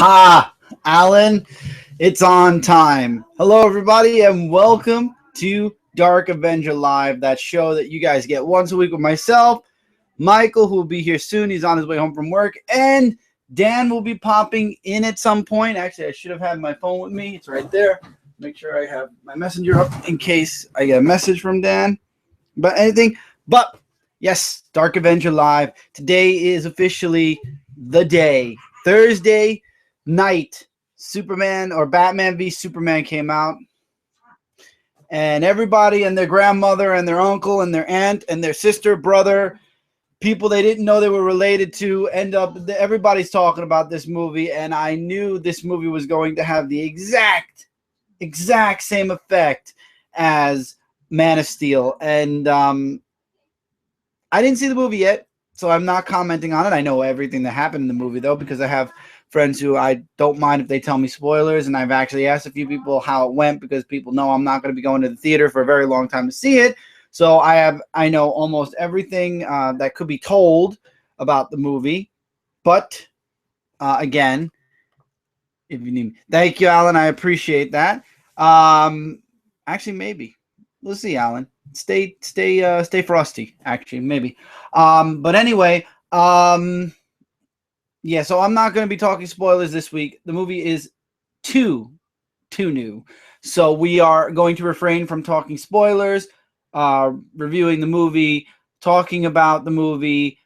Aha, Alan, it's on time. Hello, everybody, and welcome to Dark Avenger Live, that show that you guys get once a week with myself, Michael, who will be here soon. He's on his way home from work, and Dan will be popping in at some point. Actually, I should have had my phone with me. It's right there. Make sure I have my messenger up in case I get a message from Dan about anything. But yes, Dark Avenger Live. Today is officially the day. Thursday night, Superman or Batman v Superman came out, and everybody and their grandmother and their uncle and their aunt and their sister, brother, people they didn't know they were related to, everybody's talking about this movie. And I knew this movie was going to have the exact same effect as Man of Steel. And I didn't see the movie yet, so I'm not commenting on it. I know everything that happened in the movie, though, because I have friends who I don't mind if they tell me spoilers, and I've actually asked a few people how it went, because people know I'm not going to be going to the theater for a very long time to see it. So I know almost everything that could be told about the movie. But again, if you need me, thank you, Alan. I appreciate that. Actually, maybe we'll see, Alan. Stay frosty. Actually, maybe. But anyway, yeah. So I'm not going to be talking spoilers this week. The movie is too new, so we are going to refrain from talking spoilers, reviewing the movie, talking about the movie,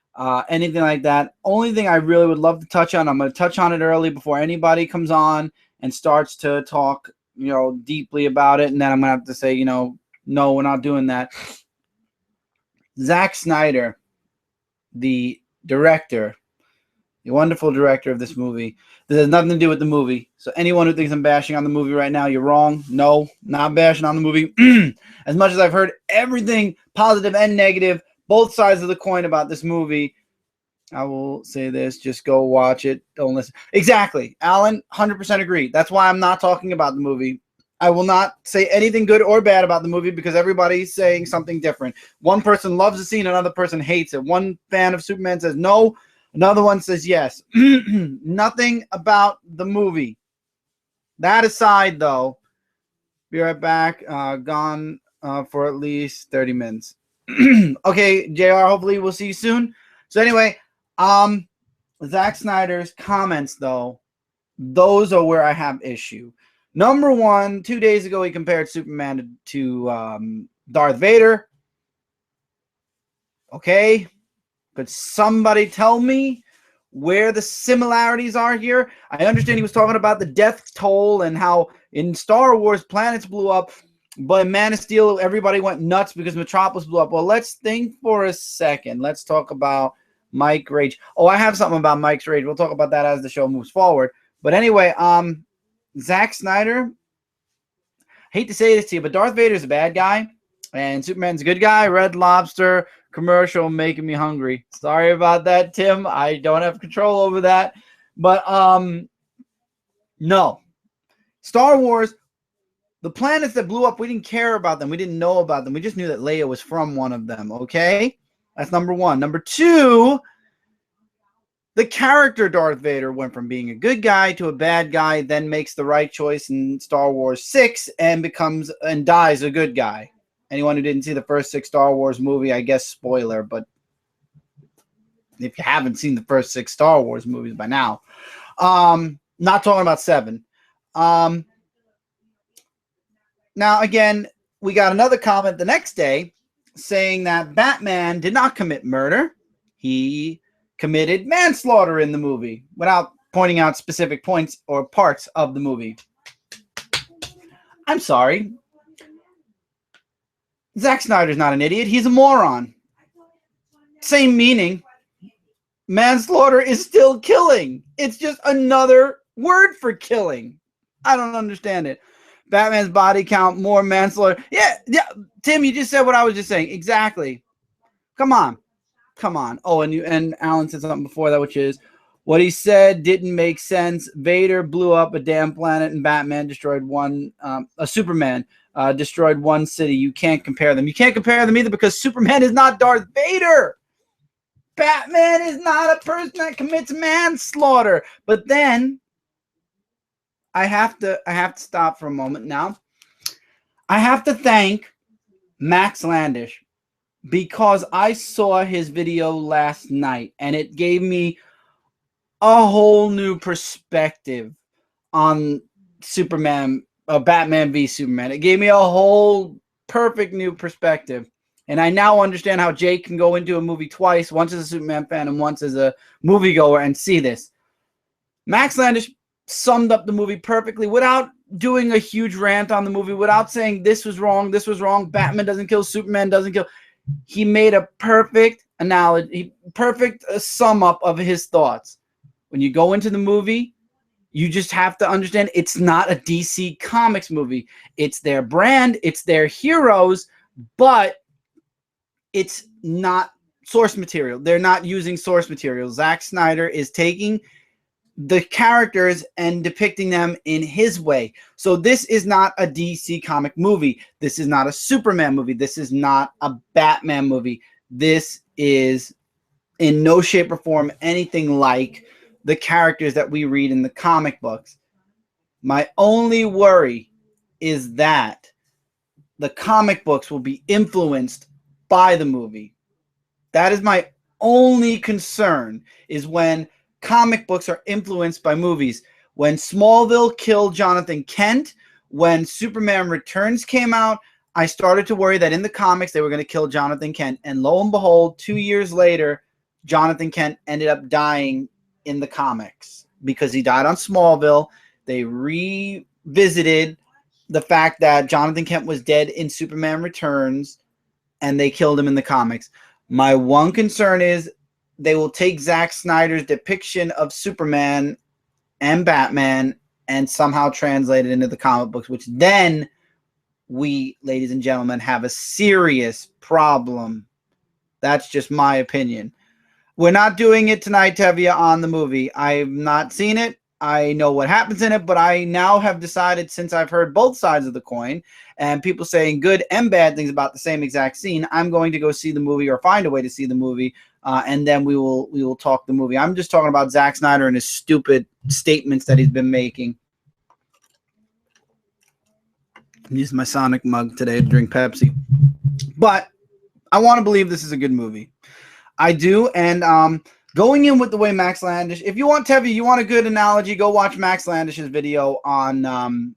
anything like that. Only thing I really would love to touch on, I'm going to touch on it early before anybody comes on and starts to talk, deeply about it, and then I'm going to have to say, no, we're not doing that. Zack Snyder, the director, the wonderful director of this movie. This has nothing to do with the movie. So anyone who thinks I'm bashing on the movie right now, you're wrong. No, not bashing on the movie. As much as I've heard everything positive and negative, both sides of the coin about this movie, I will say this: just go watch it. Don't listen. Exactly. Alan, 100% agree. That's why I'm not talking about the movie. I will not say anything good or bad about the movie, because everybody's saying something different. One person loves the scene, another person hates it. One fan of Superman says no, another one says yes. Nothing about the movie. That aside, though, be right back. Gone for at least 30 minutes. Okay, JR, hopefully we'll see you soon. So anyway, Zack Snyder's comments, though, those are where I have issue. Number one, 2 days ago, he compared Superman to Darth Vader. Okay. Could somebody tell me where the similarities are here? I understand he was talking about the death toll and how in Star Wars planets blew up, but in Man of Steel, everybody went nuts because Metropolis blew up. Well, let's think for a second. Let's talk about Mike Rage. Oh, I have something about Mike's Rage. We'll talk about that as the show moves forward. But anyway, Zack Snyder, hate to say this to you, but Darth Vader's a bad guy and Superman's a good guy. Red Lobster commercial making me hungry. Sorry about that, Tim. I don't have control over that. But no. Star Wars, the planets that blew up, we didn't care about them. We didn't know about them. We just knew that Leia was from one of them, okay? That's number one. Number two, the character Darth Vader went from being a good guy to a bad guy, then makes the right choice in Star Wars 6 and dies a good guy. Anyone who didn't see the first 6 Star Wars movie, I guess spoiler, but if you haven't seen the first 6 Star Wars movies by now, not talking about 7. Now, again, we got another comment the next day saying that Batman did not commit murder. He committed manslaughter in the movie without pointing out specific points or parts of the movie. I'm sorry. Zack Snyder's not an idiot. He's a moron. Same meaning. Manslaughter is still killing. It's just another word for killing. I don't understand it. Batman's body count, more manslaughter. Yeah, Tim, you just said what I was just saying. Exactly. Come on. Oh, and Alan said something before that, which is what he said didn't make sense. Vader blew up a damn planet, and Batman destroyed one. Superman destroyed one city. You can't compare them. You can't compare them either, because Superman is not Darth Vader. Batman is not a person that commits manslaughter. But then I have to stop for a moment now. I have to thank Max Landish because I saw his video last night and it gave me a whole new perspective on Superman, Batman v Superman. It gave me a whole perfect new perspective. And I now understand how Jake can go into a movie twice, once as a Superman fan and once as a moviegoer, and see this. Max Landish summed up the movie perfectly without doing a huge rant on the movie, without saying this was wrong, Batman doesn't kill, Superman doesn't kill. He made a perfect analogy, perfect sum up of his thoughts. When you go into the movie, you just have to understand it's not a DC Comics movie. It's their brand, it's their heroes, but it's not source material. They're not using source material. Zack Snyder is taking the characters and depicting them in his way. So this is not a DC comic movie. This is not a Superman movie. This is not a Batman movie. This is in no shape or form anything like the characters that we read in the comic books. My only worry is that the comic books will be influenced by the movie. That is my only concern, is when comic books are influenced by movies. When Smallville killed Jonathan Kent, when Superman Returns came out, I started to worry that in the comics they were going to kill Jonathan Kent. And lo and behold, 2 years later, Jonathan Kent ended up dying in the comics because he died on Smallville. They revisited the fact that Jonathan Kent was dead in Superman Returns, and they killed him in the comics. My one concern is they will take Zack Snyder's depiction of Superman and Batman and somehow translate it into the comic books, which then we, ladies and gentlemen, have a serious problem. That's just my opinion. We're not doing it tonight, Tevia, on the movie. I've not seen it. I know what happens in it, but I now have decided, since I've heard both sides of the coin and people saying good and bad things about the same exact scene, I'm going to go see the movie or find a way to see the movie, and then we will talk the movie. I'm just talking about Zack Snyder and his stupid statements that he's been making. I'm using my Sonic mug today to drink Pepsi. But I want to believe this is a good movie. I do, and going in with the way Max Landish, if you want, Tevi, you want a good analogy, go watch Max Landish's video on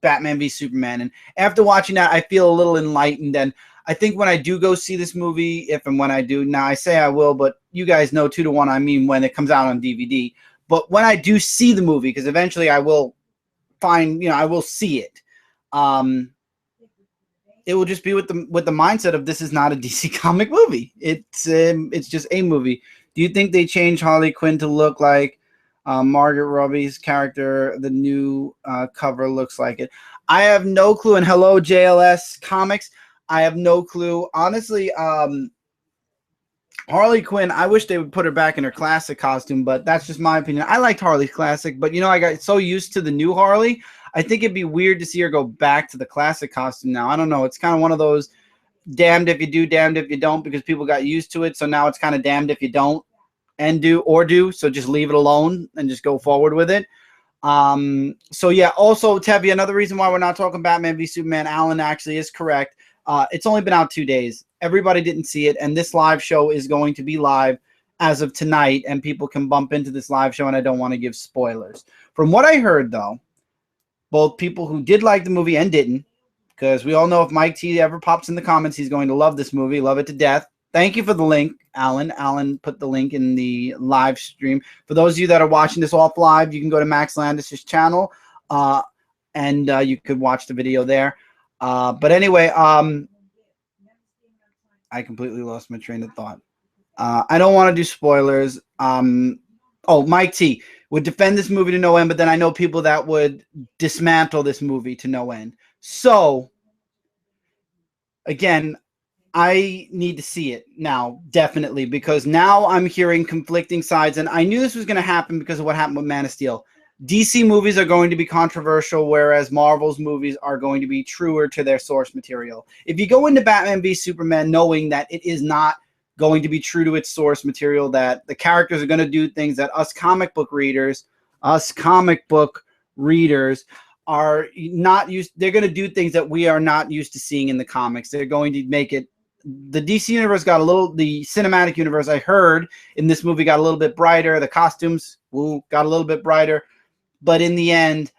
Batman v Superman. And after watching that, I feel a little enlightened. And I think when I do go see this movie, if and when I do, now I say I will, but you guys know 2-to-1, I mean when it comes out on DVD. But when I do see the movie, because eventually I will find, I will see it. It will just be with the mindset of this is not a DC comic movie. It's just a movie. Do you think they changed Harley Quinn to look like Margaret Robbie's character? The new cover looks like it. I have no clue. And hello, JLS Comics. I have no clue. Honestly, Harley Quinn, I wish they would put her back in her classic costume, but that's just my opinion. I liked Harley's classic, but I got so used to the new Harley. I think it'd be weird to see her go back to the classic costume now. I don't know. It's kind of one of those damned if you do, damned if you don't, because people got used to it. So now it's kind of damned if you don't and do. So just leave it alone and just go forward with it. So yeah, also, Tevi, another reason why we're not talking Batman v Superman, Alan actually is correct. It's only been out 2 days. Everybody didn't see it, and this live show is going to be live as of tonight, and people can bump into this live show, and I don't want to give spoilers. From what I heard, though, both people who did like the movie and didn't, because we all know if Mike T ever pops in the comments, he's going to love this movie, love it to death. Thank you for the link, Alan. Alan put the link in the live stream. For those of you that are watching this off live, you can go to Max Landish's channel, and you could watch the video there. But anyway, I completely lost my train of thought. I don't want to do spoilers. Mike T would defend this movie to no end, but then I know people that would dismantle this movie to no end. So, again, I need to see it now, definitely, because now I'm hearing conflicting sides, and I knew this was going to happen because of what happened with Man of Steel. DC movies are going to be controversial, whereas Marvel's movies are going to be truer to their source material. If you go into Batman v Superman knowing that it is not going to be true to its source material, that the characters are going to do things that us comic book readers are not used. They're going to do things that we are not used to seeing in the comics. They're going to make it. The DC universe got a little. The cinematic universe, I heard, in this movie got a little bit brighter. The costumes, got a little bit brighter. But in the end,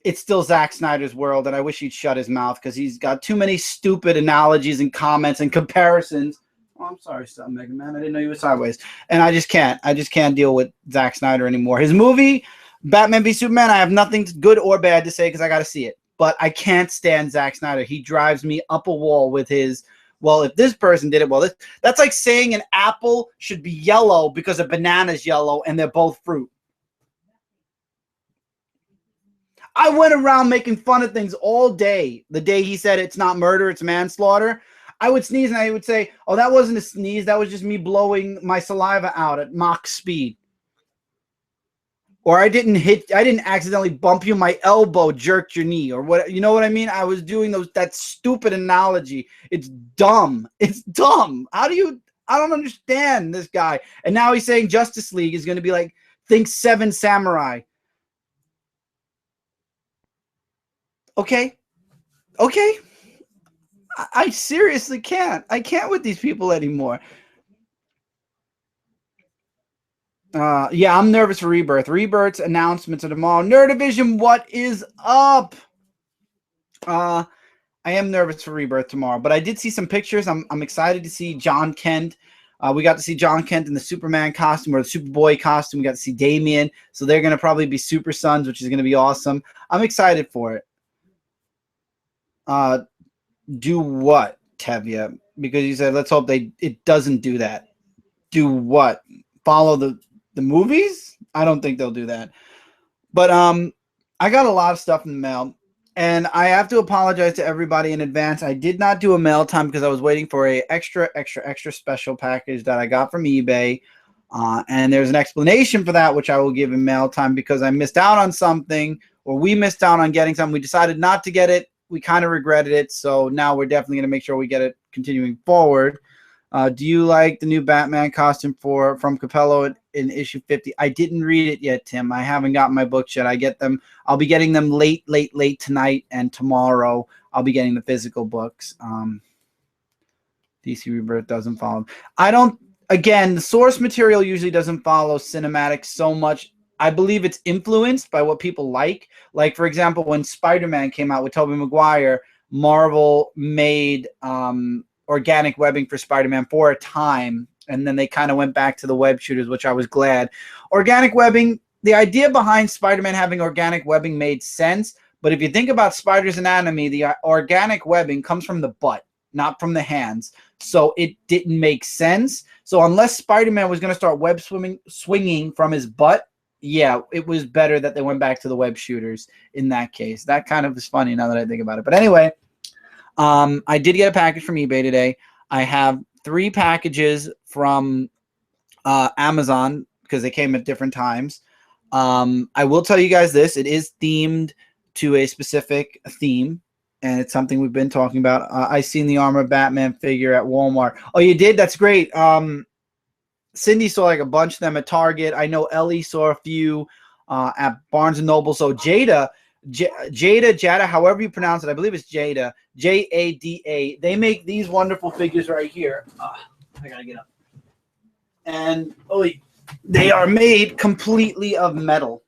it's still Zack Snyder's world, and I wish he'd shut his mouth because he's got too many stupid analogies and comments and comparisons. Oh, I'm sorry, Mega Man. I didn't know you were sideways. And I just can't deal with Zack Snyder anymore. His movie, Batman v Superman, I have nothing good or bad to say because I got to see it. But I can't stand Zack Snyder. He drives me up a wall with his, well, if this person did it, that's like saying an apple should be yellow because a banana's yellow and they're both fruit. I went around making fun of things all day. The day he said it's not murder, it's manslaughter. I would sneeze and I would say, oh, that wasn't a sneeze. That was just me blowing my saliva out at Mach speed. Or I didn't accidentally bump you. My elbow jerked your knee or what, you know what I mean? I was doing that stupid analogy. It's dumb. It's dumb. I don't understand this guy. And now he's saying Justice League is going to be like, think Seven Samurai. Okay. I seriously can't. I can't with these people anymore. Yeah, I'm nervous for Rebirth. Rebirth's announcements are tomorrow. Nerdivision, what is up? I am nervous for Rebirth tomorrow, but I did see some pictures. I'm excited to see John Kent. We got to see John Kent in the Superman costume or the Superboy costume. We got to see Damian. So they're going to probably be Super Sons, which is going to be awesome. I'm excited for it. Do what, Tevya? Because you said, let's hope it doesn't do that. Do what? Follow the movies? I don't think they'll do that. But I got a lot of stuff in the mail, and I have to apologize to everybody in advance. I did not do a mail time because I was waiting for a extra special package that I got from eBay. And there's an explanation for that, which I will give in mail time because I missed out on something, or we missed out on getting something. We decided not to get it. We kind of regretted it, so now we're definitely going to make sure we get it continuing forward. Do you like the new Batman costume from Capello in issue 50? I didn't read it yet, Tim. I haven't gotten my books yet. I'll be getting them late tonight, and tomorrow I'll be getting the physical books. DC Rebirth doesn't follow. Again, the source material usually doesn't follow cinematic so much. I believe it's influenced by what people like. Like, for example, when Spider-Man came out with Tobey Maguire, Marvel made organic webbing for Spider-Man for a time, and then they kind of went back to the web shooters, which I was glad. Organic webbing, the idea behind Spider-Man having organic webbing made sense, but if you think about Spider's anatomy, the organic webbing comes from the butt, not from the hands, so it didn't make sense. So unless Spider-Man was going to start web swinging from his butt, yeah, it was better that they went back to the web shooters in that case. That kind of is funny now that I think about it. But anyway, I did get a package from eBay today. I have 3 packages from Amazon because they came at different times. I will tell you guys this. It is themed to a specific theme, and it's something we've been talking about. I seen the Armored Batman figure at Walmart. Oh, you did? That's great. Cindy saw like a bunch of them at Target. I know Ellie saw a few at Barnes & Noble. So Jada, however you pronounce it, I believe it's Jada, Jada. They make these wonderful figures right here. I gotta get up. And they are made completely of metal.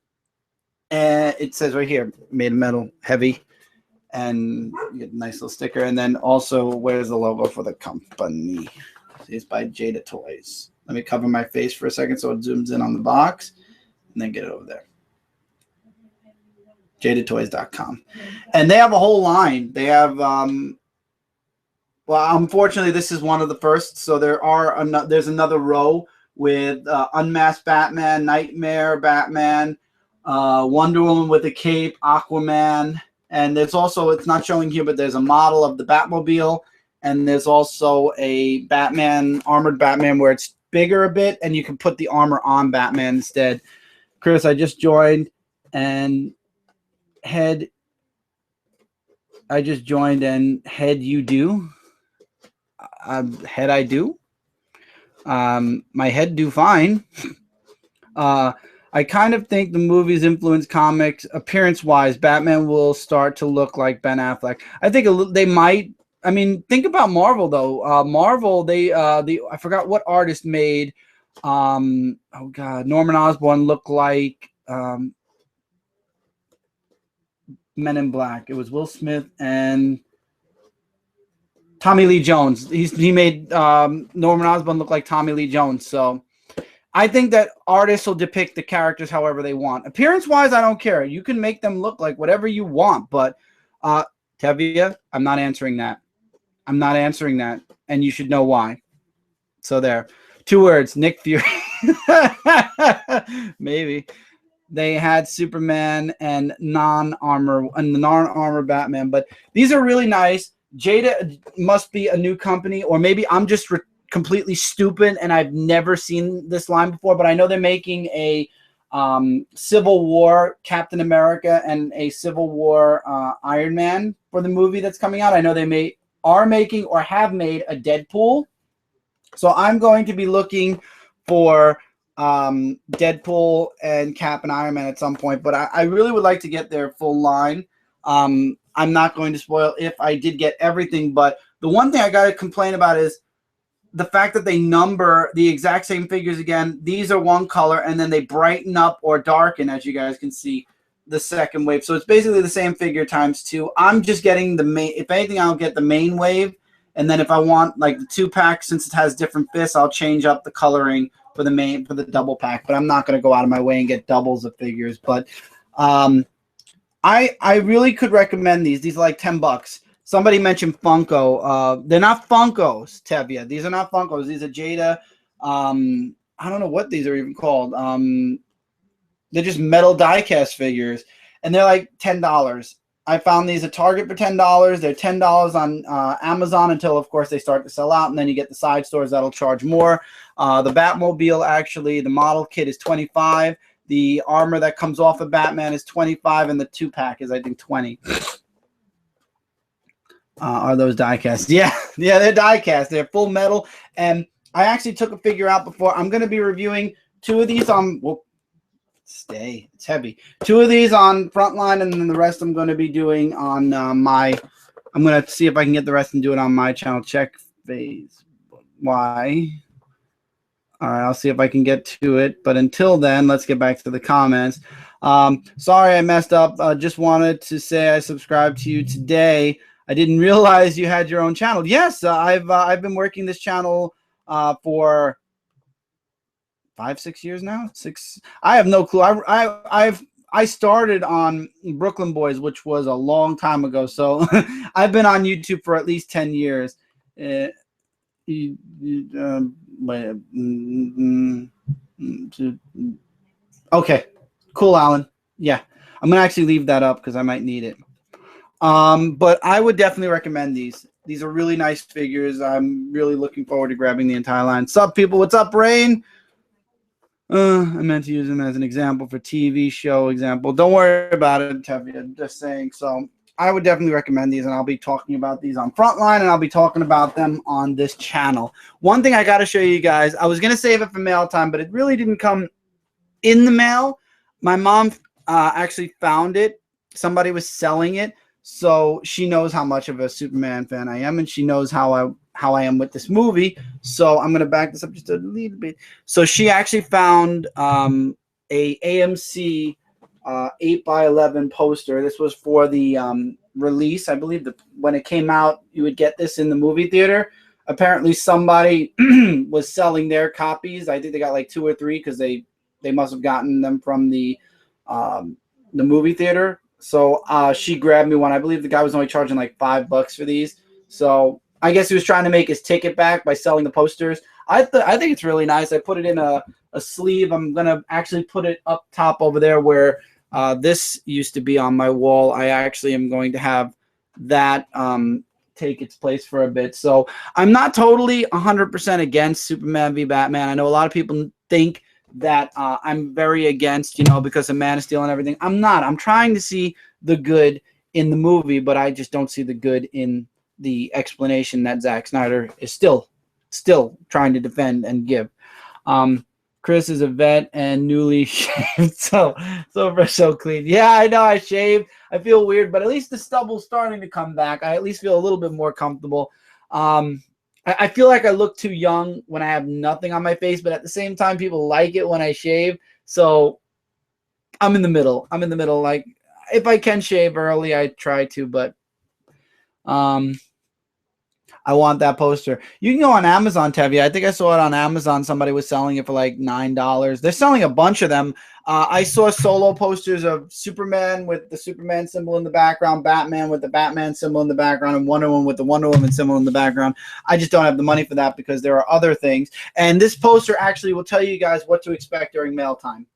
And it says right here, made of metal, heavy. And you get a nice little sticker. And then also, where's the logo for the company? It's by Jada Toys. Let me cover my face for a second so it zooms in on the box, and then get it over there. JadaToys.com. And they have a whole line. They have, well, unfortunately, this is one of the first. So there's another row with Unmasked Batman, Nightmare Batman, Wonder Woman with a cape, Aquaman. And there's also, it's not showing here, but there's a model of the Batmobile. And there's also a Batman, Armored Batman, where it's bigger a bit, and you can put the armor on Batman instead. Chris, I just joined, and head you do. Head I do. My head do fine. I kind of think the movies influence comics appearance-wise. Batman will start to look like Ben Affleck. I think they might. I mean, think about Marvel though. Marvel, I forgot what artist made. Oh God, Norman Osborn looked like Men in Black. It was Will Smith and Tommy Lee Jones. He made Norman Osborn look like Tommy Lee Jones. So I think that artists will depict the characters however they want. Appearance-wise, I don't care. You can make them look like whatever you want. But Tevia, I'm not answering that. I'm not answering that, and you should know why. So there. 2 words, Nick Fury. Maybe. They had Superman and non-armor Batman, but these are really nice. Jada must be a new company, or maybe I'm just completely stupid and I've never seen this line before, but I know they're making a Civil War Captain America and a Civil War Iron Man for the movie that's coming out. I know they are making or have made a Deadpool. So I'm going to be looking for Deadpool and Cap and Iron Man at some point, but I really would like to get their full line. I'm not going to spoil if I did get everything, but the one thing I got to complain about is the fact that they number the exact same figures again. These are one color, and then they brighten up or darken, as you guys can see, the second wave. So it's basically the same figure times 2. I'm just getting the main. If anything, I'll get the main wave, and then if I want like the 2-pack, since it has different fists, I'll change up the coloring for the double pack. But I'm not going to go out of my way and get doubles of figures. But I really could recommend these. These are like $10. Somebody mentioned Funko. They're not Funkos, Tevia. These are not Funkos. These are Jada. I don't know what these are even called. They're just metal die-cast figures, and they're like $10. I found these at Target for $10. They're $10 on Amazon until, of course, they start to sell out, and then you get the side stores that'll charge more. The Batmobile, actually, the model kit is $25. The armor that comes off of Batman is $25, and the 2-pack is, I think, $20. Are those die-cast? Yeah, they're die-cast. They're full metal, and I actually took a figure out before. I'm going to be reviewing 2 of these on... Well, it's heavy. 2 of these on Frontline, and then the rest I'm going to be doing on I'm going to see if I can get the rest and do it on my channel. Check phase. Why? All right, I'll see if I can get to it. But until then, let's get back to the comments. Sorry I messed up. Just wanted to say I subscribed to you today. I didn't realize you had your own channel. Yes, I've been working this channel for 5-6 years now. 6. I have no clue. I started on Brooklyn Boys, which was a long time ago. So I've been on YouTube for at least 10 years. Okay, cool, Alan. Yeah, I'm gonna actually leave that up because I might need it. But I would definitely recommend these. These are really nice figures. I'm really looking forward to grabbing the entire line. Sup, people? What's up, Rain? I meant to use them as an example for TV show example. Don't worry about it, Tevia. Just saying. So I would definitely recommend these, and I'll be talking about these on Frontline, and I'll be talking about them on this channel. One thing I got to show you guys, I was going to save it for mail time, but it really didn't come in the mail. My mom actually found it. Somebody was selling it, so she knows how much of a Superman fan I am, and she knows how I am with this movie. So I'm going to back this up just a little bit. So she actually found a AMC 8x11 poster. This was for the release. I believe when it came out, you would get this in the movie theater. Apparently somebody was selling their copies. I think they got like 2 or 3 because they must have gotten them from the movie theater. So she grabbed me one. I believe the guy was only charging like $5 for these. So I guess he was trying to make his ticket back by selling the posters. I think it's really nice. I put it in a sleeve. I'm going to actually put it up top over there where this used to be on my wall. I actually am going to have that take its place for a bit. So I'm not totally 100% against Superman v. Batman. I know a lot of people think that I'm very against, because of Man of Steel and everything. I'm not. I'm trying to see the good in the movie, but I just don't see the good in the explanation that Zack Snyder is still trying to defend and give. Chris is a vet and newly shaved, so fresh, so clean. Yeah, I know I shaved. I feel weird, but at least the stubble's starting to come back. I at least feel a little bit more comfortable. I feel like I look too young when I have nothing on my face, but at the same time, people like it when I shave. So I'm in the middle. I'm in the middle. Like if I can shave early, I try to, but I want that poster. You can go on Amazon, Tevye. I think I saw it on Amazon. Somebody was selling it for like $9. They're selling a bunch of them. I saw solo posters of Superman with the Superman symbol in the background, Batman with the Batman symbol in the background, and Wonder Woman with the Wonder Woman symbol in the background. I just don't have the money for that because there are other things. And this poster actually will tell you guys what to expect during mail time.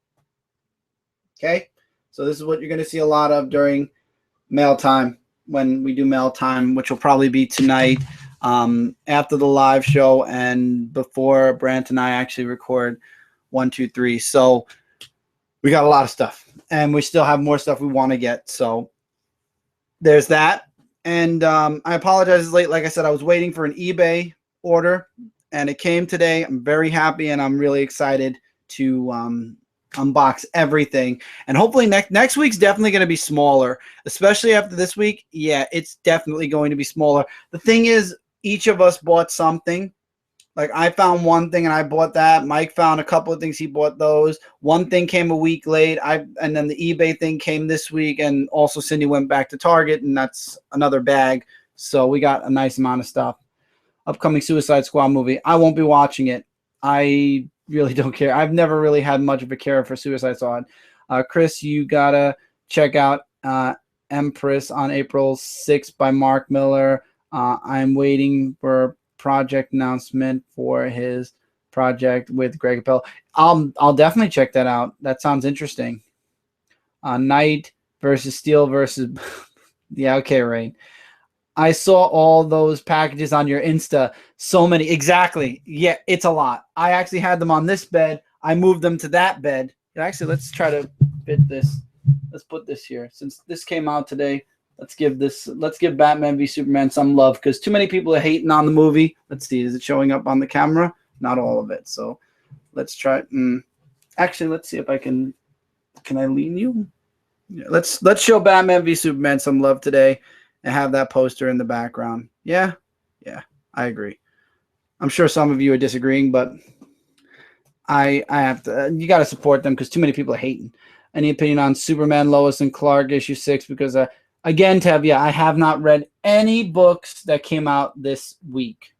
Okay? So this is what you're going to see a lot of during mail time when we do mail time, which will probably be tonight. After the live show and before Brant and I actually record 1, 2, 3. So we got a lot of stuff and we still have more stuff we want to get. So there's that. And I apologize it's late. Like I said, I was waiting for an eBay order and it came today. I'm very happy and I'm really excited to unbox everything. And hopefully next week's definitely going to be smaller, especially after this week. Yeah, it's definitely going to be smaller. The thing is, each of us bought something. Like I found one thing and I bought that. Mike found a couple of things. He bought those. One thing came a week late. And then the eBay thing came this week. And also Cindy went back to Target and that's another bag. So we got a nice amount of stuff. Upcoming Suicide Squad movie. I won't be watching it. I really don't care. I've never really had much of a care for Suicide Squad. Chris, you got to check out Empress on April 6th by Mark Miller. I'm waiting for project announcement for his project with Greg Appel. I'll definitely check that out. That sounds interesting. Knight versus Steel versus yeah, okay, Rain. I saw all those packages on your Insta. So many. Exactly. Yeah, it's a lot. I actually had them on this bed. I moved them to that bed. Actually, let's try to fit this. Let's put this here. Since this came out today, let's give Batman v Superman some love because too many people are hating on the movie. Let's see. Is it showing up on the camera? Not all of it. So let's try. Actually, let's see if I can I lean you? Yeah, let's show Batman v Superman some love today and have that poster in the background. Yeah, I agree. I'm sure some of you are disagreeing, but I have to. You got to support them because too many people are hating. Any opinion on Superman, Lois, and Clark issue 6? Because again, Tevye, I have not read any books that came out this week.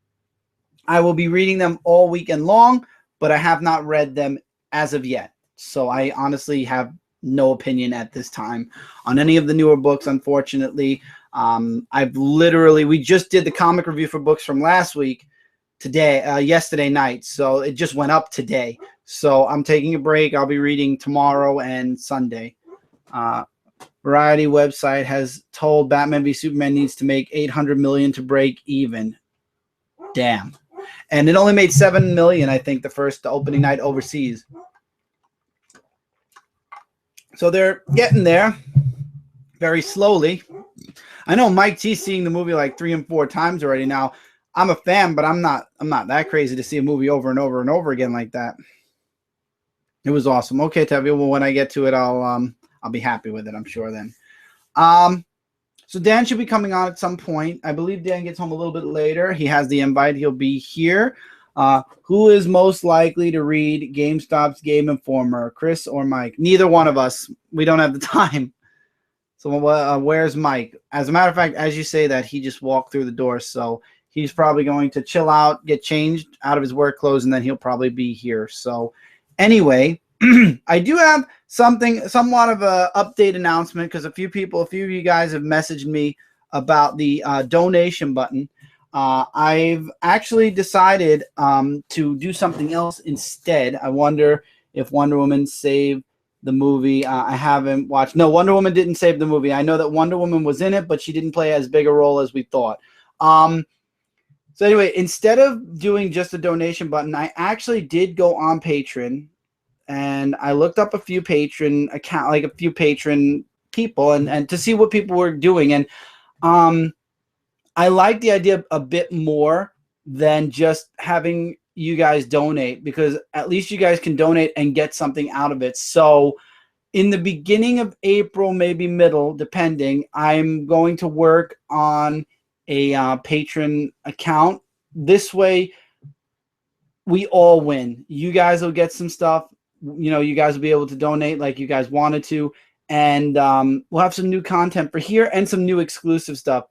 I will be reading them all weekend long, but I have not read them as of yet. So I honestly have no opinion at this time on any of the newer books, unfortunately. We just did the comic review for books from last week yesterday night. So it just went up today. So I'm taking a break. I'll be reading tomorrow and Sunday. Variety website has told Batman v Superman needs to make $800 million to break even. Damn. And it only made $7 million, I think, the opening night overseas. So they're getting there very slowly. I know Mike T's seeing the movie like 3 and 4 times already now. I'm a fan, but I'm not that crazy to see a movie over and over and over again like that. It was awesome. Okay, Tevye, well, when I get to it, I'll be happy with it, I'm sure then. So Dan should be coming on at some point. I believe Dan gets home a little bit later. He has the invite. He'll be here. Who is most likely to read GameStop's Game Informer, Chris or Mike? Neither one of us. We don't have the time. So where's Mike? As a matter of fact, as you say that, he just walked through the door. So he's probably going to chill out, get changed out of his work clothes, and then he'll probably be here. So anyway, I do have somewhat of a update announcement because a few of you guys have messaged me about the donation button. I've actually decided to do something else instead. I wonder if Wonder Woman saved the movie. I haven't watched. No, Wonder Woman didn't save the movie. I know that Wonder Woman was in it, but she didn't play as big a role as we thought. So anyway, instead of doing just a donation button, I actually did go on Patreon and I looked up a few patron account, like a few patron people, and to see what people were doing. And I like the idea a bit more than just having you guys donate, because at least you guys can donate and get something out of it. So in the beginning of April, maybe middle, depending, I'm going to work on a patron account. This way, we all win. You guys will get some stuff. You guys will be able to donate like you guys wanted to. And we'll have some new content for here and some new exclusive stuff.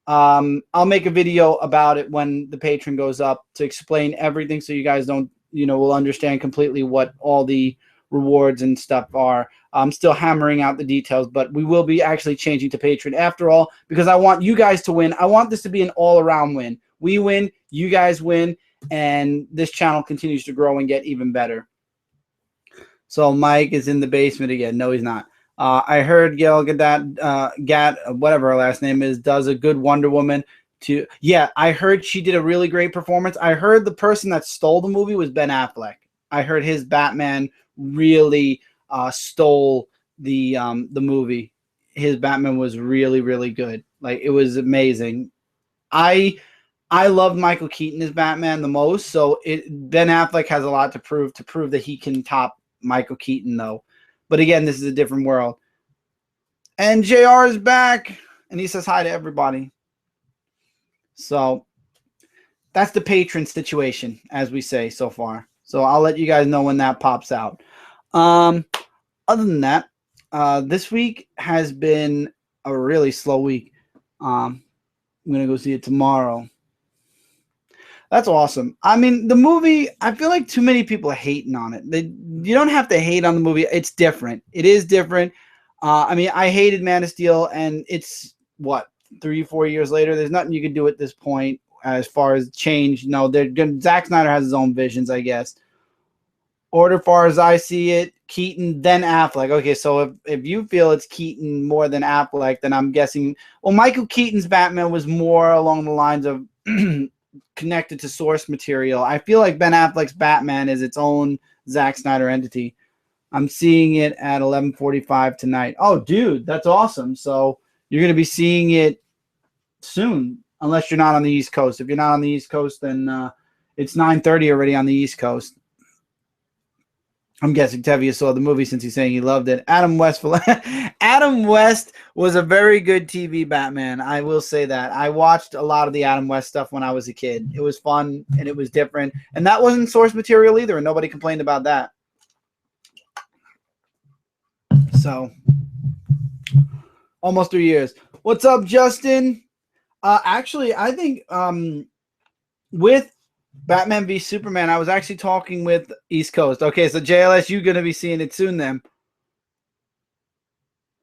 I'll make a video about it when the Patreon goes up to explain everything, so you guys will understand completely what all the rewards and stuff are. I'm still hammering out the details, but we will be actually changing to Patreon after all, because I want you guys to win. I want this to be an all-around win. We win, you guys win, and this channel continues to grow and get even better. So Mike is in the basement again. No, he's not. I heard Gail Gat, whatever her last name is, does a good Wonder Woman. Yeah, I heard she did a really great performance. I heard the person that stole the movie was Ben Affleck. I heard his Batman really stole the movie. His Batman was really, really good. Like, it was amazing. I love Michael Keaton as Batman the most, so Ben Affleck has a lot to prove that he can top Michael Keaton, though. But again, this is a different world. And JR is back, and he says hi to everybody. So that's the patron situation, as we say so far. So I'll let you guys know when that pops out. Other than that, this week has been a really slow week. I'm going to go see it tomorrow. That's awesome. I mean, the movie, I feel like too many people are hating on it. You don't have to hate on the movie. It's different. It is different. I mean, I hated Man of Steel, and it's, what, 3-4 years later? There's nothing you can do at this point as far as change. No, Zack Snyder has his own visions, I guess. Or as far as I see it, Keaton, then Affleck. Okay, so if you feel it's Keaton more than Affleck, then I'm guessing, well, Michael Keaton's Batman was more along the lines of connected to source material. I feel like Ben Affleck's Batman is its own Zack Snyder entity. I'm seeing it at 11:45 tonight. Oh, dude, that's awesome. So you're going to be seeing it soon, unless you're not on the East Coast. If you're not on the East Coast, then it's 9:30 already on the East Coast. I'm guessing Tevye saw the movie since he's saying he loved it. Adam West was a very good TV Batman. I will say that. I watched a lot of the Adam West stuff when I was a kid. It was fun, and it was different. And that wasn't source material either, and nobody complained about that. So, almost 3 years. What's up, Justin? Actually, I think with Batman v Superman, I was actually talking with East Coast. Okay, so JLS, you're going to be seeing it soon then.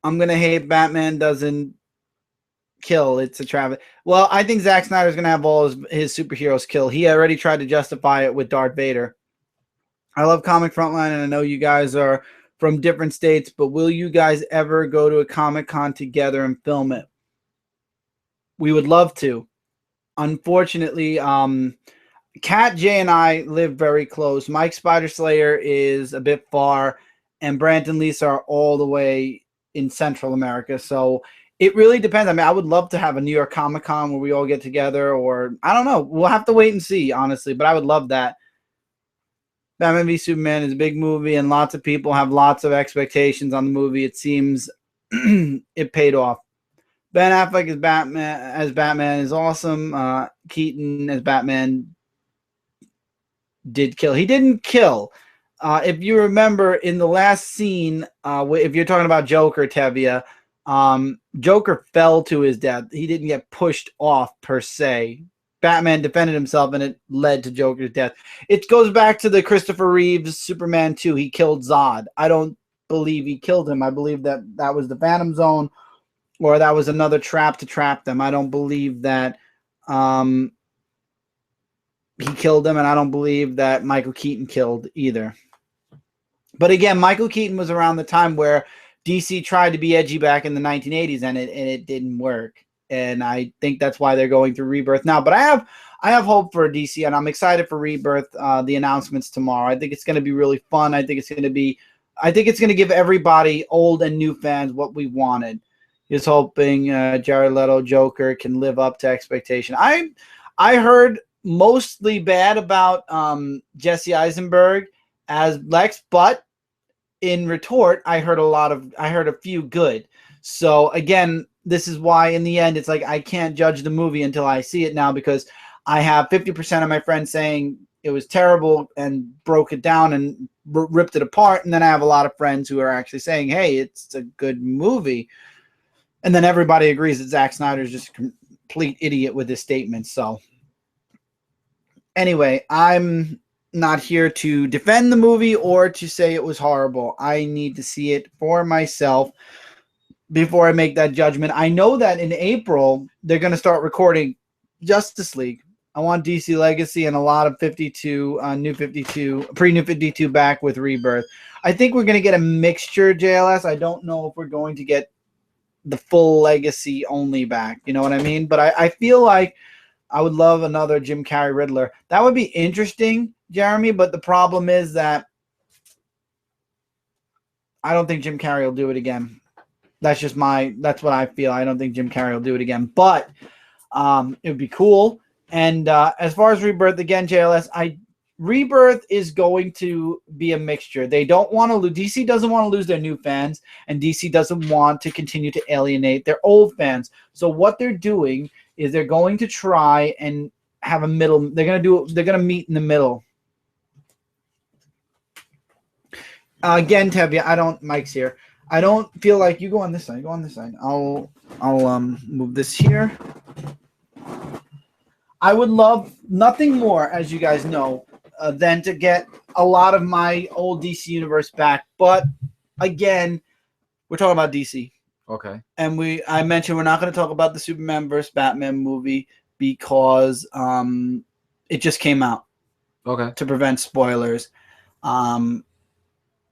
I'm going to hate Batman doesn't kill. It's a travesty. Well, I think Zack Snyder's going to have all his superheroes kill. He already tried to justify it with Darth Vader. I love Comic Frontline, and I know you guys are from different states, but will you guys ever go to a Comic-Con together and film it? We would love to. Unfortunately, Kat, Jay, and I live very close. Mike Spider Slayer is a bit far, and Brant and Lisa are all the way in Central America. So it really depends. I mean, I would love to have a New York Comic Con where we all get together, or I don't know. We'll have to wait and see, honestly, but I would love that. Batman v Superman is a big movie, and lots of people have lots of expectations on the movie. It seems it paid off. Ben Affleck as Batman is awesome. Keaton as Batman did kill. He didn't kill. If you remember in the last scene, if you're talking about Joker, Tevye, Joker fell to his death. He didn't get pushed off per se. Batman defended himself, and it led to Joker's death. It goes back to the Christopher Reeves Superman 2. He killed Zod. I don't believe he killed him. I believe that was the Phantom Zone, or that was another trap to trap them. I don't believe that he killed them, and I don't believe that Michael Keaton killed either. But again, Michael Keaton was around the time where DC tried to be edgy back in the 1980s, and it didn't work. And I think that's why they're going through Rebirth now. But I have hope for DC, and I'm excited for Rebirth. The announcements tomorrow. I think it's going to be really fun. I think it's going to give everybody, old and new fans, what we wanted. Just hoping Jared Leto Joker can live up to expectation. I heard mostly bad about Jesse Eisenberg as Lex, but in retort, I heard a few good. So again, this is why in the end it's like I can't judge the movie until I see it now, because I have 50% of my friends saying it was terrible and broke it down and ripped it apart, and then I have a lot of friends who are actually saying, hey, it's a good movie. And then everybody agrees that Zack Snyder is just a complete idiot with his statements. So anyway, I'm not here to defend the movie or to say it was horrible. I need to see it for myself before I make that judgment. I know that in April, they're going to start recording Justice League. I want DC Legacy and a lot of 52, New 52, pre-New 52 back with Rebirth. I think we're going to get a mixture, JLS. I don't know if we're going to get the full Legacy only back. You know what I mean? But I feel like I would love another Jim Carrey Riddler. That would be interesting, Jeremy, but the problem is that I don't think Jim Carrey will do it again. That's what I feel. I don't think Jim Carrey will do it again, but it would be cool. And as far as Rebirth, again, JLS, Rebirth is going to be a mixture. They don't want to lose. DC doesn't want to lose their new fans, and DC doesn't want to continue to alienate their old fans. So what they're doing is they're going to try and have a middle. They're going to meet in the middle. Again, Tevya, Mike's here. I don't feel like you go on this side. Go on this side. I'll move this here. I would love nothing more, as you guys know, than to get a lot of my old DC universe back. But again, we're talking about DC. Okay. And I mentioned we're not going to talk about the Superman vs. Batman movie because it just came out. Okay. To prevent spoilers. But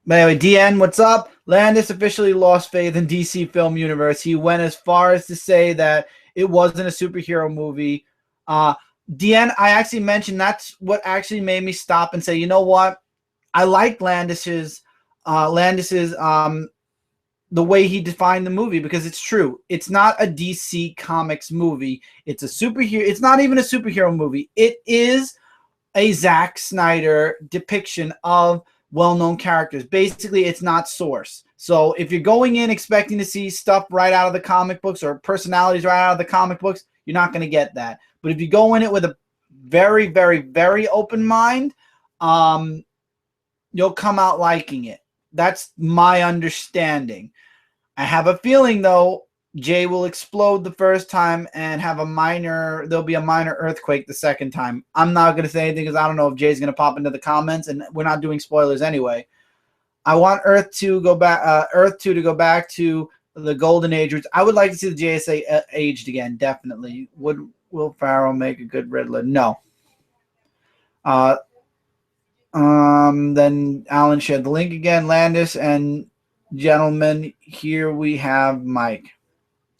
anyway, DN, what's up? Landis officially lost faith in DC film universe. He went as far as to say that it wasn't a superhero movie. DN, I actually mentioned that's what actually made me stop and say, you know what? I like Landis's the way he defined the movie, because it's true. It's not a DC Comics movie. It's a superhero. It's not even a superhero movie. It is a Zack Snyder depiction of well-known characters. Basically, it's not Source. So if you're going in expecting to see stuff right out of the comic books or personalities right out of the comic books, you're not going to get that. But if you go in it with a very, very, very open mind, you'll come out liking it. That's my understanding. I have a feeling, though, Jay will explode the first time and there'll be a minor earthquake the second time. I'm not going to say anything because I don't know if Jay's going to pop into the comments, and we're not doing spoilers anyway. I want Earth 2 to go back to the Golden Age, which I would like to see the JSA aged again, definitely. Would Will Ferrell make a good Riddler? No. Then Alan shared the link again. Landis and gentlemen, here we have Mike.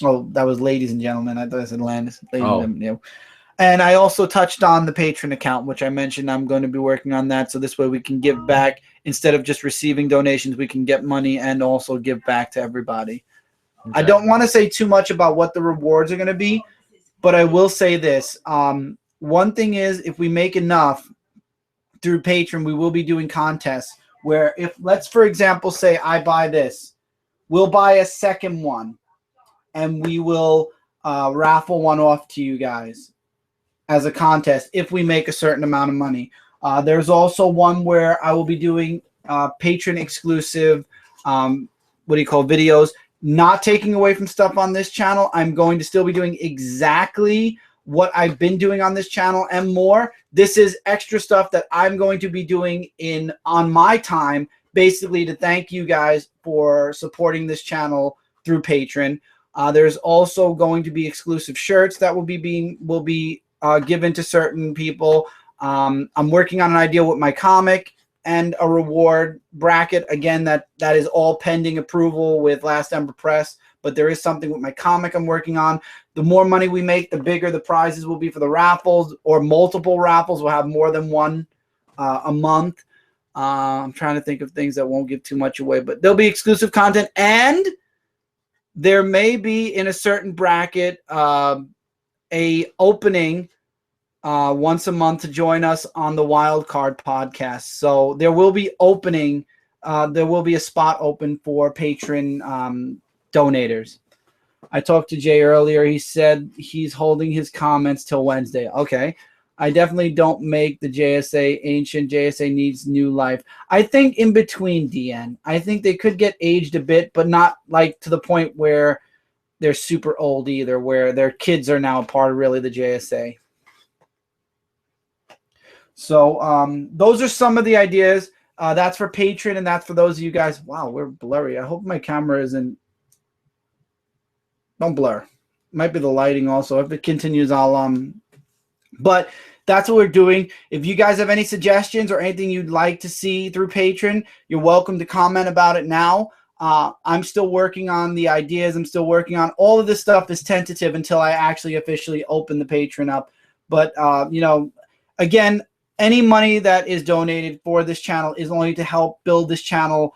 Oh, that was ladies and gentlemen. I thought I said Landis. And I also touched on the Patreon account, which I mentioned I'm going to be working on that. So this way we can give back. Instead of just receiving donations, we can get money and also give back to everybody. Okay. I don't want to say too much about what the rewards are going to be, but I will say this. One thing is, if we make enough through Patreon, we will be doing contests where let's, for example, say I buy this. We'll buy a second one, and we will raffle one off to you guys as a contest if we make a certain amount of money. There's also one where I will be doing Patreon exclusive, videos, not taking away from stuff on this channel. I'm going to still be doing exactly what I've been doing on this channel and more. This is extra stuff that I'm going to be doing on my time, basically to thank you guys for supporting this channel through Patreon. There's also going to be exclusive shirts that will be given to certain people. I'm working on an idea with my comic and a reward bracket. Again, that is all pending approval with Last Ember Press, but there is something with my comic I'm working on. The more money we make, the bigger the prizes will be for the raffles, or multiple raffles. We'll have more than one a month. I'm trying to think of things that won't give too much away, but there'll be exclusive content, and there may be in a certain bracket a opening once a month to join us on the Wild Card podcast. So there will be opening. There will be a spot open for patron donators. I talked to Jay earlier. He said he's holding his comments till Wednesday. Okay. I definitely don't make the JSA ancient. JSA needs new life. I think in between, DN. I think they could get aged a bit, but not like to the point where they're super old either, where their kids are now a part of really the JSA. So those are some of the ideas. That's for Patreon, and that's for those of you guys. Wow, we're blurry. I hope my camera isn't. Don't blur. Might be the lighting also. If it continues, I'll But that's what we're doing. If you guys have any suggestions or anything you'd like to see through Patreon, you're welcome to comment about it now. I'm still working on the ideas. I'm still working on all of this stuff is tentative until I actually officially open the Patreon up. But you know, again, any money that is donated for this channel is only to help build this channel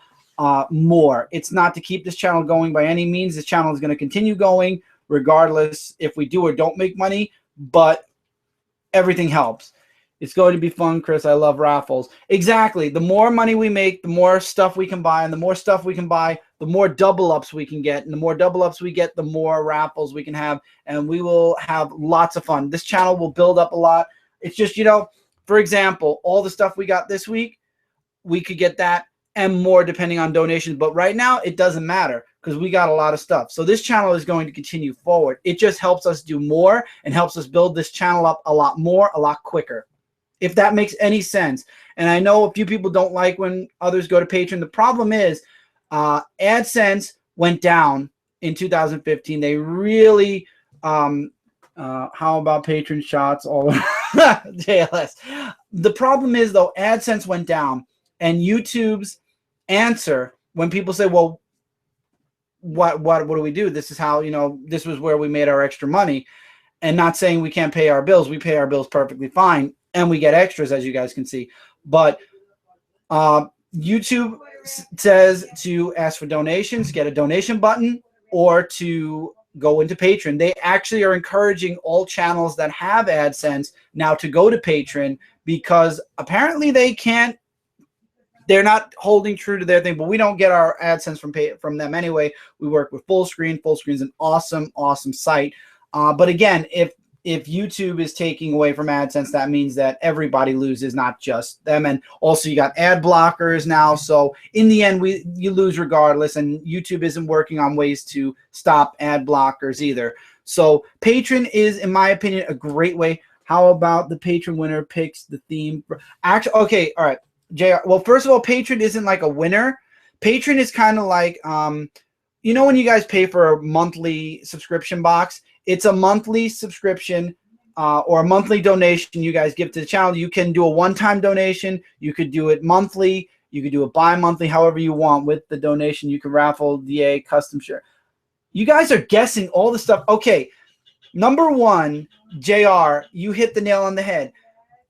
more. It's not to keep this channel going by any means. This channel is going to continue going regardless if we do or don't make money, but everything helps. It's going to be fun, Chris. I love raffles. Exactly. The more money we make, the more stuff we can buy, and the more stuff we can buy, the more double ups we can get, and the more double ups we get, the more raffles we can have, and we will have lots of fun. This channel will build up a lot. It's just, you know, for example, all the stuff we got this week, we could get that and more depending on donations. But right now, it doesn't matter because we got a lot of stuff. So this channel is going to continue forward. It just helps us do more and helps us build this channel up a lot more, a lot quicker, if that makes any sense. And I know a few people don't like when others go to Patreon. The problem is AdSense went down in 2015. They really, how about patron shots all JLS? The problem is, though, AdSense went down, and YouTube's answer when people say, well, what do we do? This is how, you know, this was where we made our extra money, and not saying we can't pay our bills. We pay our bills perfectly fine, and we get extras, as you guys can see. But YouTube says to ask for donations, get a donation button, or to go into Patreon. They actually are encouraging all channels that have AdSense now to go to Patreon because apparently they can't. They're not holding true to their thing, but we don't get our AdSense from them anyway. We work with Fullscreen. Fullscreen's an awesome, awesome site. But again, if YouTube is taking away from AdSense, that means that everybody loses, not just them. And also you got ad blockers now. So in the end, you lose regardless. And YouTube isn't working on ways to stop ad blockers either. So Patreon is, in my opinion, a great way. How about the Patreon winner picks the theme? Actually, okay, all right. JR. Well, first of all, Patreon isn't like a winner. Patreon is kind of like, you know, when you guys pay for a monthly subscription box, it's a monthly subscription or a monthly donation you guys give to the channel. You can do a one-time donation. You could do it monthly. You could do it bi-monthly, however you want with the donation. You can raffle, DA, custom share. You guys are guessing all the stuff. Okay, number one, JR, you hit the nail on the head.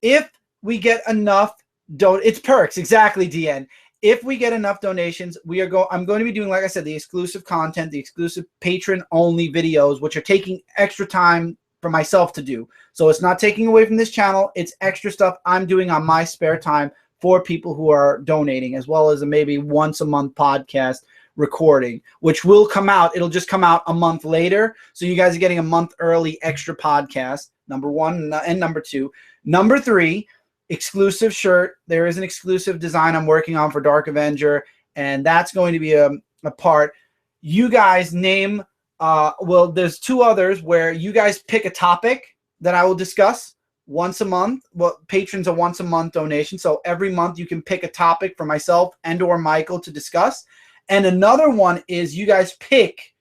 If we get enough it's perks, exactly, DN. If we get enough donations, I'm going to be doing, like I said, the exclusive content, the exclusive patron-only videos, which are taking extra time for myself to do. So it's not taking away from this channel. It's extra stuff I'm doing on my spare time for people who are donating, as well as a maybe once-a-month podcast recording, which will come out. It'll just come out a month later. So you guys are getting a month early extra podcast, number one. And number two. Number three, exclusive shirt. There is an exclusive design I'm working on for Dark Avenger, and that's going to be a part. You guys name, well, there's two others where you guys pick a topic that I will discuss once a month. Well, patrons a once a month donation. So every month you can pick a topic for myself and or Michael to discuss. And another one is you guys pick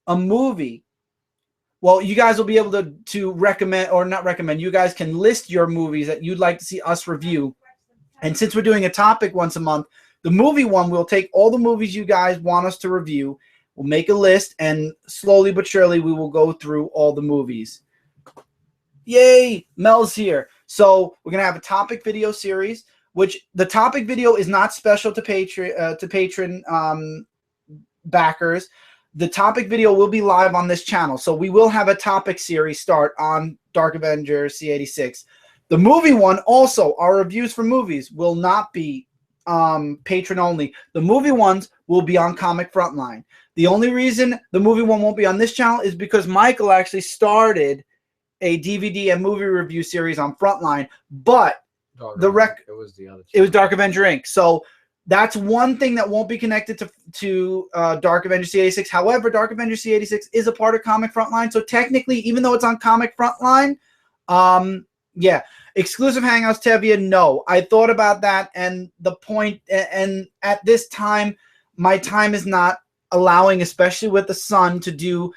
a movie. Well, you guys will be able to recommend, or not recommend, you guys can list your movies that you'd like to see us review. And since we're doing a topic once a month, the movie one, we'll take all the movies you guys want us to review. We'll make a list, and slowly but surely we will go through all the movies. Yay, Mel's here. So we're going to have a topic video series, which the topic video is not special to patron backers. The topic video will be live on this channel. So we will have a topic series start on Dark Avenger C86. The movie one also, our reviews for movies will not be patron only. The movie ones will be on Comic Frontline. The only reason the movie one won't be on this channel is because Michael actually started a DVD and movie review series on Frontline, but it was the other channel. It was Dark Avenger Inc. So that's one thing that won't be connected to Dark Avenger C86. However, Dark Avenger C86 is a part of Comic Frontline, so technically, even though it's on Comic Frontline, yeah, exclusive Hangouts, Tevia, no. I thought about that, and the point, and at this time, my time is not allowing, especially with the son, to do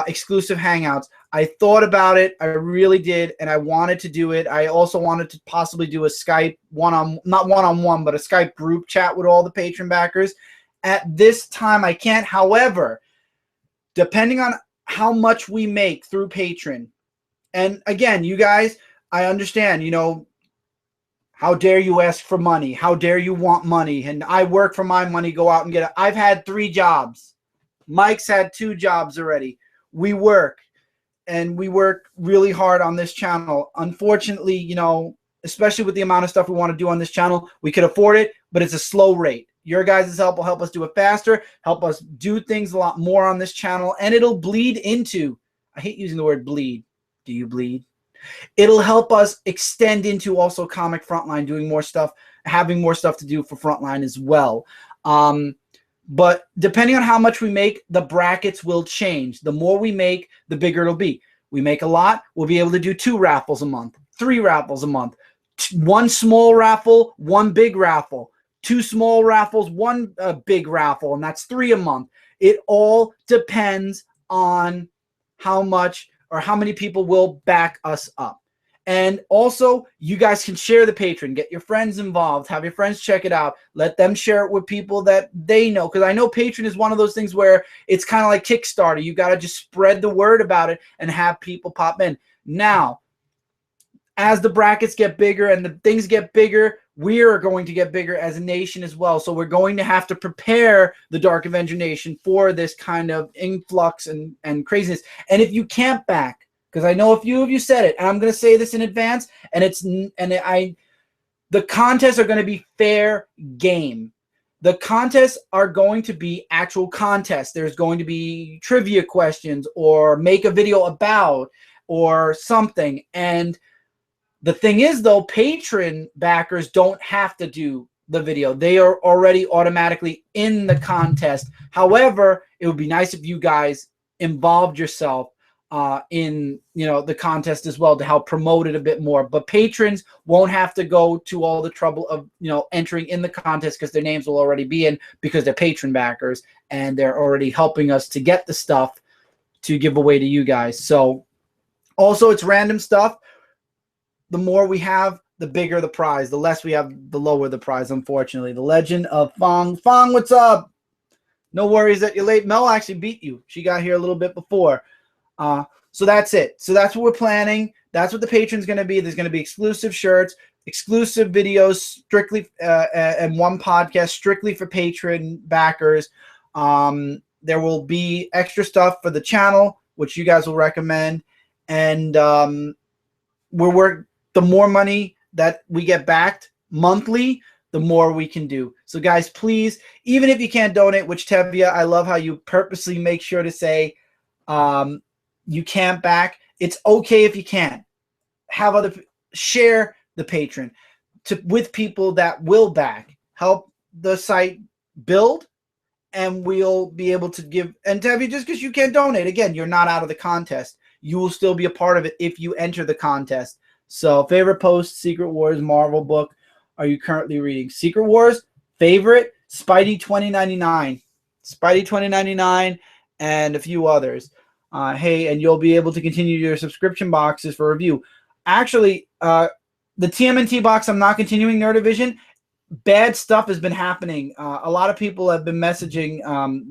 exclusive Hangouts. I thought about it, I really did, and I wanted to do it. I also wanted to possibly do a Skype not one-on-one, but a Skype group chat with all the patron backers. At this time, I can't. However, depending on how much we make through Patreon, and again, you guys, I understand, you know, how dare you ask for money? How dare you want money? And I work for my money, go out and get it. I've had 3 jobs. Mike's had 2 jobs already. We work, and we work really hard on this channel. Unfortunately, you know, especially with the amount of stuff we want to do on this channel, we could afford it, but it's a slow rate. Your guys' help will help us do it faster, help us do things a lot more on this channel, and it'll bleed into, I hate using the word bleed. Do you bleed? It'll help us extend into also Comic Frontline, doing more stuff, having more stuff to do for Frontline as well. But depending on how much we make, the brackets will change. The more we make, the bigger it'll be. We make a lot, we'll be able to do 2 raffles a month, 3 raffles a month, 1 small raffle, 1 big raffle, 2 small raffles, 1 big raffle, and that's 3 a month. It all depends on how much or how many people will back us up. And also, you guys can share the Patreon, get your friends involved, have your friends check it out, let them share it with people that they know. Because I know Patreon is one of those things where it's kind of like Kickstarter. You got to just spread the word about it and have people pop in. Now, as the brackets get bigger and the things get bigger, we are going to get bigger as a nation as well. So we're going to have to prepare the Dark Avenger Nation for this kind of influx and craziness. And if you can't back, because I know a few of you said it, and I'm going to say this in advance, and the contests are going to be fair game. The contests are going to be actual contests. There's going to be trivia questions or make a video about or something. And the thing is, though, patron backers don't have to do the video. They are already automatically in the contest. However, it would be nice if you guys involved yourself in, you know, the contest as well to help promote it a bit more. But patrons won't have to go to all the trouble of, you know, entering in the contest, because their names will already be in, because they're patron backers and they're already helping us to get the stuff to give away to you guys. So also, it's random stuff. The more we have, the bigger the prize. The less we have, the lower the prize, unfortunately. The Legend of Fong. Fong, what's up? No worries that you're late. Mel actually beat you. She got here a little bit before. So that's it. So that's what we're planning. That's what the Patreon's going to be. There's going to be exclusive shirts, exclusive videos, strictly and 1 podcast strictly for Patreon backers. There will be extra stuff for the channel, which you guys will recommend. And the more money that we get backed monthly, the more we can do. So guys, please, even if you can't donate, which Tevia, I love how you purposely make sure to say you can't back. It's okay if you can't. Share the Patreon with people that will back. Help the site build, and we'll be able to give. And Tevia, just because you can't donate, again, you're not out of the contest. You will still be a part of it if you enter the contest. So, favorite post, Secret Wars, Marvel book are you currently reading? Secret Wars, favorite, Spidey 2099. Spidey 2099 and a few others. Hey, and you'll be able to continue your subscription boxes for review. Actually, the TMNT box, I'm not continuing Nerdivision. Bad stuff has been happening. A lot of people have been messaging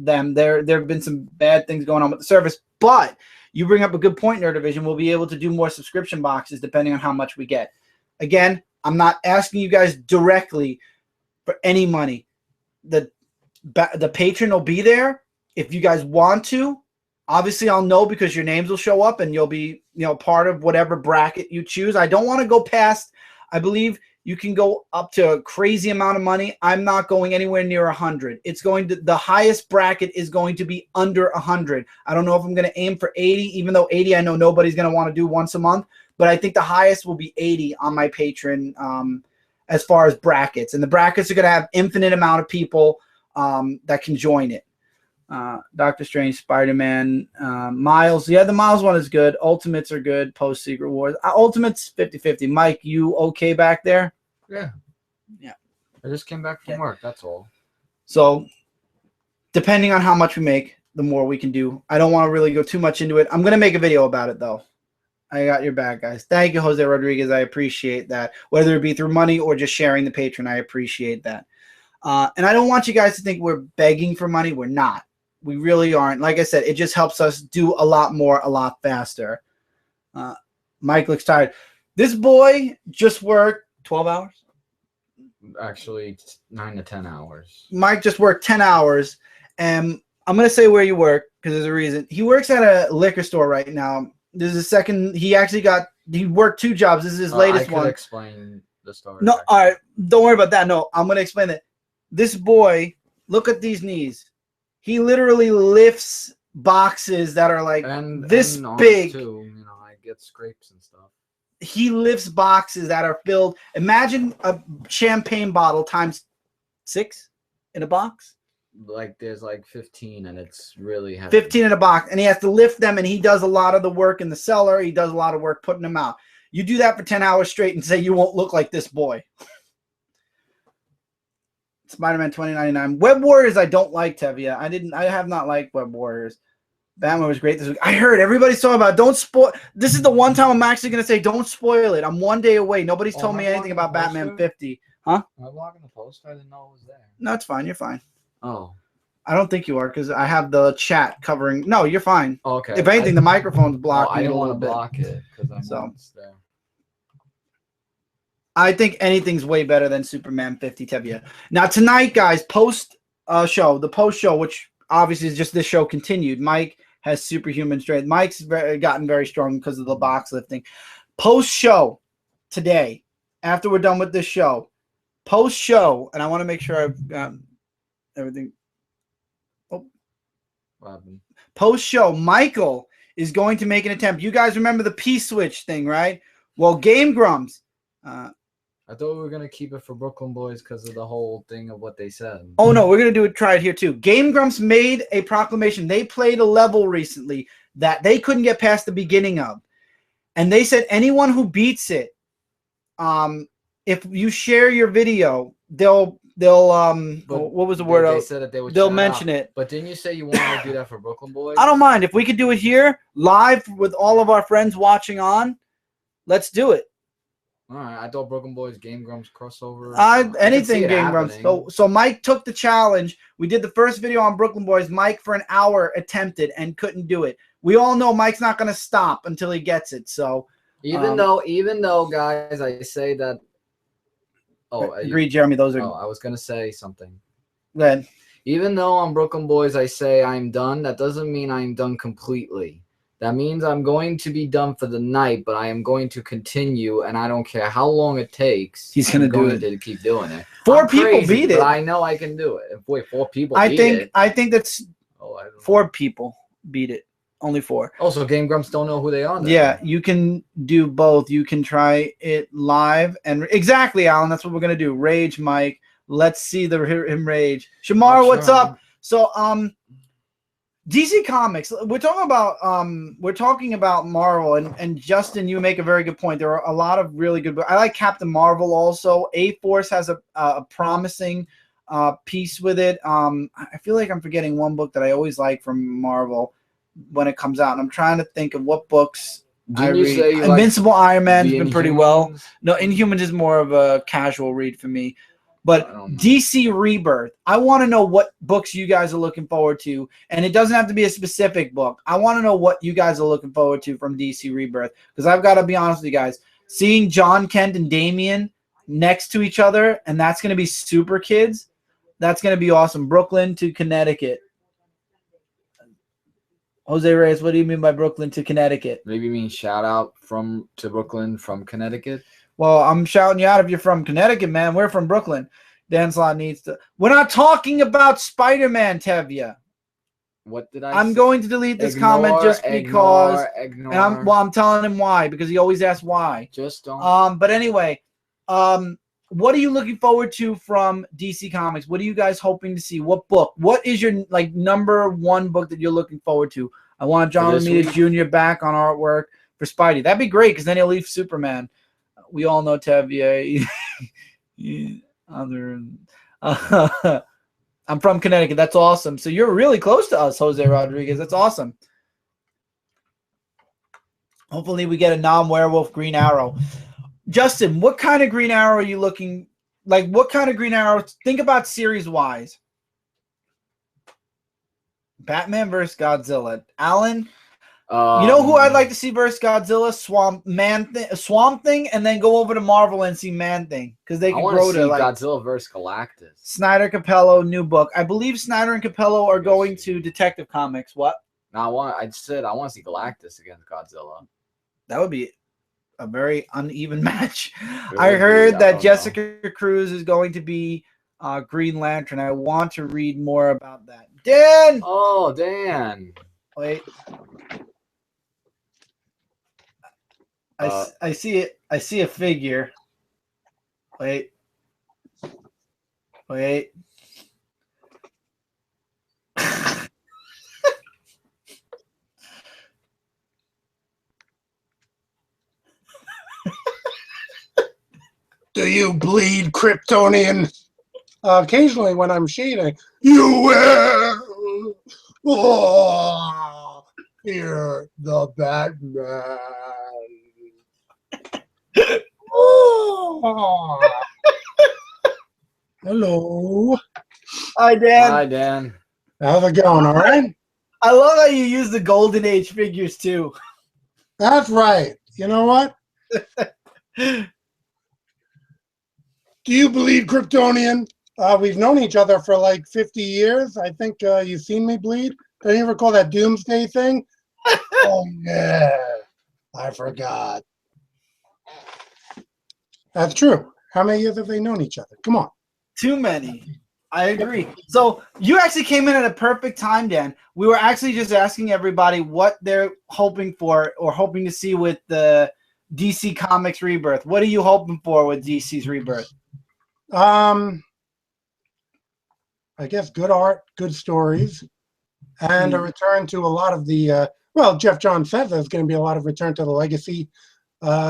them. There have been some bad things going on with the service, but you bring up a good point, Nerdivision. We'll be able to do more subscription boxes depending on how much we get. Again, I'm not asking you guys directly for any money. The patron will be there if you guys want to. Obviously, I'll know because your names will show up and you'll be, part of whatever bracket you choose. I don't want to go past, I believe you can go up to a crazy amount of money. I'm not going anywhere near 100. It's going to, the highest bracket is going to be under 100. I don't know if I'm going to aim for 80, even though 80, I know nobody's going to want to do once a month, but I think the highest will be 80 on my Patreon as far as brackets. And the brackets are going to have infinite amount of people that can join it. Doctor Strange, Spider-Man, Miles. Yeah, the Miles one is good. Ultimates are good. Post Secret Wars. Ultimates 50-50. Mike, you okay back there? Yeah. Yeah. I just came back from work. That's all. So, depending on how much we make, the more we can do. I don't want to really go too much into it. I'm going to make a video about it, though. I got your back, guys. Thank you, Jose Rodriguez. I appreciate that. Whether it be through money or just sharing the Patreon, I appreciate that. And I don't want you guys to think we're begging for money. We're not. We really aren't. Like I said, it just helps us do a lot more, a lot faster. Mike looks tired. This boy just worked 12 hours? Actually, 9 to 10 hours. Mike just worked 10 hours. And I'm going to say where you work because there's a reason. He works at a liquor store right now. This is a second. He worked 2 jobs. This is his latest one. I could explain the story. No, all right. Don't worry about that. No, I'm going to explain it. This boy, look at these knees. He literally lifts boxes that are like this big. Too. I get scrapes and stuff. He lifts boxes that are filled. Imagine a champagne bottle times 6 in a box. Like there's like 15 and it's really heavy. 15 in a box. And he has to lift them and he does a lot of the work in the cellar. He does a lot of work putting them out. You do that for 10 hours straight and say you won't look like this boy. Spider-Man 2099. Web Warriors I don't like, Tevia. I have not liked Web Warriors. Batman was great this week. I heard everybody's talking about it. Don't spoil. This is the one time I'm actually going to say don't spoil it. I'm 1 day away. Nobody's told me anything about Batman 50. Huh? Am I logging the post? I didn't know it was there. No, it's fine. You're fine. Oh. I don't think you are because I have the chat covering. No, you're fine. Oh, okay. If anything, the microphone's blocking. I didn't want to block it because I know it's there. I think anything's way better than Superman 50, Tevia. Now, tonight, guys, the post show, which obviously is just this show continued. Mike has superhuman strength. Mike's gotten very strong because of the box lifting. Post show today, after we're done with this show, post show, and I want to make sure I've got everything. Oh, post show, Michael is going to make an attempt. You guys remember the P-switch thing, right? Well, Game Grumps. I thought we were going to keep it for Brooklyn Boys because of the whole thing of what they said. Oh, no, we're going to try it here, too. Game Grumps made a proclamation. They played a level recently that they couldn't get past the beginning of. And they said anyone who beats it, if you share your video, they'll what was the word? They said that they'll mention it. But didn't you say you wanted to do that for Brooklyn Boys? I don't mind. If we could do it here, live, with all of our friends watching on, let's do it. All right, I thought Brooklyn Boys Game Grumps crossover. Anything Game Grumps. So Mike took the challenge. We did the first video on Brooklyn Boys. Mike for an hour attempted and couldn't do it. We all know Mike's not going to stop until he gets it. So even though guys, I say that. Oh, agreed, Jeremy. Those are. Oh, I was going to say something. Then, even though on Brooklyn Boys I say I'm done, that doesn't mean I'm done completely. That means I'm going to be done for the night, but I am going to continue, and I don't care how long it takes. He's going to do it. To keep doing it. 4 people beat it. But I know I can do it. If 4 people beat it. I think that's I don't know. 4 people beat it. Only 4. Also, Game Grumps don't know who they are. Yeah, you can do both. You can try it live. And exactly, Alan, that's what we're going to do. Rage, Mike. Let's see him rage. Shamar, what's up? So, DC Comics. We're talking about Marvel, and Justin, you make a very good point. There are a lot of really good books. I like Captain Marvel also. A-Force has a promising piece with it. I feel like I'm forgetting one book that I always like from Marvel when it comes out, and I'm trying to think of what books I read. Invincible Iron Man's been pretty well. No, Inhumans is more of a casual read for me. But DC Rebirth, I want to know what books you guys are looking forward to. And it doesn't have to be a specific book. I want to know what you guys are looking forward to from DC Rebirth. Because I've got to be honest with you guys. Seeing John Kent and Damian next to each other, and that's going to be Super Kids, that's going to be awesome. Brooklyn to Connecticut. Jose Reyes, what do you mean by Brooklyn to Connecticut? Maybe mean shout out to Brooklyn from Connecticut. Well, I'm shouting you out if you're from Connecticut, man. We're from Brooklyn. Dan Slott needs to. We're not talking about Spider-Man, Tevya. What did I I'm say? going to delete this comment just because. Ignore. And I'm telling him why, because he always asks why. Just don't. But anyway, what are you looking forward to from DC Comics? What are you guys hoping to see? What book? What is your number one book that you're looking forward to? I want John Romita Jr. back on artwork for Spidey. That'd be great because then he'll leave Superman. We all know Tevye. I'm from Connecticut. That's awesome. So you're really close to us, Jose Rodriguez. That's awesome. Hopefully we get a non-werewolf Green Arrow. Justin, what kind of Green Arrow are you looking like? What kind of Green Arrow? Think about series-wise. Batman versus Godzilla. Alan, you know who I'd like to see versus Godzilla? Swamp Thing, and then go over to Marvel and see Man Thing because they can grow to Godzilla versus Galactus. Snyder Capello new book. I believe Snyder and Capello are going to Detective Comics. What? No, I want to see Galactus against Godzilla. That would be a very uneven match. I heard that Jessica Cruz is going to be Green Lantern. I want to read more about that. Dan! Oh, Dan. Wait. I see it. I see a figure. Wait. Do you bleed, Kryptonian? Occasionally when I'm shading. You will! Oh, you're the Batman. Oh. Hello. Hi, Dan. Hi, Dan. How's it going, all right? I love how you use the Golden Age figures, too. That's right. You know what? Do you bleed, Kryptonian? We've known each other for like 50 years. I think you've seen me bleed. Don't you recall that Doomsday thing? Oh, yeah. I forgot. That's true. How many years have they known each other? Come on. Too many. I agree. So you actually came in at a perfect time, Dan. We were actually just asking everybody what they're hoping for or hoping to see with the DC Comics Rebirth. What are you hoping for with DC's Rebirth? I guess good art, good stories, and a return to a lot of the, Jeff Johns says there's going to be a lot of return to the legacy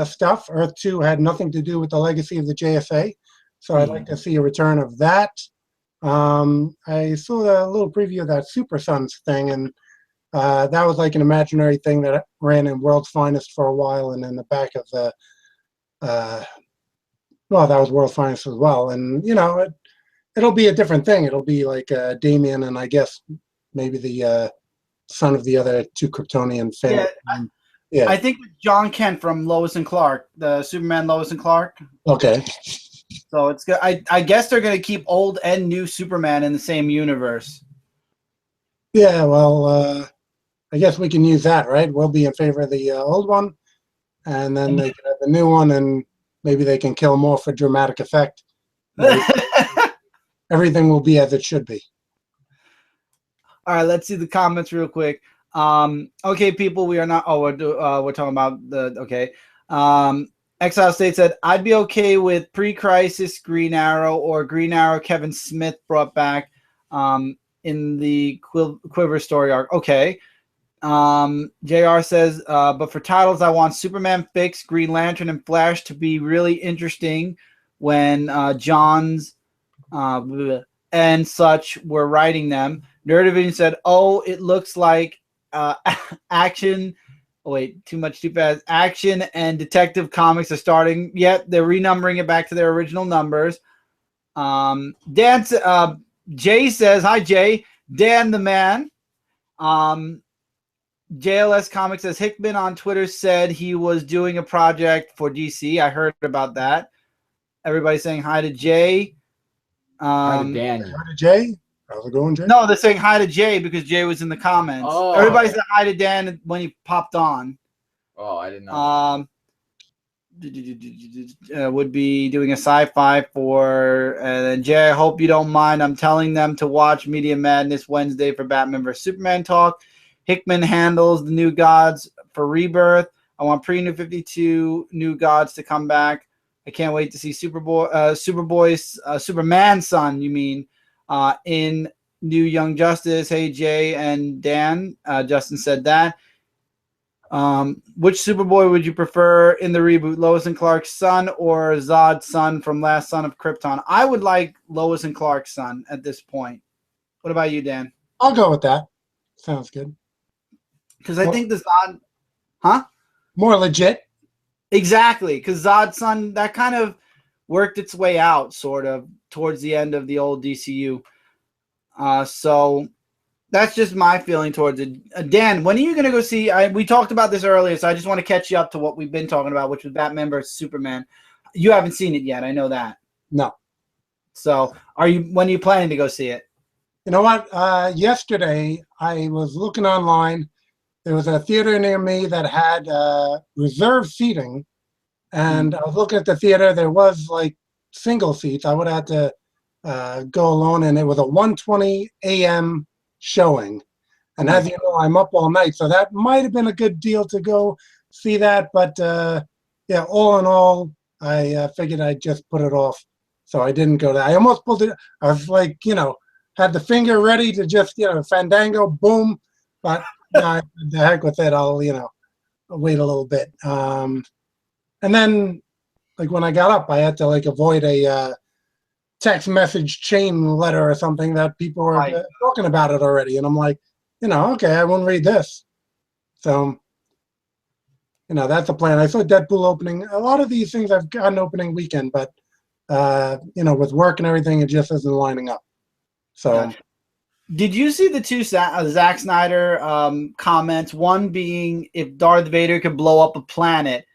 stuff. Earth 2 had nothing to do with the legacy of the JSA, so I'd like to see a return of that. I saw a little preview of that Super Sons thing, and that was like an imaginary thing that ran in World's Finest for a while, and in the back of the, that was World's Finest as well. And, it'll be a different thing. It'll be like Damian and I guess maybe the son of the other two Kryptonian family. Yeah. I think John Kent from Lois and Clark, the Superman Lois and Clark. Okay. So it's good. I guess they're going to keep old and new Superman in the same universe. Yeah, well, I guess we can use that, right? We'll be in favor of the old one, and then they can have the new one, and maybe they can kill more for dramatic effect. Everything will be as it should be. All right, let's see the comments real quick. Okay, people, we are not. Oh, we're talking about the. Okay. Exile State said, I'd be okay with pre-crisis Green Arrow or Green Arrow Kevin Smith brought back in the Quiver story arc. Okay. JR says, but for titles, I want Superman Fix, Green Lantern, and Flash to be really interesting when Johns and such were writing them. Nerdivision said, oh, it looks like action. Oh, wait, too fast. Action and Detective Comics are starting. Yet they're renumbering it back to their original numbers. Jay says, hi, Jay. Dan the man. JLS Comics says, Hickman on Twitter said he was doing a project for DC. I heard about that. Everybody saying hi to Jay. Hi to Daniel. Hi to Jay. How's it going, Jay? No, they're saying hi to Jay because Jay was in the comments. Oh. Everybody said hi to Dan when he popped on. Oh, I didn't know. Would be doing a sci-fi for and Jay. I hope you don't mind. I'm telling them to watch Media Madness Wednesday for Batman vs Superman talk. Hickman handles the New Gods for Rebirth. I want pre-New 52 New Gods to come back. I can't wait to see Superman's son. You mean in New Young Justice? Hey Jay and Dan. Justin said that. Which Superboy would you prefer in the reboot, Lois and Clark's son or Zod's son from Last Son of Krypton? I would like Lois and Clark's son at this point. What about you, Dan? I'll go with that. Sounds good. Because I think the Zod, huh? More legit. Exactly, because Zod's son, that kind of worked its way out, sort of, towards the end of the old DCU. So that's just my feeling towards it. Dan, when are you going to go see? We talked about this earlier, so I just want to catch you up to what we've been talking about, which was Batman vs Superman. You haven't seen it yet. I know that. No. So when are you planning to go see it? You know what? Yesterday, I was looking online. There was a theater near me that had reserved seating, and I was looking at the theater. There was like single seats. I would have to go alone, and it was a 1:20 a.m. showing. And as you know, I'm up all night, so that might have been a good deal to go see that. But yeah, all in all, I figured I'd just put it off, so I didn't go there. I almost pulled it. I was like, had the finger ready to just, Fandango, boom, but. No, the heck with it. I'll wait a little bit. And then, like when I got up, I had to avoid a text message chain letter or something that people were talking about it already. And I'm like, okay, I won't read this. So, that's the plan. I saw Deadpool opening. A lot of these things I've gotten opening weekend, but with work and everything, it just isn't lining up. So. Gotcha. Did you see the two Zack Snyder comments? One being, if Darth Vader could blow up a planet,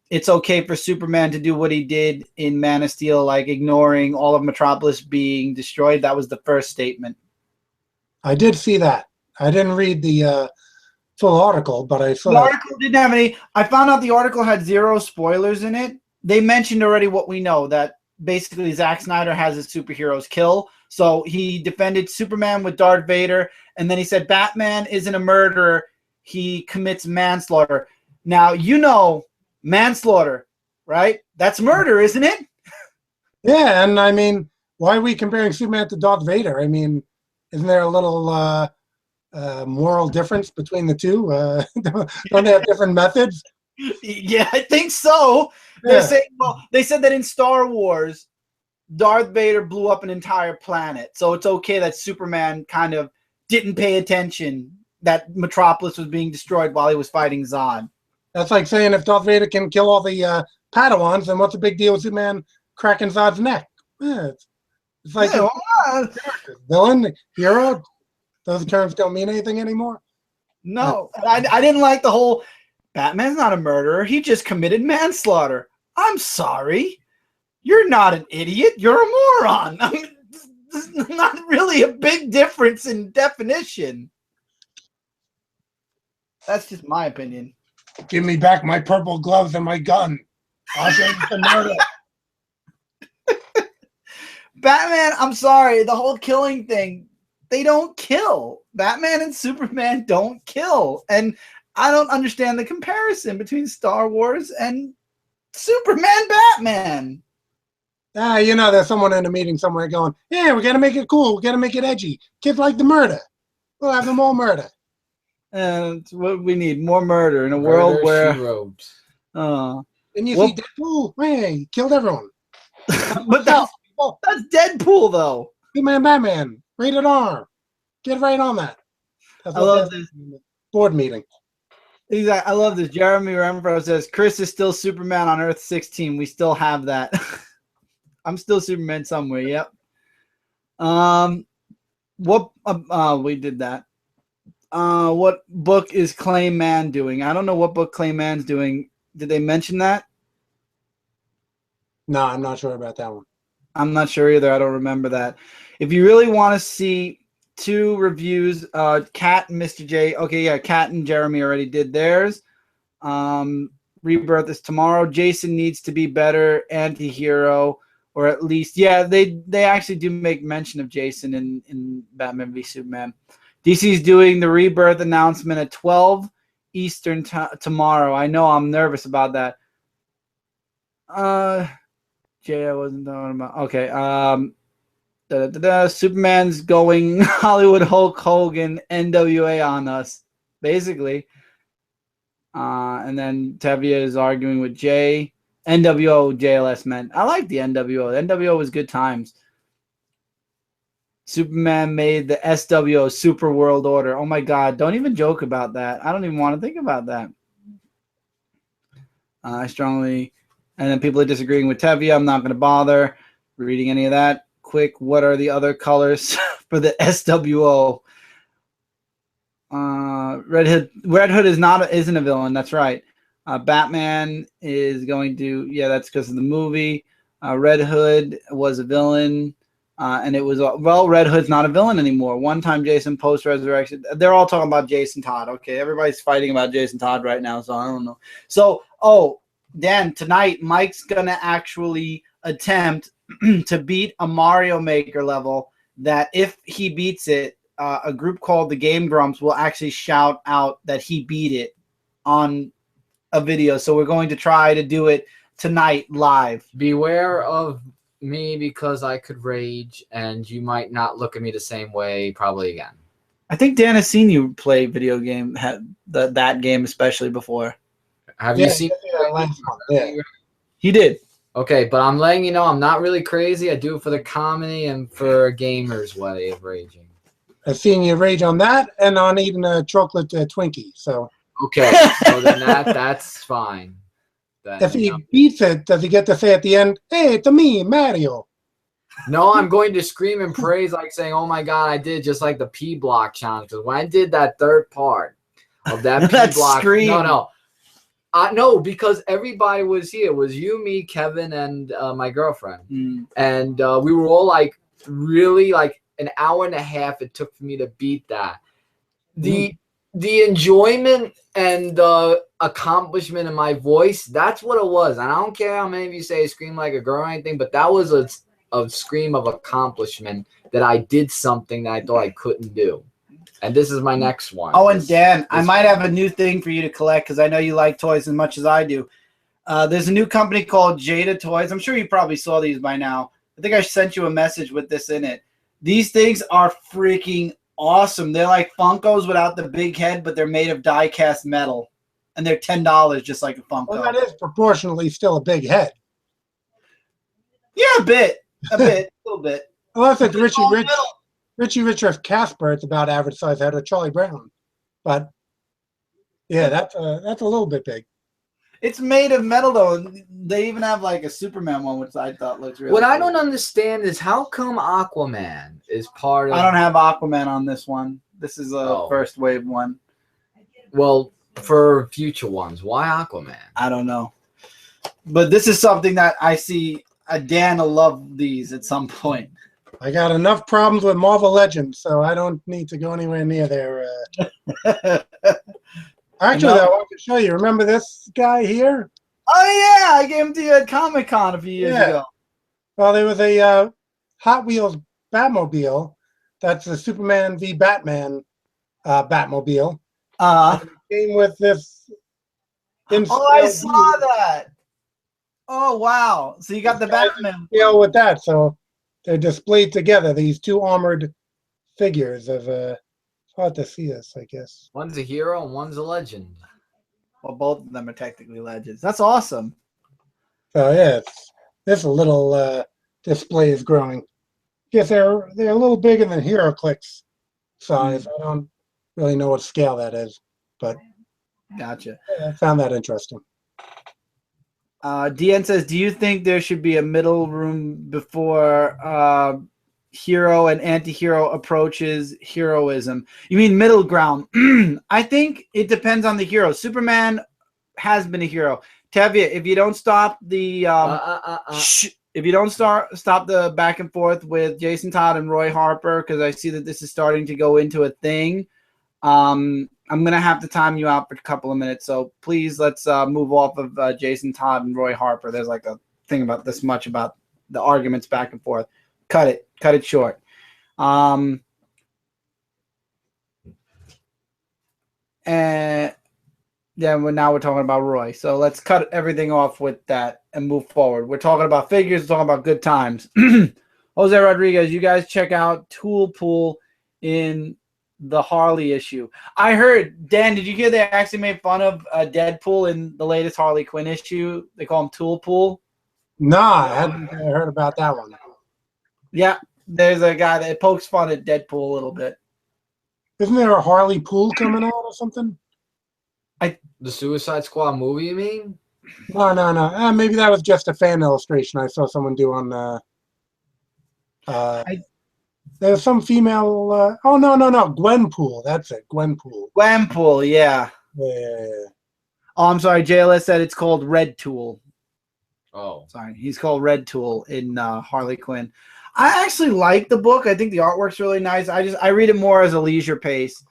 it's okay for Superman to do what he did in Man of Steel, like ignoring all of Metropolis being destroyed. That was the first statement. I did see that. I didn't read the full article, but I saw the article didn't have any. I found out the article had 0 spoilers in it. They mentioned already what we know, that basically Zack Snyder has his superheroes kill. So he defended Superman with Darth Vader, and then he said Batman isn't a murderer. He commits manslaughter. Now, manslaughter, right? That's murder, isn't it? Yeah, and I mean, why are we comparing Superman to Darth Vader? I mean, isn't there a little moral difference between the two? Don't they have different methods? Yeah, I think so. Yeah. They said that in Star Wars, Darth Vader blew up an entire planet. So it's okay that Superman kind of didn't pay attention that Metropolis was being destroyed while he was fighting Zod. That's like saying if Darth Vader can kill all the Padawans, then what's the big deal with Superman cracking Zod's neck? Yeah, it's like villain, hero. Those terms don't mean anything anymore. No, I didn't like the whole Batman's not a murderer. He just committed manslaughter. I'm sorry. You're not an idiot. You're a moron. I mean, there's not really a big difference in definition. That's just my opinion. Give me back my purple gloves and my gun. I'll show you some murder. Batman, I'm sorry. The whole killing thing, they don't kill. Batman and Superman don't kill. And I don't understand the comparison between Star Wars and Superman Batman. There's someone in a meeting somewhere going, yeah, we got to make it cool. We got to make it edgy. Kids like the murder. We'll have them all murder. And it's what we need, more murder in a world where... And you see Deadpool? Hey, he killed everyone. But that's Deadpool, though. Superman Batman. Rated R. Get right on that. I love this. Board meeting. Exactly. I love this. Jeremy Renfro says, Chris is still Superman on Earth 16. We still have that. I'm still Superman somewhere. Yep. We did that. What book is Clayman doing? I don't know what book Clayman's doing. Did they mention that? No, I'm not sure about that one. I'm not sure either. I don't remember that. If you really want to see two reviews, Kat and Mr. J. Okay, yeah, Kat and Jeremy already did theirs. Rebirth is tomorrow. Jason needs to be better anti-hero, or at least, yeah, they actually do make mention of Jason in Batman v Superman. DC's doing the Rebirth announcement at 12 Eastern tomorrow. I know I'm nervous about that. Jay, I wasn't talking about. Okay. Superman's going Hollywood Hulk Hogan NWA on us, basically. And then Tevia is arguing with Jay. NWO JLS meant. I like the NWO. The NWO was good times. Superman made the SWO Super World Order. Oh my God! Don't even joke about that. I don't even want to think about that. I strongly. And then people are disagreeing with Tevia. I'm not going to bother reading any of that. Quick, what are the other colors for the SWO? Red Hood isn't a villain. That's right. Batman is going to, yeah, that's because of the movie. Red Hood was a villain, and it was, well, Red Hood's not a villain anymore. One-time Jason post-resurrection. They're all talking about Jason Todd. Okay, everybody's fighting about Jason Todd right now, so I don't know. So, Dan, tonight Mike's going to actually attempt to beat a Mario Maker level that if he beats it, a group called the Game Grumps will actually shout out that he beat it on a video. So we're going to try to do it tonight live. Beware of me because I could rage and you might not look at me the same way probably again. I think Dan has seen you play video game, that game especially before. Have you seen He did. Okay, but I'm letting you know I'm not really crazy. I do it for the comedy and for a gamer's way of raging. I've seen you rage on that and on eating a chocolate Twinkie. So okay, so then that's fine. Then, if he beats it, does he get to say at the end, "Hey, it's me, Mario"? No, I'm going to scream and praise like saying, "Oh my God, I did just like the P block challenge." Because when I did that third part of that P block, scream. No, because everybody was here. It was you, me, Kevin, and my girlfriend. And we were all like really like an hour and a half it took for me to beat that. The enjoyment and the accomplishment in my voice, that's what it was. And I don't care how many of you say I scream like a girl or anything, but that was a scream of accomplishment that I did something that I thought I couldn't do. And this is my next one. Oh, and Dan, I might have a new thing for you to collect because I know you like toys as much as I do. There's a new company called Jada Toys. I'm sure you probably saw these by now. I think I sent you a message with this in it. These things are freaking awesome. They're like Funkos without the big head, but they're made of die-cast metal. And they're $10 just like a Funko. Well, that is proportionally still a big head. Yeah, a bit. A little bit. Unless it's Richie Rich or Casper, it's about average size head, or Charlie Brown. But yeah, that's a little bit big. It's made of metal though. They even have like a Superman one, which I thought looks really What cool. I don't understand is how come Aquaman is part of... I don't have Aquaman on this one. This is a first wave one. Well, for future ones, why Aquaman? I don't know. But this is something that I see Dan will love these at some point. I got enough problems with Marvel Legends, so I don't need to go anywhere near there. Actually, I want to show you. Remember this guy here? Oh, yeah. I gave him to you at Comic-Con a few years ago. Well, there was a Hot Wheels Batmobile. That's the Superman v. Batman Batmobile. It came with this... Oh, I saw that. Oh, wow. So you got the Batman. Yeah, with that. So they're displayed together, these two armored figures of... It's hard to see this, I guess. One's a hero and one's a legend. Well, both of them are technically legends. That's awesome. So yeah, this little display is growing. Guess they're a little bigger than HeroClix size. I don't really know what scale that is, but gotcha. Yeah, I found that interesting. DN says, do you think there should be a middle room before hero and anti-hero approaches heroism? You mean middle ground? I think it depends on the hero. Superman has been a hero. Tevia, if you don't stop the if you don't stop the back and forth with Jason Todd and Roy Harper, because I see that this is starting to go into a thing, I'm going to have to time you out for a couple of minutes. So please, let's move off of Jason Todd and Roy Harper. There's like a thing about this much about the arguments back and forth. Cut it short. And then now we're talking about Roy. So let's cut everything off with that and move forward. We're talking about figures. We're talking about good times. Jose Rodriguez, you guys check out Tool Pool in the Harley issue. I heard, Dan, did you hear they actually made fun of Deadpool in the latest Harley Quinn issue? They call him Tool Pool. No, I hadn't heard about that one. Yeah, there's a guy that pokes fun at Deadpool a little bit. Isn't there a Harley Pool coming out or something? The Suicide Squad movie, you mean? No. Maybe that was just a fan illustration I saw someone do on. There's some female. Oh no, Gwenpool. That's it, Gwenpool. Gwenpool, yeah. Yeah. Oh, I'm sorry. JLS said it's called Red Tool. Oh, sorry, he's called Red Tool in Harley Quinn. I actually like the book. I think the artwork's really nice. I read it more as a leisure pace.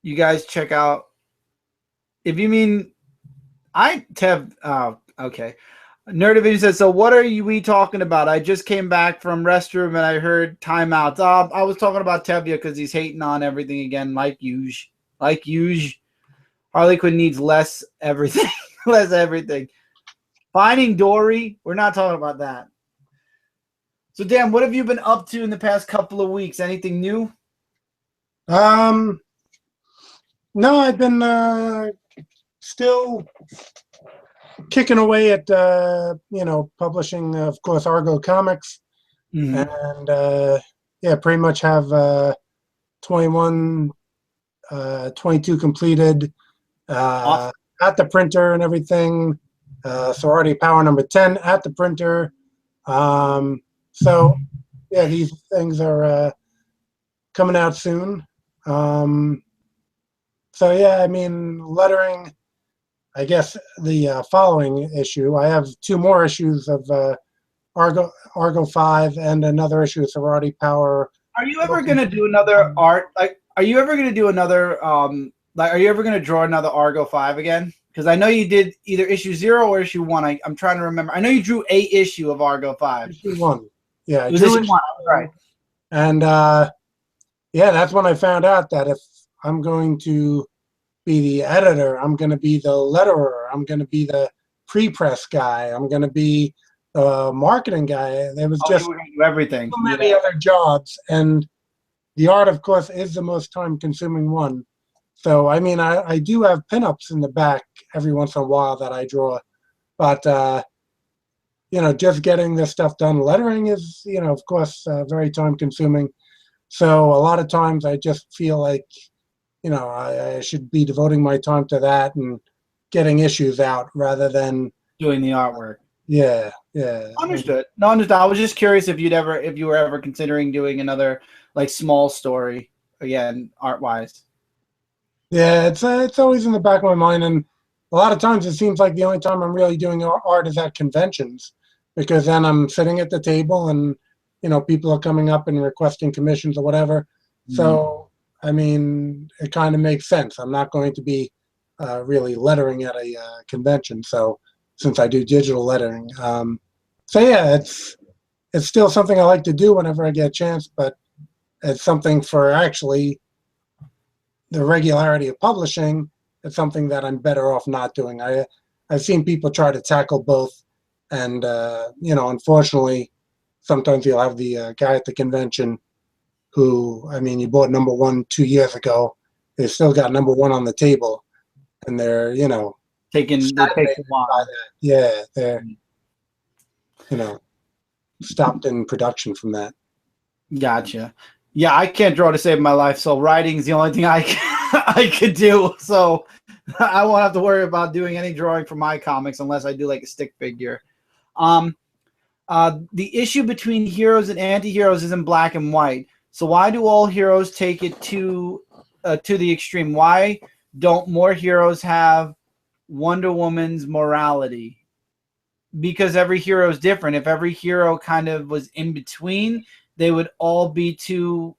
You guys check out. If you mean, okay. Nerd Division says, so what are we talking about? I just came back from restroom and I heard timeouts. I was talking about Tevye because he's hating on everything again, like usual. Harley Quinn needs less everything. Less everything. Finding Dory, we're not talking about that. So, Dan, what have you been up to in the past couple of weeks? Anything new? No, I've been still kicking away at publishing, of course, Argo Comics, and pretty much have 21, 22 completed Awesome. At the printer and everything. Sorority Power number 10 at the printer. These things are coming out soon. Lettering, I guess the following issue, I have 2 more issues of Argo 5 and another issue of Sorority Power. Are you ever going to do another art? Are you ever going to do another, are you ever going to draw another Argo 5 again? Because I know you did either issue 0 or issue 1. I'm trying to remember. I know you drew a issue of Argo 5. Issue 1. Yeah. It was issue 1, right. And, that's when I found out that if I'm going to be the editor, I'm going to be the letterer, I'm going to be the pre-press guy, I'm going to be the marketing guy. There was just do everything. So many other jobs, and the art, of course, is the most time-consuming one. So, I do have pinups in the back every once in a while that I draw, but just getting this stuff done, lettering is, of course, very time-consuming. So a lot of times I just feel like, I should be devoting my time to that and getting issues out rather than doing the artwork. Yeah. Understood. No, understood. I was just curious if you were ever considering doing another like small story again, art-wise. Yeah, it's always in the back of my mind, and a lot of times it seems like the only time I'm really doing art is at conventions, because then I'm sitting at the table and people are coming up and requesting commissions or whatever. So it kind of makes sense. I'm not going to be really lettering at a convention. So since I do digital lettering, it's still something I like to do whenever I get a chance, but it's something for actually the regularity of publishing. It's something that I'm better off not doing. I've seen people try to tackle both, and unfortunately, sometimes you'll have the guy at the convention who, you bought number 1 2 years ago. They still got number 1 on the table, and they're taking a while. Yeah, they're stopped in production from that. Gotcha. Yeah, I can't draw to save my life, so writing's the only thing I could do. So I won't have to worry about doing any drawing for my comics unless I do like a stick figure. The issue between heroes and anti-heroes is in black and white. So why do all heroes take it to the extreme? Why don't more heroes have Wonder Woman's morality? because every hero is different. If every hero kind of was in between, they would all be too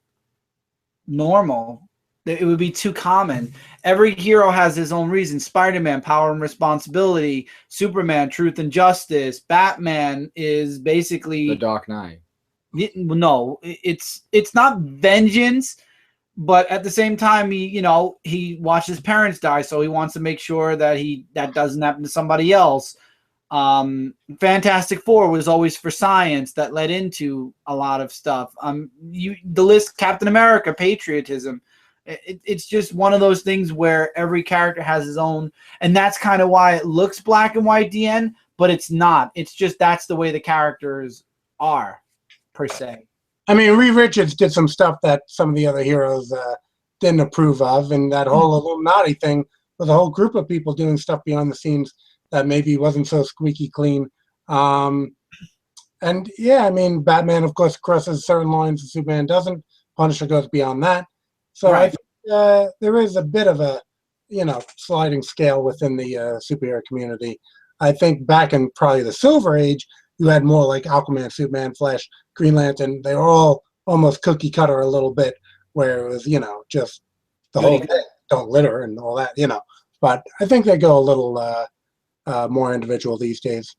normal. It would be too common. Every hero has his own reason. Spider-Man, power and responsibility. Superman, truth and justice. Batman is basically The Dark Knight. No, it's not vengeance, but at the same time, he watched his parents die, so he wants to make sure that that doesn't happen to somebody else. Fantastic Four was always for science, that led into a lot of stuff. The list, Captain America, patriotism. It's just one of those things where every character has his own, and that's kind of why it looks black and white DN, but it's not. It's just that's the way the characters are, per se. I mean, Reed Richards did some stuff that some of the other heroes didn't approve of, and that whole Illuminati thing with a whole group of people doing stuff behind the scenes that maybe wasn't so squeaky clean. And yeah, I mean, Batman, of course, crosses certain lines and Superman doesn't. Punisher goes beyond that. So Right. I think there is a bit of a, sliding scale within the superhero community. I think back in probably the Silver Age, you had more like Aquaman, Superman, Flash, Green Lantern. They were all almost cookie cutter a little bit, where it was, just the whole thing, don't litter and all that, But I think they go a little more individual these days.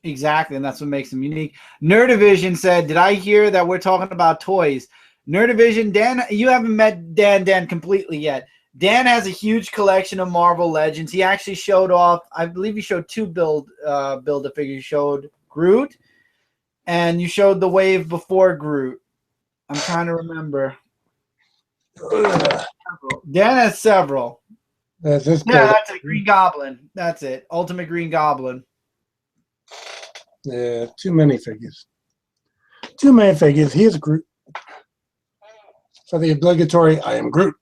Exactly, and that's what makes them unique. Nerdivision said, did I hear that we're talking about toys? Nerdivision, Dan, you haven't met Dan completely yet. Dan has a huge collection of Marvel Legends. He actually showed off, I believe he showed two Build-A-Figures. You showed Groot, and you showed the wave before Groot. I'm trying to remember. Dan has several. That's a Green Goblin. That's it. Ultimate Green Goblin. Yeah, too many figures. Too many figures. Here's Groot. For the obligatory, I am Groot.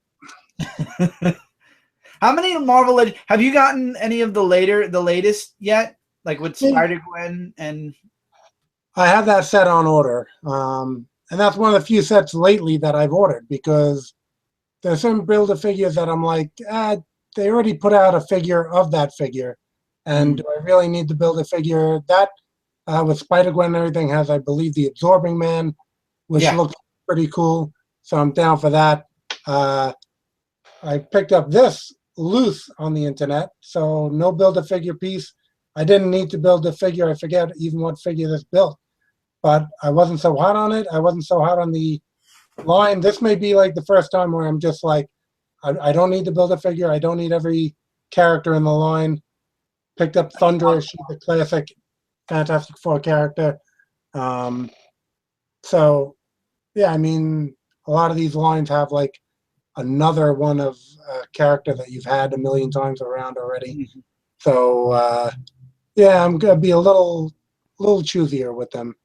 How many Marvel Legends have you gotten? Any of the latest yet? Like with Spider-Gwen and. I have that set on order, and that's one of the few sets lately that I've ordered, because there's some Build-A-Figures that I'm like, they already put out a figure of that figure, and do I really need to build a figure? That with Spider-Gwen and everything has, I believe, the Absorbing Man, which looks pretty cool. So I'm down for that. I picked up this loose on the internet, so no Build-A-Figure piece. I didn't need to build a figure. I forget even what figure this built, but I wasn't so hot on it. I wasn't so hot on the line. This may be like the first time where I'm just like, I don't need to build a figure. I don't need every character in the line. Picked up Thunderous, she's the classic Fantastic Four character. So, yeah, I mean, a lot of these lines have like another one of a character that you've had a million times around already. So, yeah, I'm gonna be a little choosier with them.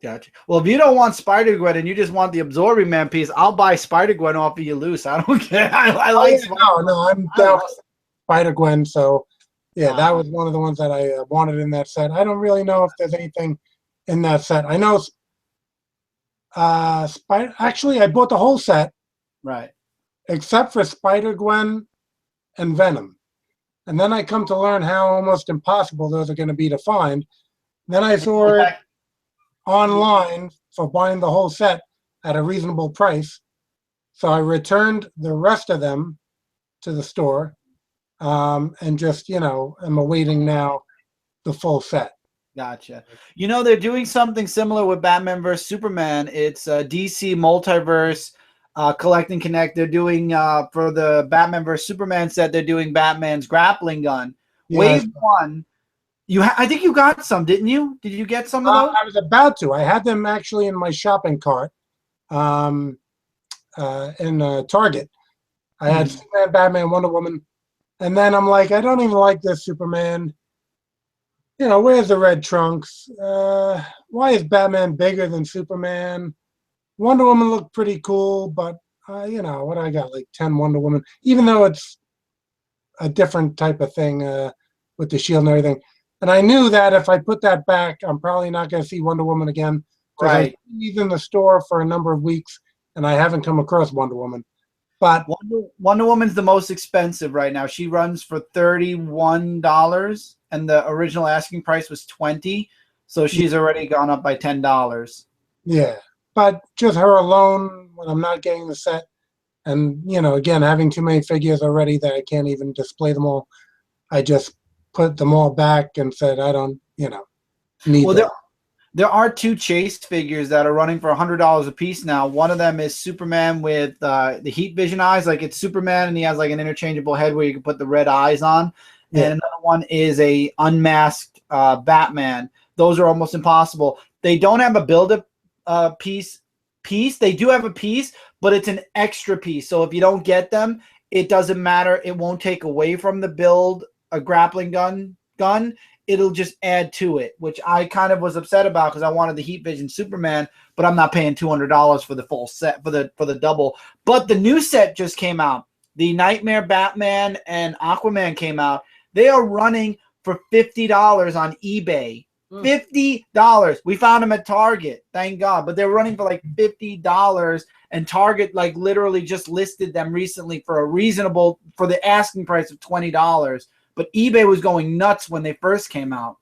Gotcha. Well, if you don't want Spider-Gwen and you just want the Absorbing Man piece, I'll buy Spider-Gwen off of you loose. I don't care. I like no, I'm down for Spider-Gwen. So, yeah, that was one of the ones that I wanted in that set. I don't really know if there's anything in that set. I know actually, I bought the whole set. Right. Except for Spider-Gwen and Venom. And then I come to learn how almost impossible those are going to be to find. Then I saw it online for buying the whole set at a reasonable price. So I returned the rest of them to the store, and just, am awaiting now the full set. Gotcha. They're doing something similar with Batman vs. Superman. It's DC Multiverse Collect and Connect. They're doing, for the Batman vs. Superman set, they're doing Batman's grappling gun. Yes. Wave 1. I think you got some, didn't you? Did you get some of those? I was about to. I had them actually in my shopping cart in Target. I had Superman, Batman, Wonder Woman. And then I'm like, I don't even like this Superman. Where's the red trunks? Why is Batman bigger than Superman? Wonder Woman looked pretty cool, but, what I got, like 10 Wonder Woman, even though it's a different type of thing with the shield and everything. And I knew that if I put that back, I'm probably not going to see Wonder Woman again. Right. I've been in the store for a number of weeks, and I haven't come across Wonder Woman. But Wonder Woman's the most expensive right now. She runs for $31, and the original asking price was $20. So she's already gone up by $10. yeah, but just her alone, when I'm not getting the set, and again, having too many figures already that I can't even display them all, I just put them all back and said I don't, need them. There are two Chase figures that are running for $100 a piece now. One of them is Superman with the heat vision eyes, like it's Superman, and he has like an interchangeable head where you can put the red eyes on. Yeah. And another one is a unmasked Batman. Those are almost impossible. They don't have a build-up piece. They do have a piece, but it's an extra piece. So if you don't get them, it doesn't matter. It won't take away from the build a grappling gun. It'll just add to it, which I kind of was upset about because I wanted the heat vision Superman, but I'm not paying $200 for the full set for the double. But the new set just came out. The Nightmare Batman and Aquaman came out. They are running for $50 on eBay. $50. We found them at Target, thank God, but they're running for like $50, and Target like literally just listed them recently for the asking price of $20. But eBay was going nuts when they first came out.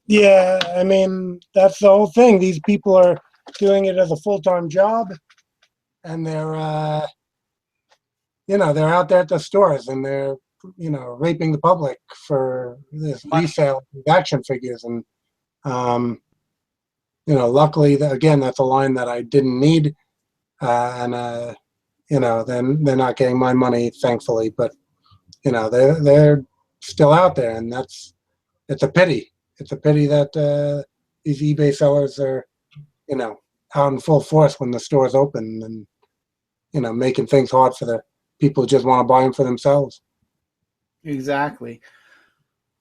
Yeah, I mean, that's the whole thing. These people are doing it as a full-time job, and they're they're out there at the stores, and they're raping the public for this resale of action figures. And luckily, again, that's a line that I didn't need, and then they're not getting my money, thankfully. But they're still out there, and it's a pity. It's a pity that these eBay sellers are out in full force when the store's open, and making things hard for the people who just want to buy them for themselves. Exactly.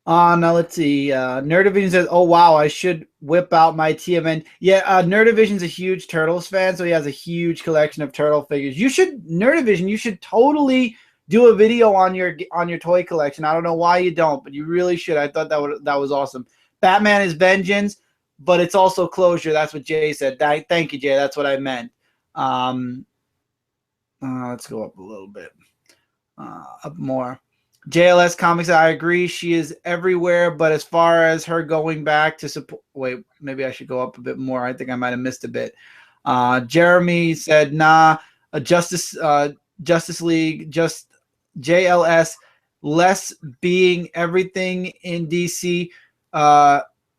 Now let's see. Nerdivision says, "Oh wow, I should whip out my TMN." Yeah, Nerdivision's a huge Turtles fan, so he has a huge collection of turtle figures. You should totally do a video on your toy collection. I don't know why you don't, but you really should. I thought that was awesome. Batman is vengeance, but it's also closure. That's what Jay said. Thank you, Jay. That's what I meant. Let's go up a little bit. Up more. JLS Comics, I agree. She is everywhere, but as far as her going back to support, wait, maybe I should go up a bit more. I think I might have missed a bit. Jeremy said, nah, Justice League, just JLS, less being everything in DC.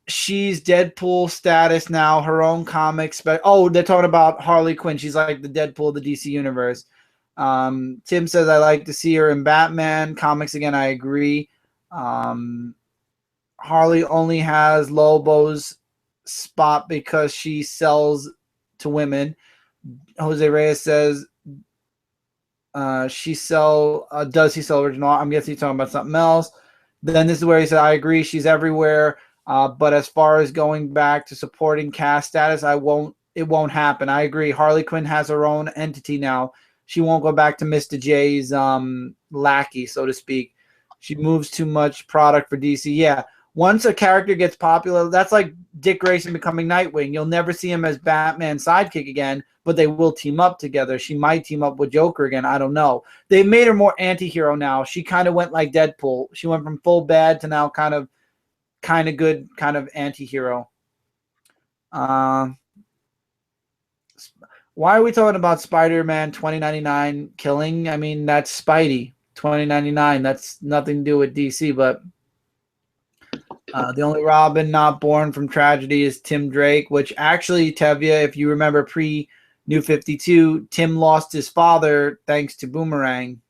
She's Deadpool status now, her own comics. But they're talking about Harley Quinn. She's like the Deadpool of the DC universe. Tim says, I like to see her in Batman comics again. I agree. Harley only has Lobo's spot because she sells to women. Jose Reyes says, does he sell original? I'm guessing he's talking about something else. Then this is where he said, I agree, she's everywhere. But as far as going back to supporting cast status, it won't happen. I agree. Harley Quinn has her own entity now. She won't go back to Mr. J's lackey, so to speak. She moves too much product for DC. Yeah. Once a character gets popular, that's like Dick Grayson becoming Nightwing. You'll never see him as Batman's sidekick again, but they will team up together. She might team up with Joker again. I don't know. They made her more anti-hero now. She kind of went like Deadpool. She went from full bad to now kind of good, kind of anti-hero. Why are we talking about Spider-Man 2099 killing? I mean, that's Spidey 2099. That's nothing to do with DC, but the only Robin not born from tragedy is Tim Drake, which actually, Tevya, if you remember pre-New 52, Tim lost his father thanks to Boomerang.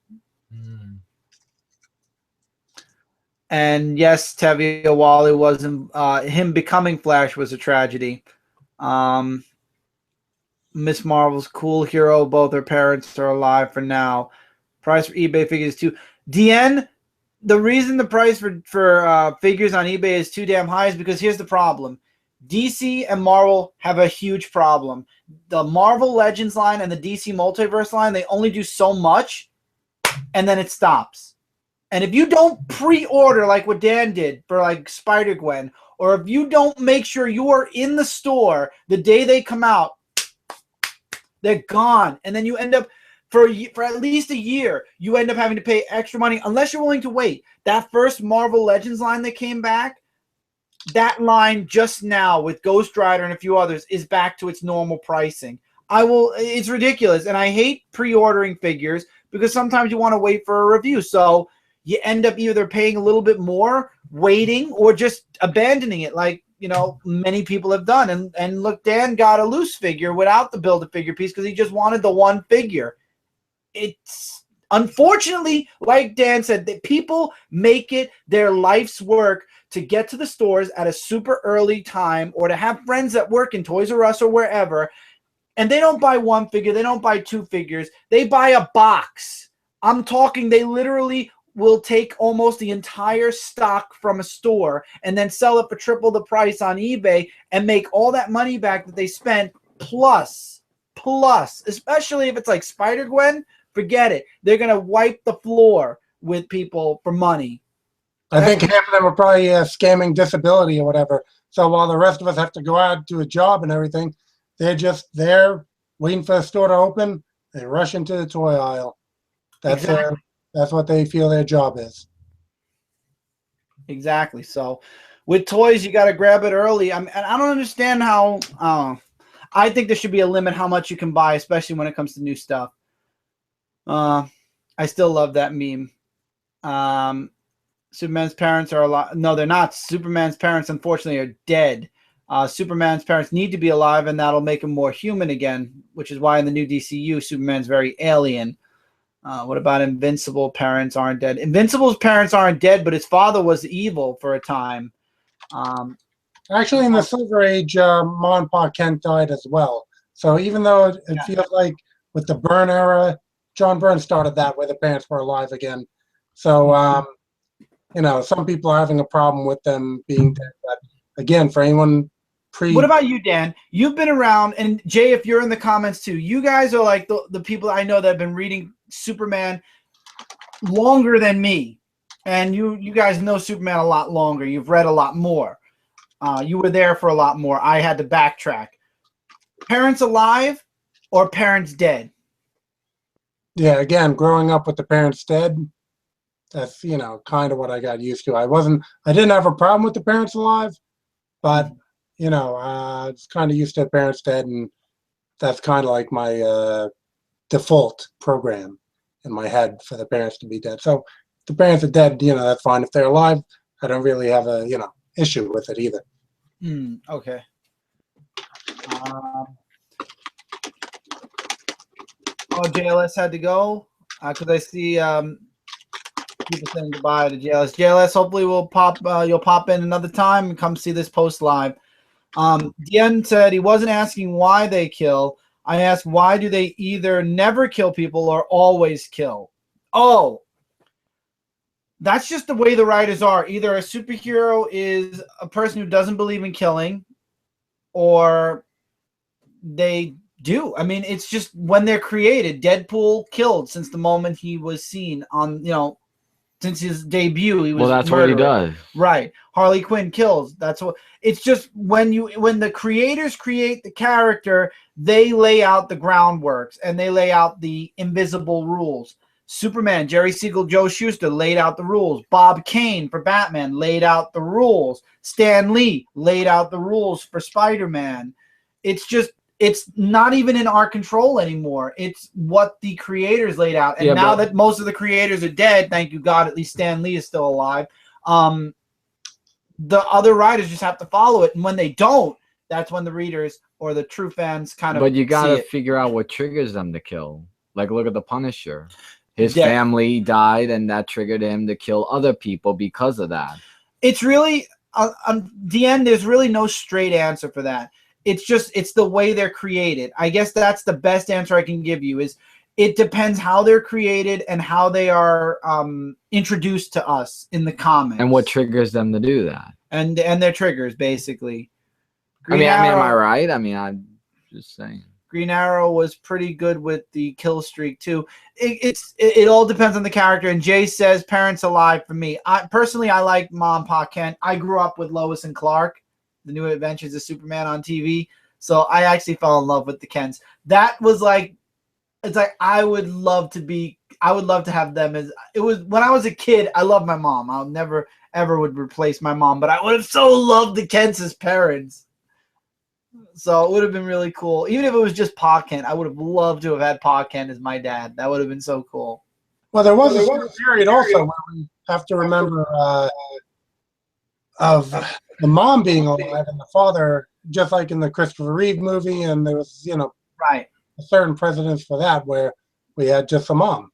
And yes, Tevya, while it wasn't him becoming Flash was a tragedy. Miss Marvel's cool hero. Both her parents are alive for now. Price for eBay figures too. DN, the reason the price for figures on eBay is too damn high is because here's the problem. DC and Marvel have a huge problem. The Marvel Legends line and the DC Multiverse line, they only do so much, and then it stops. And if you don't pre-order like what Dan did for like Spider-Gwen, or if you don't make sure you are in the store the day they come out, they're gone. And then you end up for at least a year, you end up having to pay extra money unless you're willing to wait. That first Marvel Legends line that came back, that line just now with Ghost Rider and a few others is back to its normal pricing. It's ridiculous. And I hate pre-ordering figures because sometimes you want to wait for a review. So you end up either paying a little bit more, waiting, or just abandoning it like, many people have done. And look, Dan got a loose figure without the Build-A-Figure piece because he just wanted the one figure. It's unfortunately, like Dan said, that people make it their life's work to get to the stores at a super early time or to have friends that work in Toys R Us or wherever. And they don't buy one figure. They don't buy two figures. They buy a box. I'm talking, they literally will take almost the entire stock from a store and then sell it for triple the price on eBay and make all that money back that they spent plus, especially if it's like Spider-Gwen, forget it. They're going to wipe the floor with people for money. I think half of them are probably scamming disability or whatever. So while the rest of us have to go out, do a job and everything, they're just there waiting for the store to open. They rush into the toy aisle. That's exactly. That's what they feel their job is. Exactly. So with toys, you got to grab it early. And I don't understand how. I think there should be a limit how much you can buy, especially when it comes to new stuff. I still love that meme. Superman's parents are alive. No, they're not. Superman's parents, unfortunately, are dead. Superman's parents need to be alive, and that'll make him more human again, which is why in the new DCU, Superman's very alien. What about Invincible parents aren't dead? Invincible's parents aren't dead, but his father was evil for a time. Actually, in the Silver Age, Ma and Pa Kent died as well. So even though it feels like with the Byrne era, John Byrne started that where the parents were alive again. So, some people are having a problem with them being dead. But again, for anyone What about you, Dan? You've been around, and Jay, if you're in the comments too, you guys are like the people I know that have been reading Superman longer than me. And you guys know Superman a lot longer. You've read a lot more. You were there for a lot more. I had to backtrack. Parents alive or parents dead? Yeah, again, growing up with the parents dead, that's, kind of what I got used to. I didn't have a problem with the parents alive, but, I was kind of used to the parents dead, and that's kind of like my default program in my head for the parents to be dead. So if the parents are dead, that's fine. If they're alive, I don't really have a, issue with it either. Okay. JLS had to go because I see people saying goodbye to JLS. JLS, hopefully you'll pop in another time and come see this post live. Dien said he wasn't asking why they kill. I asked why do they either never kill people or always kill? Oh, that's just the way the writers are. Either a superhero is a person who doesn't believe in killing, or they do. I mean, it's just when they're created. Deadpool killed since the moment he was seen on, since his debut. He was that's what he does. Right. Harley Quinn kills. That's what. It's just when the creators create the character, they lay out the groundworks and they lay out the invisible rules. Superman, Jerry Siegel, Joe Shuster laid out the rules. Bob Kane for Batman laid out the rules. Stan Lee laid out the rules for Spider-Man. It's not even in our control anymore. It's what the creators laid out. And now that most of the creators are dead, thank you God, at least Stan Lee is still alive. The other writers just have to follow it. And when they don't, that's when the readers or the true fans kind of. But you got to figure out what triggers them to kill. Like, look at the Punisher. His family died, and that triggered him to kill other people because of that. It's really, on the end, there's really no straight answer for that. It's the way they're created. I guess that's the best answer I can give you is it depends how they're created and how they are introduced to us in the comics. And what triggers them to do that. And their triggers, basically. Am I right? I'm just saying. Green Arrow was pretty good with the kill streak too. It all depends on the character. And Jay says parents alive for me. I like Ma and Pa Kent. I grew up with Lois and Clark, The New Adventures of Superman on TV. So I actually fell in love with the Kents. That was like it's like I would love to have them as it was when I was a kid. I love my mom. I'll never ever would replace my mom, but I would have so loved the Kents as parents. So it would have been really cool. Even if it was just Pa Kent, I would have loved to have had Pa Kent as my dad. That would have been so cool. Well, there was a period also where we have to remember of the mom being alive and the father, just like in the Christopher Reeve movie, and there was, right, certain precedents for that where we had just a mom.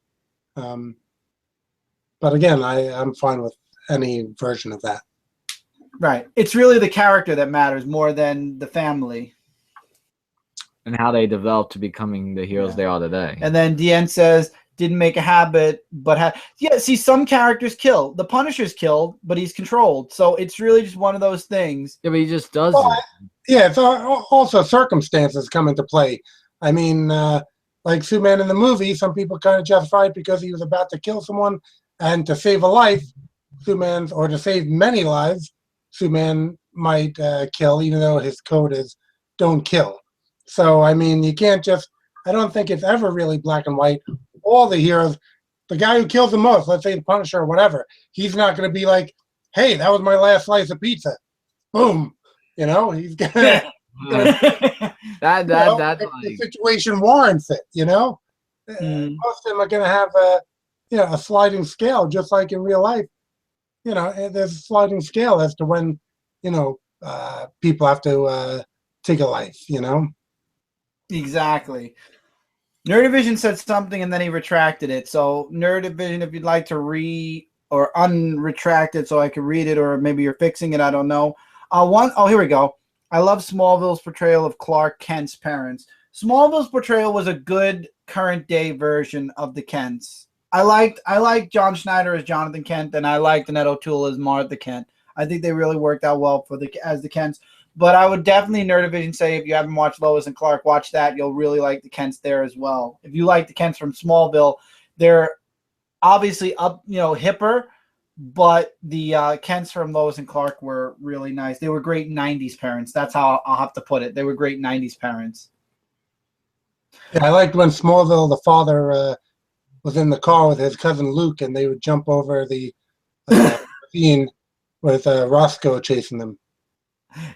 But again, I'm fine with any version of that. Right. It's really the character that matters more than the family. And how they developed to becoming the heroes they are today. And then DN says, didn't make a habit, but see, some characters kill. The Punisher's killed, but he's controlled. So it's really just one of those things. Yeah, but he just does it. Yeah, it's also circumstances come into play. I mean, like Superman in the movie, some people kind of justify it because he was about to kill someone, and to save a life, or to save many lives, Superman might kill, even though his code is don't kill. So, I mean, you can't just, I don't think it's ever really black and white. All the heroes, the guy who kills the most, let's say the Punisher or whatever, he's not going to be like, hey, that was my last slice of pizza. Boom. He's going to... That's like, the situation warrants it, Most of them are going to have a sliding scale, just like in real life. There's a sliding scale as to when, people have to take a life, Exactly. Nerdivision said something and then he retracted it. So Nerdivision, if you'd like to or unretract it so I can read it, or maybe you're fixing it, I don't know. Here we go. I love Smallville's portrayal of Clark Kent's parents. Smallville's portrayal was a good current day version of the Kents. I liked John Schneider as Jonathan Kent, and I liked Annette O'Toole as Martha Kent. I think they really worked out well as the Kents. But I would definitely, Nerdivision, say if you haven't watched Lois and Clark, watch that. You'll really like the Kents there as well. If you like the Kents from Smallville, they're obviously hipper, but the Kents from Lois and Clark were really nice. They were great 90s parents. That's how I'll have to put it. They were great 90s parents. Yeah, I liked when Smallville, the father, was in the car with his cousin Luke, and they would jump over the ravine with Roscoe chasing them.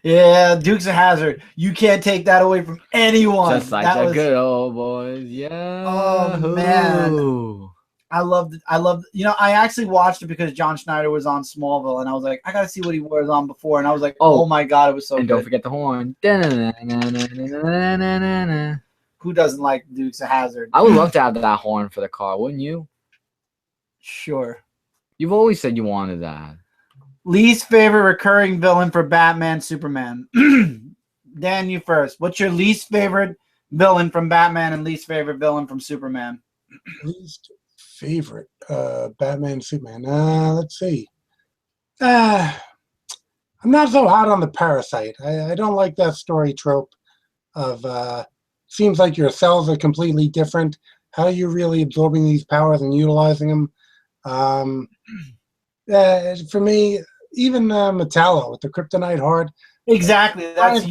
Yeah, Dukes of Hazzard. You can't take that away from anyone. Just like the good old boys. Yeah. Oh, man. I loved it. I actually watched it because John Schneider was on Smallville, and I was like, I got to see what he was on before. And I was like, oh my God, it was so good. And don't forget the horn. Who doesn't like Dukes of Hazzard? I would love to have that horn for the car, wouldn't you? Sure. You've always said you wanted that. Least favorite recurring villain for Batman, Superman. Dan, you first. What's your least favorite villain from Batman and least favorite villain from Superman? Least favorite Batman, Superman. Let's see. I'm not so hot on the Parasite. I don't like that story trope of seems like your cells are completely different. How are you really absorbing these powers and utilizing them? For me, even Metallo with the Kryptonite Heart. Exactly. That's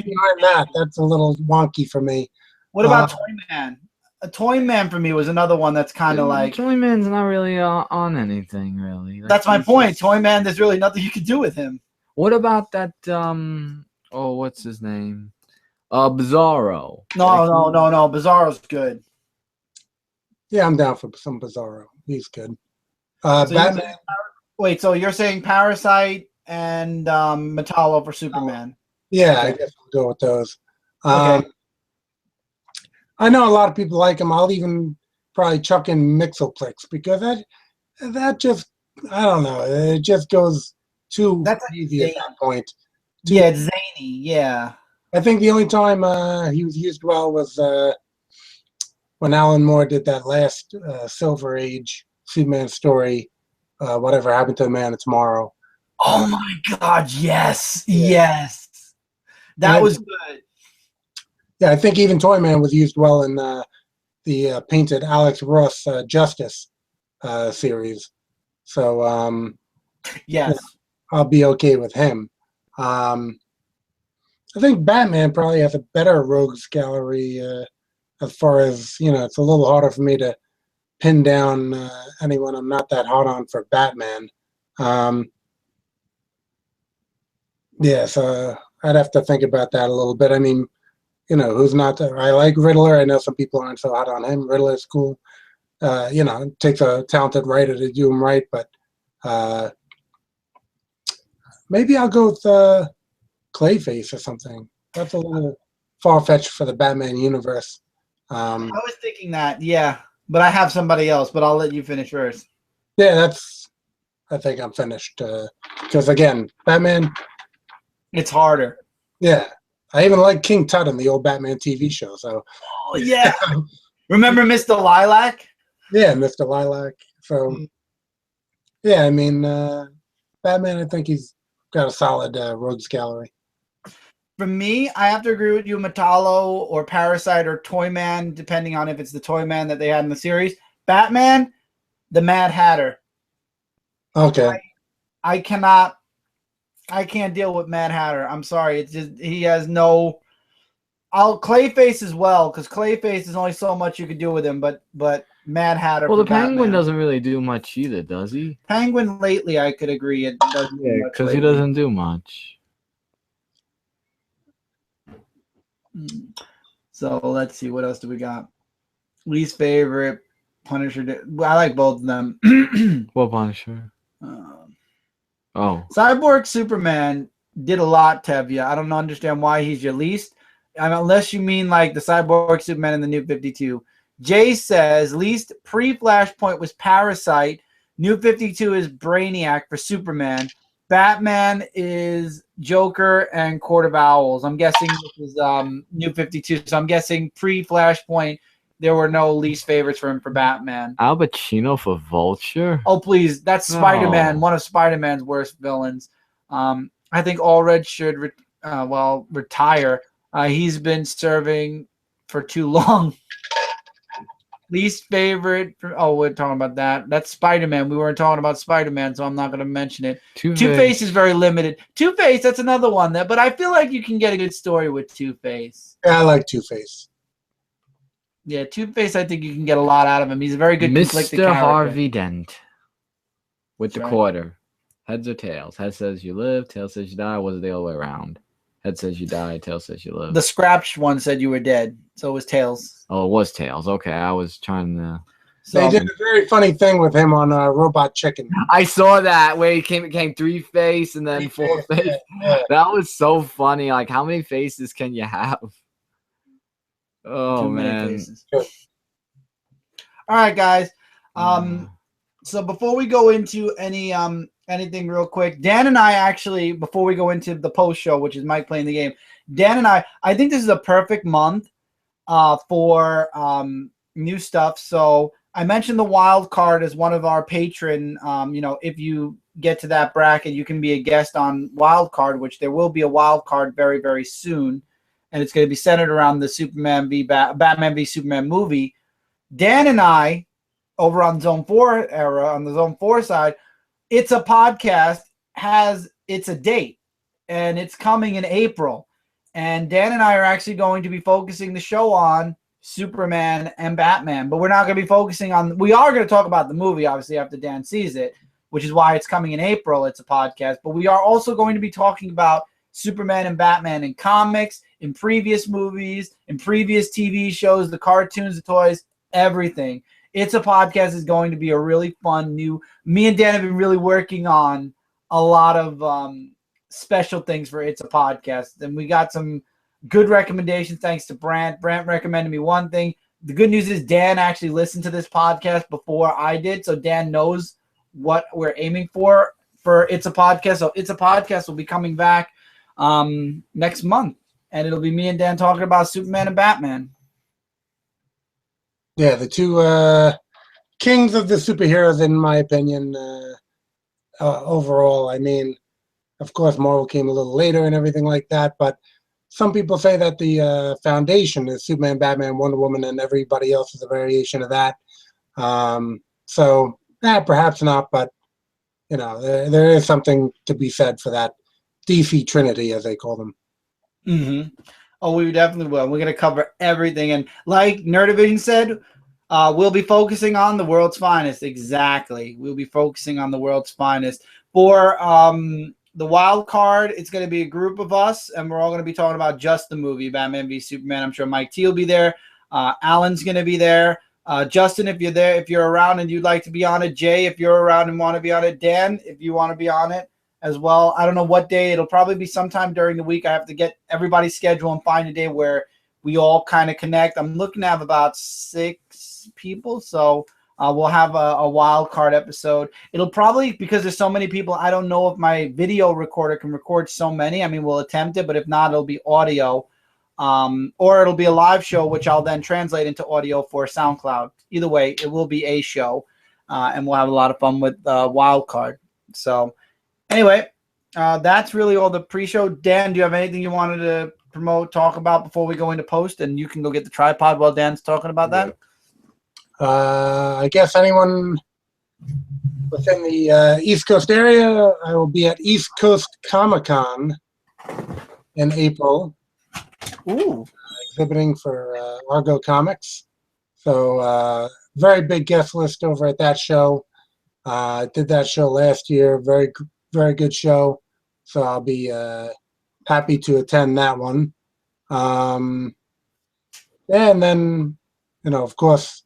a little wonky for me. What about Toyman? A Toyman for me was another one that's kind of like... Toyman's not really on anything, really. That's my point. Toyman, there's really nothing you can do with him. What about that, what's his name? Bizarro. No. Bizarro's good. Yeah, I'm down for some Bizarro. He's good. So Batman. Wait, so you're saying Parasite and Metallo for Superman? Yeah, okay. I guess we'll go with those. Okay. I know a lot of people like him. I'll even probably chuck in Mixoplex because that just, I don't know, it just goes too easy at that point. Yeah, it's zany, yeah. I think the only time he was used well was when Alan Moore did that last Silver Age Superman story, Whatever Happened to the Man of Tomorrow. Oh my God, yes, yes. That was good. Yeah, I think even Toyman was used well in the painted Alex Ross Justice series. So, yes, I'll be okay with him. I think Batman probably has a better rogues gallery as far as, it's a little harder for me to pin down anyone I'm not that hot on for Batman. Yeah, so I'd have to think about that a little bit. I mean, who's not? I like Riddler. I know some people aren't so hot on him. Riddler's cool. It takes a talented writer to do him right, but maybe I'll go with Clayface or something. That's a little far-fetched for the Batman universe. I was thinking that, yeah, but I have somebody else, but I'll let you finish first. Yeah, I think I'm finished. Because, again, Batman... It's harder. Yeah. I even like King Tut in the old Batman TV show, so... Oh, yeah. Remember Mr. Lilac? Yeah, Mr. Lilac. So, yeah, I mean, Batman, I think he's got a solid rogues gallery. For me, I have to agree with you, Metallo or Parasite or Toyman, depending on if it's the Toyman that they had in the series. Batman, the Mad Hatter. Okay. I can't deal with Mad Hatter. I'm sorry. It's just he has no. Clayface as well, because Clayface is only so much you could do with him, but Mad Hatter. Well, the Penguin Batman doesn't really do much either, does he? Penguin lately, I could agree. It doesn't do much because he doesn't do much. So let's see, what else do we got? Least favorite Punisher. I like both of them. What Punisher? Cyborg Superman did a lot, Tevya. I don't understand why he's your least. Unless you mean like the Cyborg Superman in the New 52. Jay says least pre-Flashpoint was Parasite. New 52 is Brainiac for Superman. Batman is Joker and Court of Owls. I'm guessing this is New 52. So I'm guessing pre-Flashpoint there were no least favorites for him for Batman. Al Pacino for Vulture? Oh, please. That's Spider-Man, one of Spider-Man's worst villains. I think Allred should retire. He's been serving for too long. Least favorite. We're talking about that. That's Spider-Man. We weren't talking about Spider-Man, so I'm not going to mention it. Two-Face is very limited. Two-Face, that's another one. But I feel like you can get a good story with Two-Face. Yeah, I like Two-Face. Yeah, Two-Face, I think you can get a lot out of him. He's a very good conflicted character. Mr. Harvey Dent with the quarter. Heads or tails? Head says you live, tails says you die. Was it the other way around? Head says you die, tails says you live. The scratched one said you were dead, so it was tails. Oh, it was tails. Okay, I was trying to... They did a very funny thing with him on Robot Chicken. I saw that where he came three-face and then four-face. Yeah. That was so funny. Like, how many faces can you have? Oh, man. All right, guys. So before we go into anything real quick, Dan and I actually, before we go into the post show, which is Mike playing the game, Dan and I think this is a perfect month for new stuff. So I mentioned the wild card as one of our patron. If you get to that bracket, you can be a guest on wild card, which there will be a wild card very, very soon. And it's going to be centered around the Batman v Superman movie. Dan and I, over on Zone 4 era, on the Zone 4 side, It's a Podcast it's a date, and it's coming in April. And Dan and I are actually going to be focusing the show on Superman and Batman, but we're not going to be focusing on, we are going to talk about the movie, obviously, after Dan sees it, which is why it's coming in April. It's a podcast, but we are also going to be talking about Superman and Batman in comics, in previous movies, in previous TV shows, the cartoons, the toys, everything. It's a Podcast is going to be a really fun me and Dan have been really working on a lot of special things for It's a Podcast. And we got some good recommendations thanks to Brant. Brant recommended me one thing. The good news is Dan actually listened to this podcast before I did, so Dan knows what we're aiming for It's a Podcast. So It's a Podcast will be coming back next month, and it'll be me and Dan talking about Superman and Batman. Yeah, the two kings of the superheroes, in my opinion, overall. I mean, of course, Marvel came a little later and everything like that, but some people say that the foundation is Superman, Batman, Wonder Woman, and everybody else is a variation of that. Perhaps not, but, there is something to be said for that DC Trinity, as they call them. Mm-hmm. Oh, we definitely will. We're going to cover everything. And like Nerdivision said, we'll be focusing on the world's finest. Exactly. We'll be focusing on the world's finest. For the wild card, it's going to be a group of us, and we're all going to be talking about just the movie, Batman v Superman. I'm sure Mike T will be there. Alan's going to be there. Justin, if you're there, if you're around and you'd like to be on it. Jay, if you're around and want to be on it. Dan, if you want to be on it as well. I don't know what day. It'll probably be sometime during the week. I have to get everybody's schedule and find a day where we all kind of connect. I'm looking to have about 6 people, so we'll have a wild card episode. It'll probably, because there's so many people, I don't know if my video recorder can record so many. I mean, we'll attempt it, but if not, it'll be audio. Or it'll be a live show, which I'll then translate into audio for SoundCloud. Either way, it will be a show, and we'll have a lot of fun with Wildcard. So anyway, that's really all the pre-show. Dan, do you have anything you wanted to promote, talk about before we go into post? And you can go get the tripod while Dan's talking about that. I guess anyone within the East Coast area, I will be at East Coast Comic-Con in April. Ooh. Exhibiting for Argo Comics. So very big guest list over at that show. I did that show last year. Very, very good show. So I'll be happy to attend that one. And then, of course,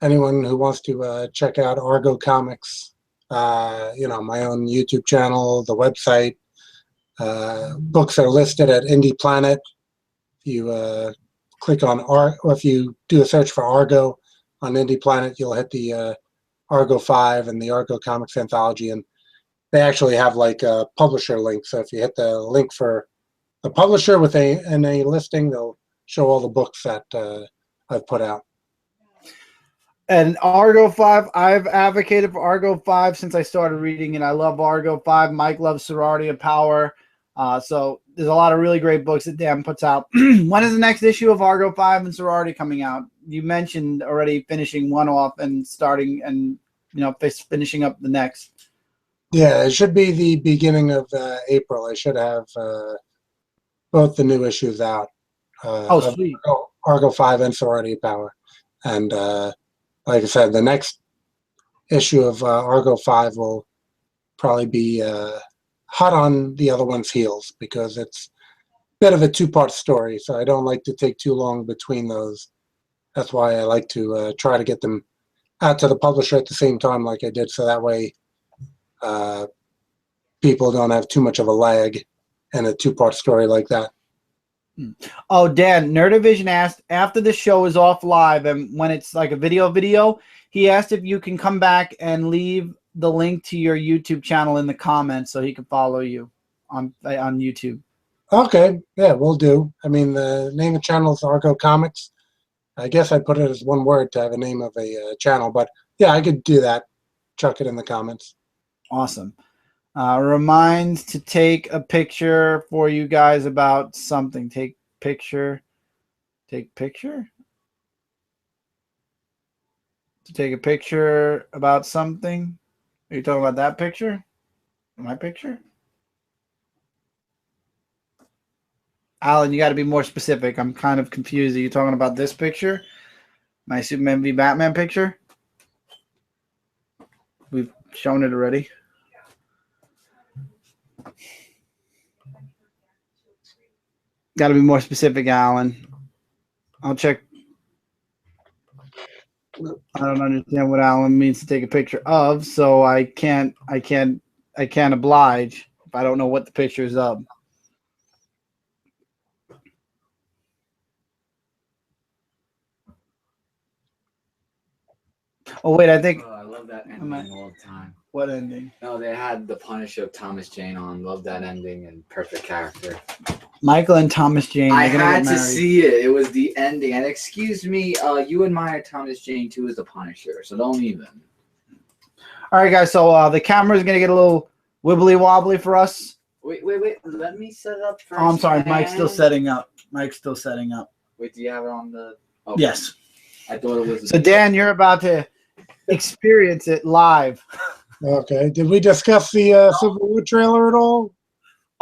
anyone who wants to check out Argo Comics, my own YouTube channel, the website, books are listed at Indie Planet. If you click on or if you do a search for Argo on Indie Planet, you'll hit the Argo 5 and the Argo Comics Anthology, and they actually have like a publisher link. So if you hit the link for the publisher with a listing, they'll show all the books that I've put out. And Argo 5, I've advocated for Argo 5 since I started reading it. I love Argo 5. Mike loves Sorority of Power. So there's a lot of really great books that Dan puts out. When is the next issue of Argo 5 and Sorority coming out? You mentioned already finishing one off and starting and, finishing up the next. Yeah, it should be the beginning of April. I should have both the new issues out. Sweet. Argo 5 and Sorority of Power. And like I said, the next issue of Argo 5 will probably be hot on the other one's heels because it's a bit of a 2-part story, so I don't like to take too long between those. That's why I like to try to get them out to the publisher at the same time like I did, so that way people don't have too much of a lag in a 2-part story like that. Oh, Dan, Nerdivision asked, after the show is off live and when it's like a video, he asked if you can come back and leave the link to your YouTube channel in the comments so he can follow you on YouTube. Okay, yeah, we'll do. I mean, the name of the channel is Argo Comics. I guess I put it as one word to have a name of a channel, but yeah, I could do that. Chuck it in the comments. Awesome. Reminds to take a picture for you guys about something. Take picture. To take a picture about something. Are you talking about that picture? My picture? Alan, you got to be more specific. I'm kind of confused. Are you talking about this picture? My Superman v Batman picture? We've shown it already. Got to be more specific, Alan. I'll check. I don't understand what Alan means to take a picture of, so I can't oblige if I don't know what the picture is of. Oh wait, I think. Oh, I love that ending all the time. What ending? No, they had the Punisher of Thomas Jane on. Love that ending and perfect character. Michael and Thomas Jane. I had to see it. It was the ending. And excuse me, you admire Thomas Jane too as the Punisher, so don't even. All right, guys. So the camera's gonna get a little wibbly wobbly for us. Wait. Let me set it up first. Oh, I'm sorry. Mike's still setting up. Wait, do you have it on the? Oh, yes. I thought it was. So Dan, you're about to experience it live. Okay. Did we discuss the Civil War trailer at all?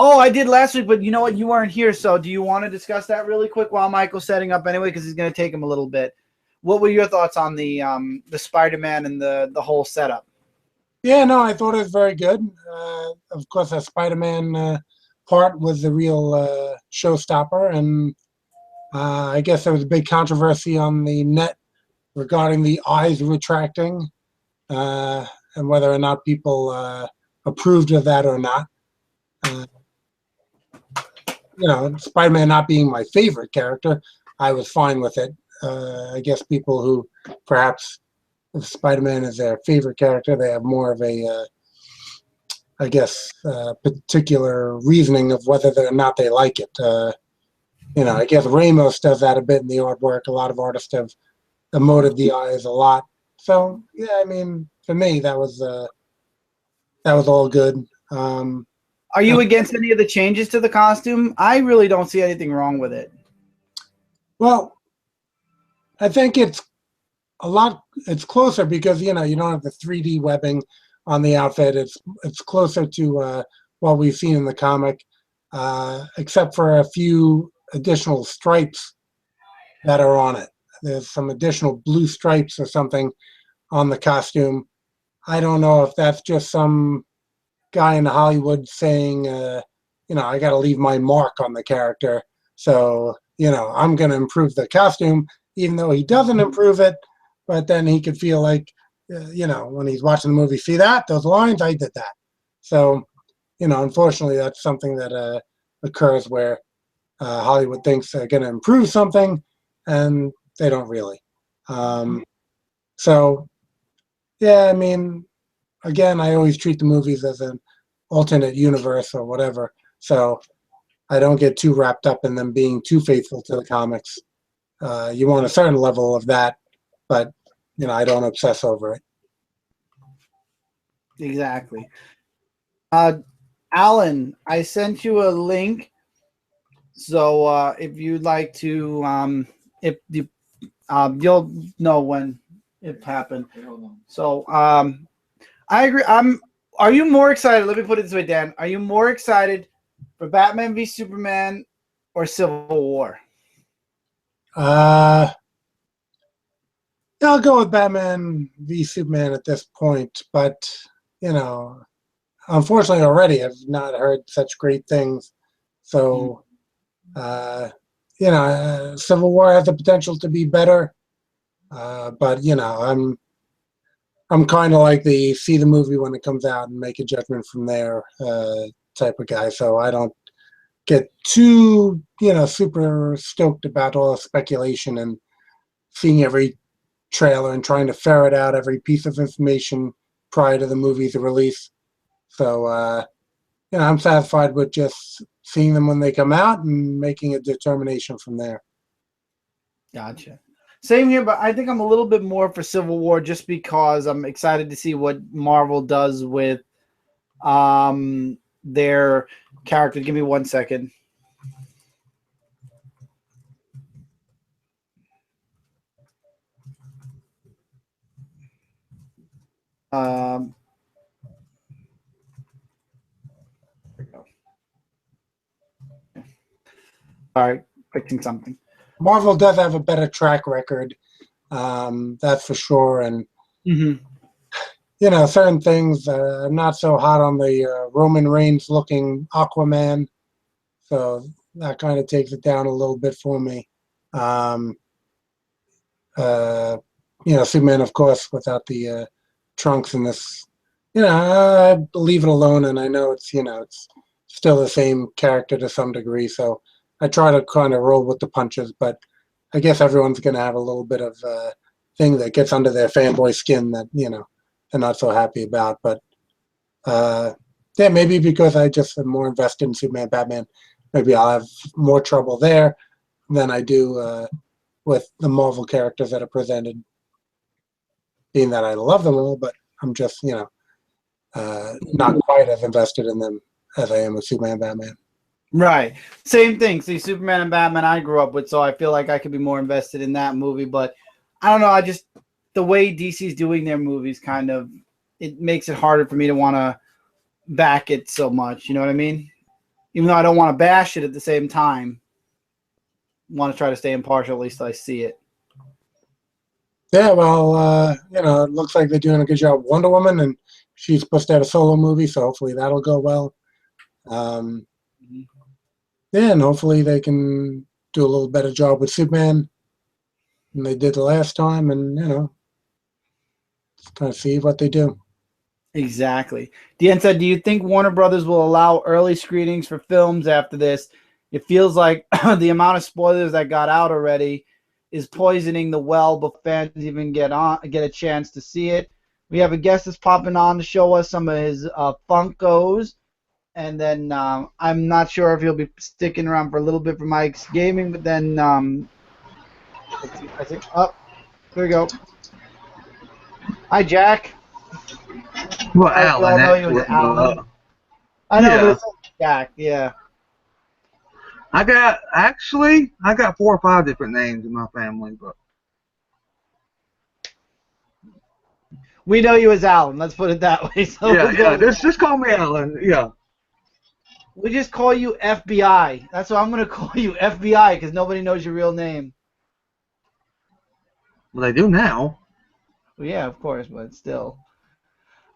Oh, I did last week, but you know what? You weren't here, so do you want to discuss that really quick while Michael's setting up anyway? Because it's going to take him a little bit. What were your thoughts on the Spider-Man and the whole setup? Yeah, no, I thought it was very good. Of course, the Spider-Man part was the real showstopper, and I guess there was a big controversy on the net regarding the eyes retracting and whether or not people approved of that or not. Spider-Man not being my favorite character, I was fine with it. I guess people who perhaps if Spider-Man is their favorite character, they have more of a, particular reasoning of whether or not they like it. I guess Ramos does that a bit in the artwork. A lot of artists have emoted the eyes a lot. So yeah, I mean, for me, that was all good. Are you against any of the changes to the costume? I really don't see anything wrong with it. Well, I think it's closer because you don't have the 3D webbing on the outfit. It's closer to what we've seen in the comic, except for a few additional stripes that are on it. There's some additional blue stripes or something on the costume. I don't know if that's just some guy in Hollywood saying, I got to leave my mark on the character. So, I'm going to improve the costume, even though he doesn't improve it. But then he could feel like, when he's watching the movie, see that? Those lines, I did that. So, unfortunately, that's something that occurs where Hollywood thinks they're going to improve something, and they don't really. So, yeah, I mean, again, I always treat the movies as an alternate universe or whatever. So I don't get too wrapped up in them being too faithful to the comics. You want a certain level of that, but, I don't obsess over it. Exactly. Alan, I sent you a link. So if you'd like to, you'll know when it happened. So I agree. Are you more excited? Let me put it this way, Dan. Are you more excited for Batman v Superman or Civil War? I'll go with Batman v Superman at this point, but unfortunately, already I've not heard such great things. So, Civil War has the potential to be better, but I'm kind of like the see the movie when it comes out and make a judgment from there type of guy. So I don't get too super stoked about all the speculation and seeing every trailer and trying to ferret out every piece of information prior to the movie's release. So I'm satisfied with just seeing them when they come out and making a determination from there. Gotcha. Same here, but I think I'm a little bit more for Civil War just because I'm excited to see what Marvel does with their character. Give me 1 second. There we go. All right, fixing something. Marvel does have a better track record, that's for sure. And certain things. I'm not so hot on the Roman Reigns looking Aquaman, so that kind of takes it down a little bit for me. Superman, of course, without the trunks in this. I leave it alone, and I know it's it's still the same character to some degree. So I try to kind of roll with the punches, but I guess everyone's going to have a little bit of thing that gets under their fanboy skin that they're not so happy about. But maybe because I just am more invested in Superman, Batman, maybe I'll have more trouble there than I do with the Marvel characters that are presented. Being that I love them all, but I'm just not quite as invested in them as I am with Superman, Batman. Right. Same thing. See, Superman and Batman I grew up with, so I feel like I could be more invested in that movie. But I don't know. The way DC's doing their movies it makes it harder for me to want to back it so much. You know what I mean? even though I don't want to bash it at the same time. Want to try to stay impartial, at least I see it. Yeah, well, it looks like they're doing a good job with Wonder Woman, and she's supposed to have a solo movie, so hopefully that'll go well. Yeah, and hopefully they can do a little better job with Superman than they did the last time, and, just kind of see what they do. Exactly. Deanne said, do you think Warner Brothers will allow early screenings for films after this? It feels like the amount of spoilers that got out already is poisoning the well before fans even get a chance to see it. We have a guest that's popping on to show us some of his Funkos. And then I'm not sure if he'll be sticking around for a little bit for Mike's Gaming, but then let's see, I think, there we go. Hi, Jack. Well, We all know you as Alan. I know, but it's Jack, yeah. I got 4 or 5 different names in my family, but we know you as Alan. Let's put it that way. So just call me Alan. Yeah. We just call you FBI. That's what I'm gonna call you, FBI, because nobody knows your real name. Well, they do now. Well, yeah, of course, but still.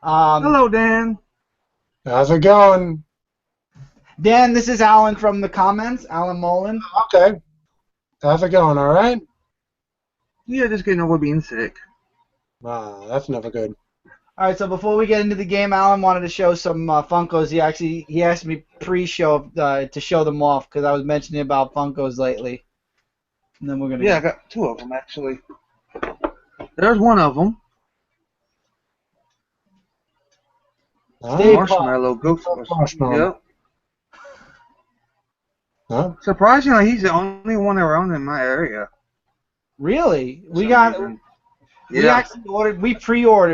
Hello, Dan. How's it going? Dan, this is Alan from the comments. Alan Mullen. Okay. How's it going? All right? Yeah, just getting over being sick. That's never good. All right, so before we get into the game, Alan wanted to show some Funkos. He asked me pre-show to show them off because I was mentioning about Funkos lately. And then we're gonna. Yeah, I got 2 of them actually. There's one of them. Marshmallow Ghost. Yep. Huh? Surprisingly, he's the only one around in my area. Really? We pre-ordered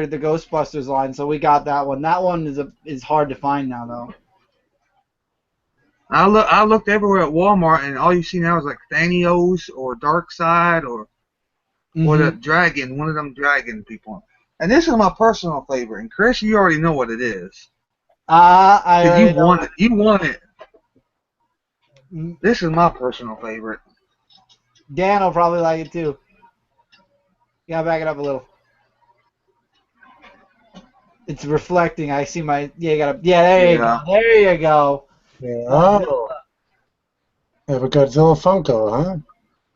the Ghostbusters line, so we got that one. That one is hard to find now, though. I looked everywhere at Walmart, and all you see now is like Thanios or Darkseid or the dragon, one of them dragon people. And this is my personal favorite. And Chris, you already know what it is. You want it. You want it. This is my personal favorite. Dan will probably like it too. Yeah, back it up a little. It's reflecting. I see my. Yeah, there you go. There you go. Yeah. Oh. They have a Godzilla Funko, huh?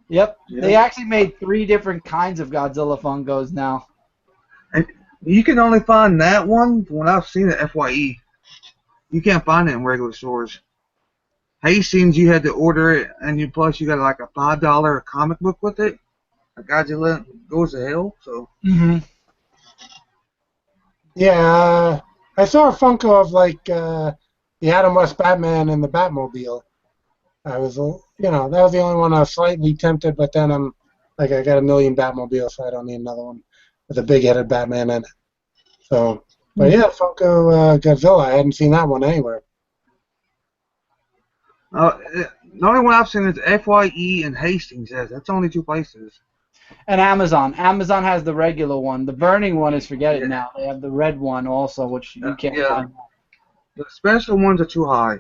Yep. Yeah. They actually made 3 different kinds of Godzilla Funkos now. And you can only find that one when I've seen it FYE. You can't find it in regular stores. Hastings, you had to order it, and you got like a $5 comic book with it. A Godzilla Goes to Hell. So. Yeah, I saw a Funko of like the Adam West Batman and the Batmobile. I was, that was the only one I was slightly tempted, but then I'm like, I got a million Batmobiles, so I don't need another one with a big-headed Batman in it. So, but yeah, Funko Godzilla, I hadn't seen that one anywhere. The only one I've seen is FYE and Hastings. That's only 2 places. And Amazon. Amazon has the regular one. The burning one is forget it now. They have the red one also, which you can't find. The special ones are too high.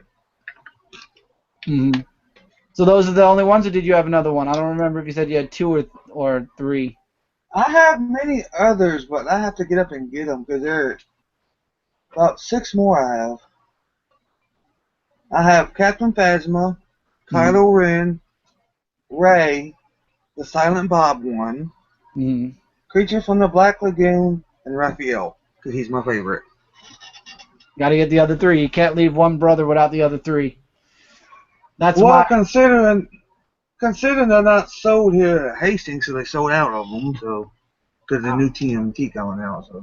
So those are the only ones, or did you have another one? I don't remember if you said you had 2 or 3. I have many others, but I have to get up and get them because there are about 6 more I have. I have Captain Phasma, Kylo Ren, Rey, the Silent Bob one, Creature from the Black Lagoon, and Raphael, because he's my favorite. Got to get the other 3. You can't leave one brother without the other 3. That's considering they're not sold here at Hastings, so they sold out of them. So because the new TMT coming out. So,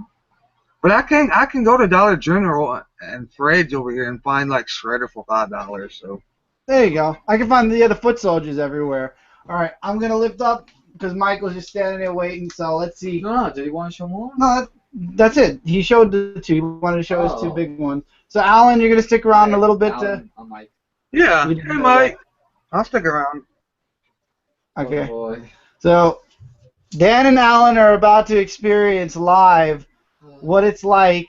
but I can go to Dollar General and Fred's over here and find like Shredder for $5. So there you go. I can find the foot soldiers everywhere. All right, I'm gonna lift up because Michael's just standing there waiting. So let's see. No, did he want to show more? No, that's it. He showed the 2. He wanted to show his 2 big ones. So Alan, you're gonna stick around a little bit. Yeah, hey Mike, I'll stick around. Okay. Oh boy. So Dan and Alan are about to experience live what it's like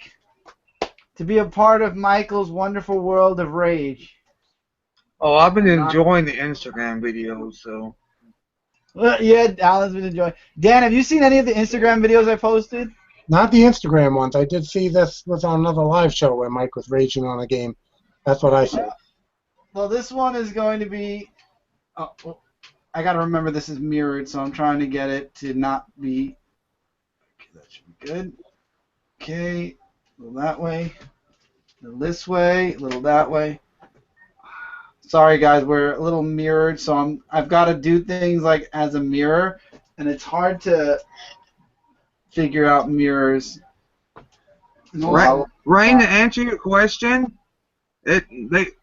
to be a part of Michael's wonderful world of rage. Oh, I've been I'm not- enjoying the Instagram videos, so. Well, yeah, Alan's been enjoying. Dan, have you seen any of the Instagram videos I posted? Not the Instagram ones. I did see this was on another live show where Mike was raging on a game. That's what I said. Well, this one is going to be. Oh, well, I got to remember this is mirrored, so I'm trying to get it to not be. Okay, that should be good. Okay, a little that way, a little this way, a little that way. Sorry, guys, we're a little mirrored, so I've got to do things like as a mirror, and it's hard to figure out mirrors. Rain, to answer your question, that's the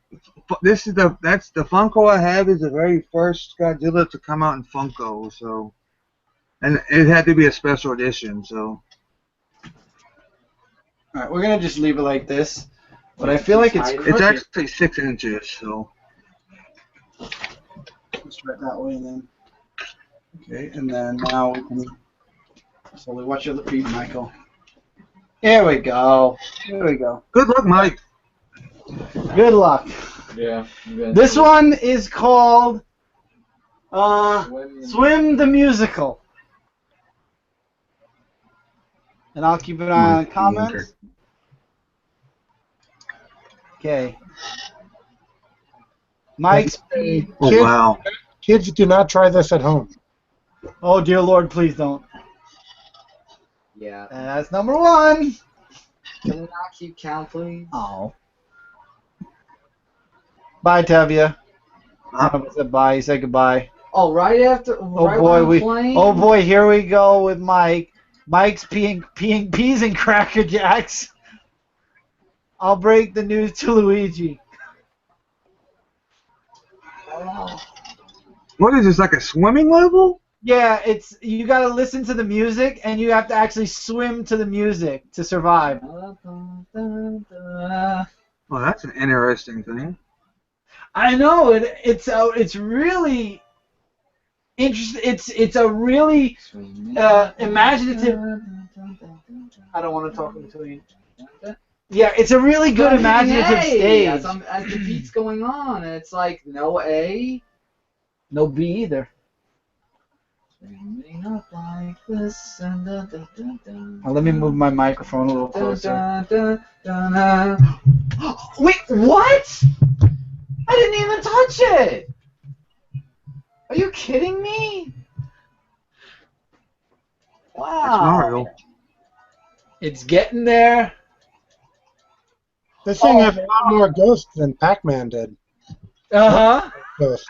Funko I have is the very first Godzilla to come out in Funko, so, and it had to be a special edition, so. All right, we're gonna just leave it like this, but I feel like it's It's crooked. actually 6 inches, so. Let's try it that way then. Okay, and then now we can slowly watch your feet, Michael. Here we go. Here we go. Good luck, Mike. Good luck. Yeah. This one is called Swim the Musical. And I'll keep an eye on the comments. Okay. Mike's. Kids, Oh, wow. kids, do not try this at home. Oh, dear Lord, please don't. Yeah. That's number one. Can we not keep count, please? Oh. Bye, Tevya. I said bye. He said goodbye. Oh, right after. Oh right boy, when I'm playing? oh boy, here we go with Mike. Mike's peeing peas and Cracker Jacks. I'll break the news to Luigi. What is this, like a swimming level? Yeah, you gotta listen to the music and you have to actually swim to the music to survive. Well, that's an interesting thing. I know it's really interesting. It's a really imaginative. I don't want to talk until you. Yeah, it's a really good imaginative stage. As the beat's going on, and it's like no A, no B either. Up like this, and Now, let me move my microphone a little closer. Wait, what? I didn't even touch it. Are you kidding me? Wow. It's Mario. It's getting there. This thing has a lot more ghosts than Pac-Man did. Uh-huh. Ghosts.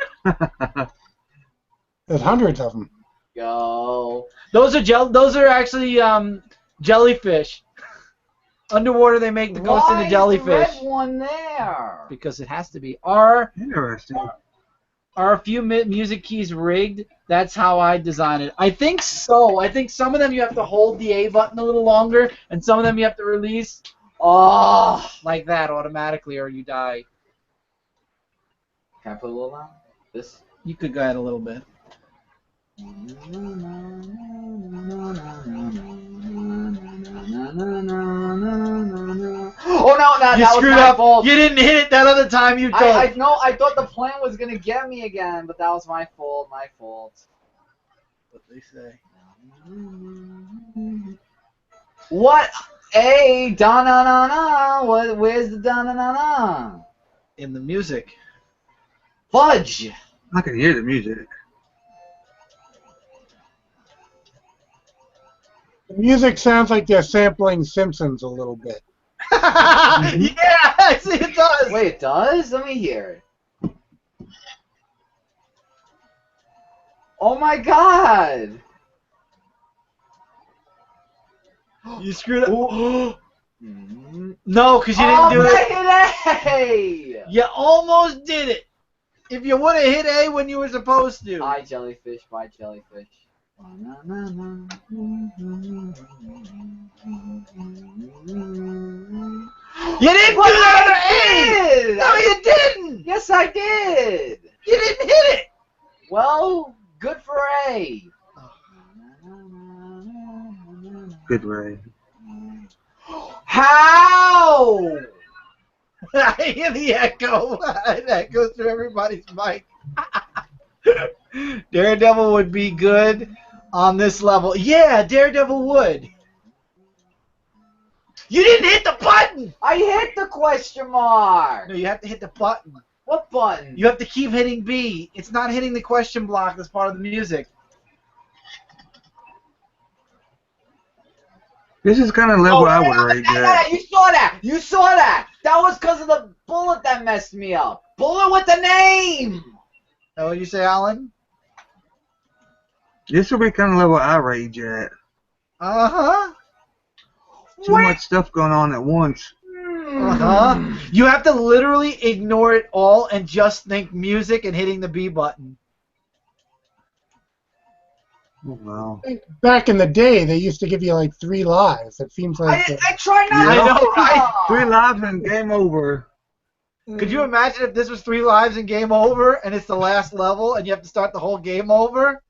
There's hundreds of them. Go. Those are actually jellyfish. Underwater, they make the ghost into jellyfish. Why is the red one there? Because it has to be. Are Interesting. a few music keys rigged? That's how I design it. I think so. I think some of them you have to hold the A button a little longer, and some of them you have to release like that automatically, or you die. Can I put a little on? This? You could go ahead a little bit. Oh no, You that screwed was my up. fault. You didn't hit it that other time you I told. know. I thought the plan was gonna get me again, but that was my fault. My fault. What they say. What? A da na na na. What? Where's the da na na na? In the music. Fudge. I can hear the music. The music sounds like they're sampling Simpsons a little bit. Yeah, actually it does. Wait, it does? Let me hear it. Oh my god! You screwed up. No, because you didn't do it. Hey! You almost did it. If you would have hit A when you were supposed to. Bye, jellyfish. Bye, jellyfish. You didn't do the other A! No, you didn't! Yes, I did! You didn't hit it! Well, good for A. Good Ray. How? I hear the echo. It echoes through everybody's mic. Daredevil would be good on this level. Yeah, Daredevil would. You didn't hit the button! I hit the question mark. No, you have to hit the button. What button? You have to keep hitting B. It's not hitting the question block that's part of the music. This is kind of level I would rate at. You saw that! You saw that! That was because of the bullet that messed me up. Bullet with the name! Is that what you say, Alan? This would be kind of level I rage at. Uh-huh. Too much stuff going on at once. Uh-huh. You have to literally ignore it all and just think music and hitting the B button. Oh, wow. I think back in the day, they used to give you like 3 lives. It seems like. I try not I to. know, right? 3 lives and game over. Could you imagine if this was 3 lives and game over and it's the last level and you have to start the whole game over?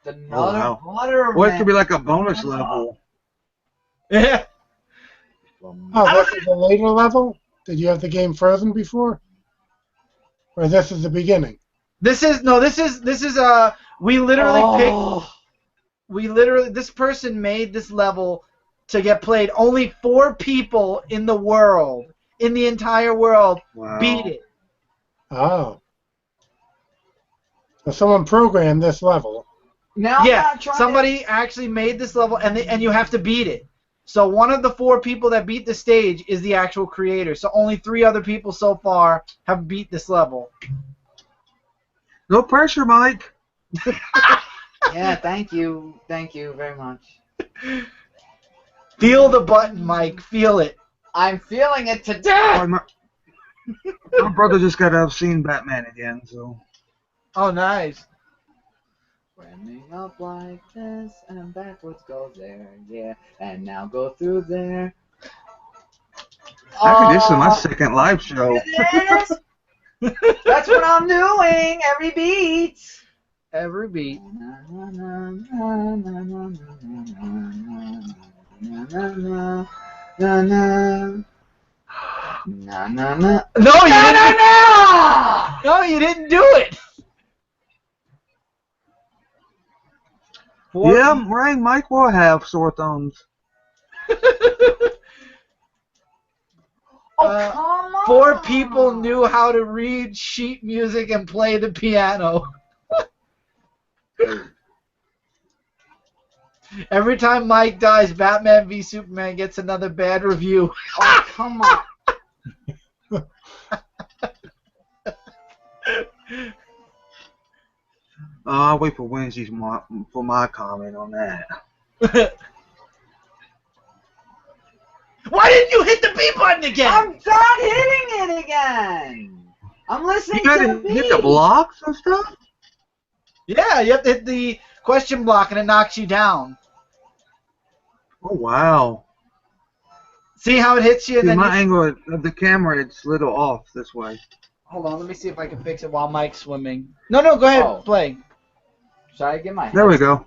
Another wow. butter, Or it man. could be like a bonus level. Yeah. Oh, this is a later level? Did you have the game frozen before? Or this is the beginning? This is we literally picked this person made this level to get played. Only 4 people in the world, in the entire world, Wow. beat it. Oh. So someone programmed this level. Now I'm Yeah, not trying somebody actually made this level, and you have to beat it. So one of the 4 people that beat the stage is the actual creator. So only 3 other people so far have beat this level. No pressure, Mike. Yeah, thank you. Thank you very much. Feel the button, Mike. Feel it. I'm feeling it today! My brother just got out of seeing Batman again, so. Oh, nice. Running up like this and backwards go there, yeah, and now go through there. Actually, this is my second live show. It is. That's what I'm doing every beat. Every beat. No, you didn't do it. Yeah, Ray, Mike will have sore thumbs. Oh, come on. 4 people knew how to read sheet music and play the piano. Every time Mike dies, Batman v Superman gets another bad review. Oh, come on. I'll wait for Wednesdays for my comment on that. Why didn't you hit the B button again? I'm not hitting it again. I'm listening You gotta to the hit the beat. blocks and stuff? Yeah, you have to hit the question block and it knocks you down. Oh, wow. See how it hits you? And See, then my you... angle of the camera, it's a little off this way. Hold on, let me see if I can fix it while Mike's swimming. No, go ahead, Oh. play. Should I get my There we go.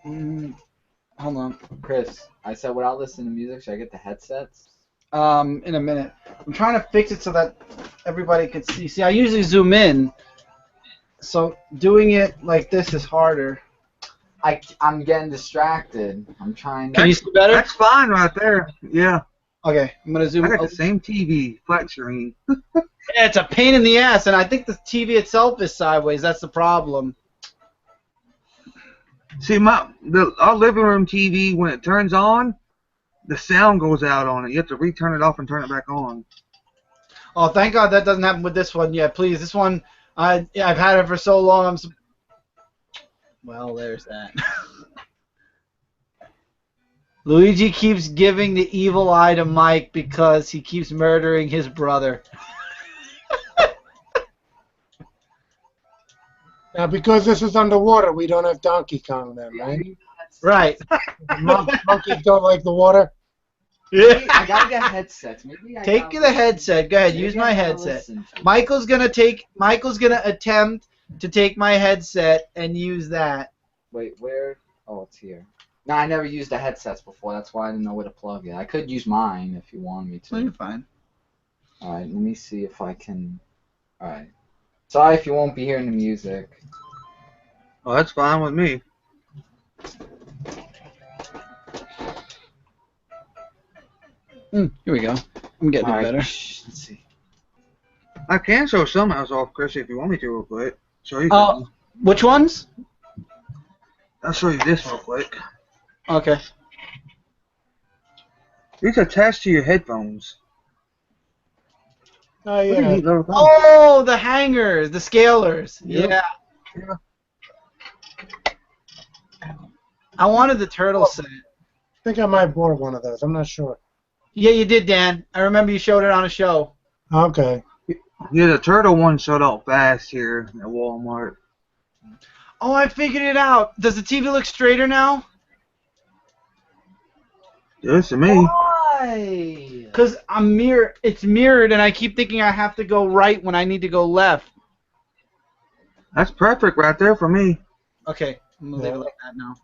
Hold on. Chris, I said without listening to music, should I get the headsets? In a minute. I'm trying to fix it so that everybody can see. See, I usually zoom in, so doing it like this is harder. I'm getting distracted. I'm trying to... Can you see better? That's fine right there. Yeah. Okay, I'm gonna zoom. I got the same TV, flat screen. Yeah, it's a pain in the ass, and I think the TV itself is sideways. That's the problem. See, our living room TV, when it turns on, the sound goes out on it. You have to return it off and turn it back on. Oh, thank God that doesn't happen with this one yet. Please, this one, I've had it for so long. Well, there's that. Luigi keeps giving the evil eye to Mike because he keeps murdering his brother. Now, because this is underwater, we don't have Donkey Kong then, right? Right. Monkeys don't like the water. Maybe I gotta get headsets. Maybe I Take gotta the headset. Go ahead. maybe Use I my gotta headset. listen to it. Michael's gonna attempt to take my headset and use that. Wait, where? Oh, it's here. No, I never used the headsets before. That's why I didn't know where to plug it. I could use mine if you wanted me to. No, you're fine. All right, let me see if I can. All right. Sorry if you won't be hearing the music. Oh, that's fine with me. Here we go. I'm getting All it right, better. let's see. I can show some house off, Chris, if you want me to real quick. Show you. Oh, which ones? I'll show you this real quick. Okay. These are attached to your headphones. Oh Look at yeah. these little things. Oh, the hangers, the scalers. Yep. Yeah. I wanted the turtle set. I think I might have bought one of those. I'm not sure. Yeah, you did, Dan. I remember you showed it on a show. Okay. Yeah, the turtle one sold out fast here at Walmart. Oh, I figured it out. Does the TV look straighter now? Yes, to me. Why? Because it's mirrored, and I keep thinking I have to go right when I need to go left. That's perfect right there for me. Okay, I'm gonna leave it like that now.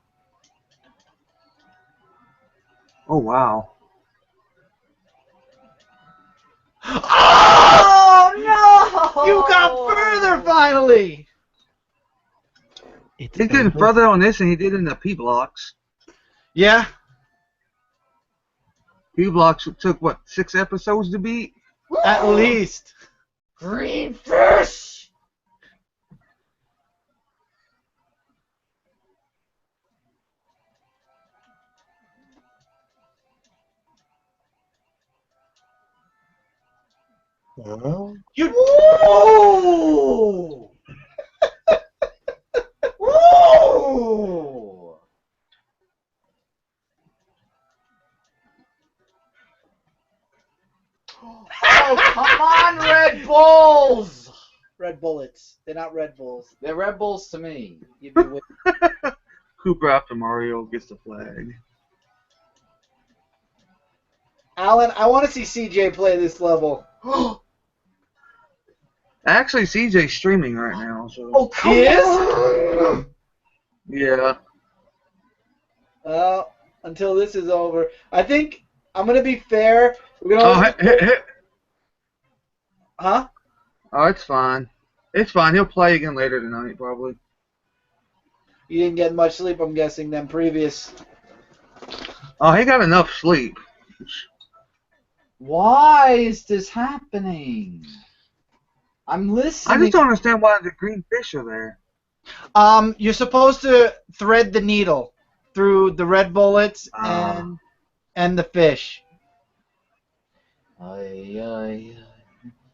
Oh, wow. Oh no! You got further finally. He's getting further on this than he did in the P blocks. Yeah. P blocks took what, 6 episodes to beat? At least. Green fish! Well, You. Whoa! Whoa! Oh, come on, Red Bulls! Red Bullets. They're not Red Bulls. They're Red Bulls to me. You'd be with- Cooper after Mario gets the flag. Alan, I want to see CJ play this level. Actually, CJ's streaming right now, so. Oh, come He is? on! Yeah. Until this is over. I think I'm going to be fair. We're Oh, gonna Huh? Oh, it's fine. It's fine. He'll play again later tonight, probably. You didn't get much sleep, I'm guessing, than previous. Oh, he got enough sleep. Why is this happening? I'm listening. I just don't understand why the green fish are there. You're supposed to thread the needle through the red bullets and the fish. Ay, ay, ay.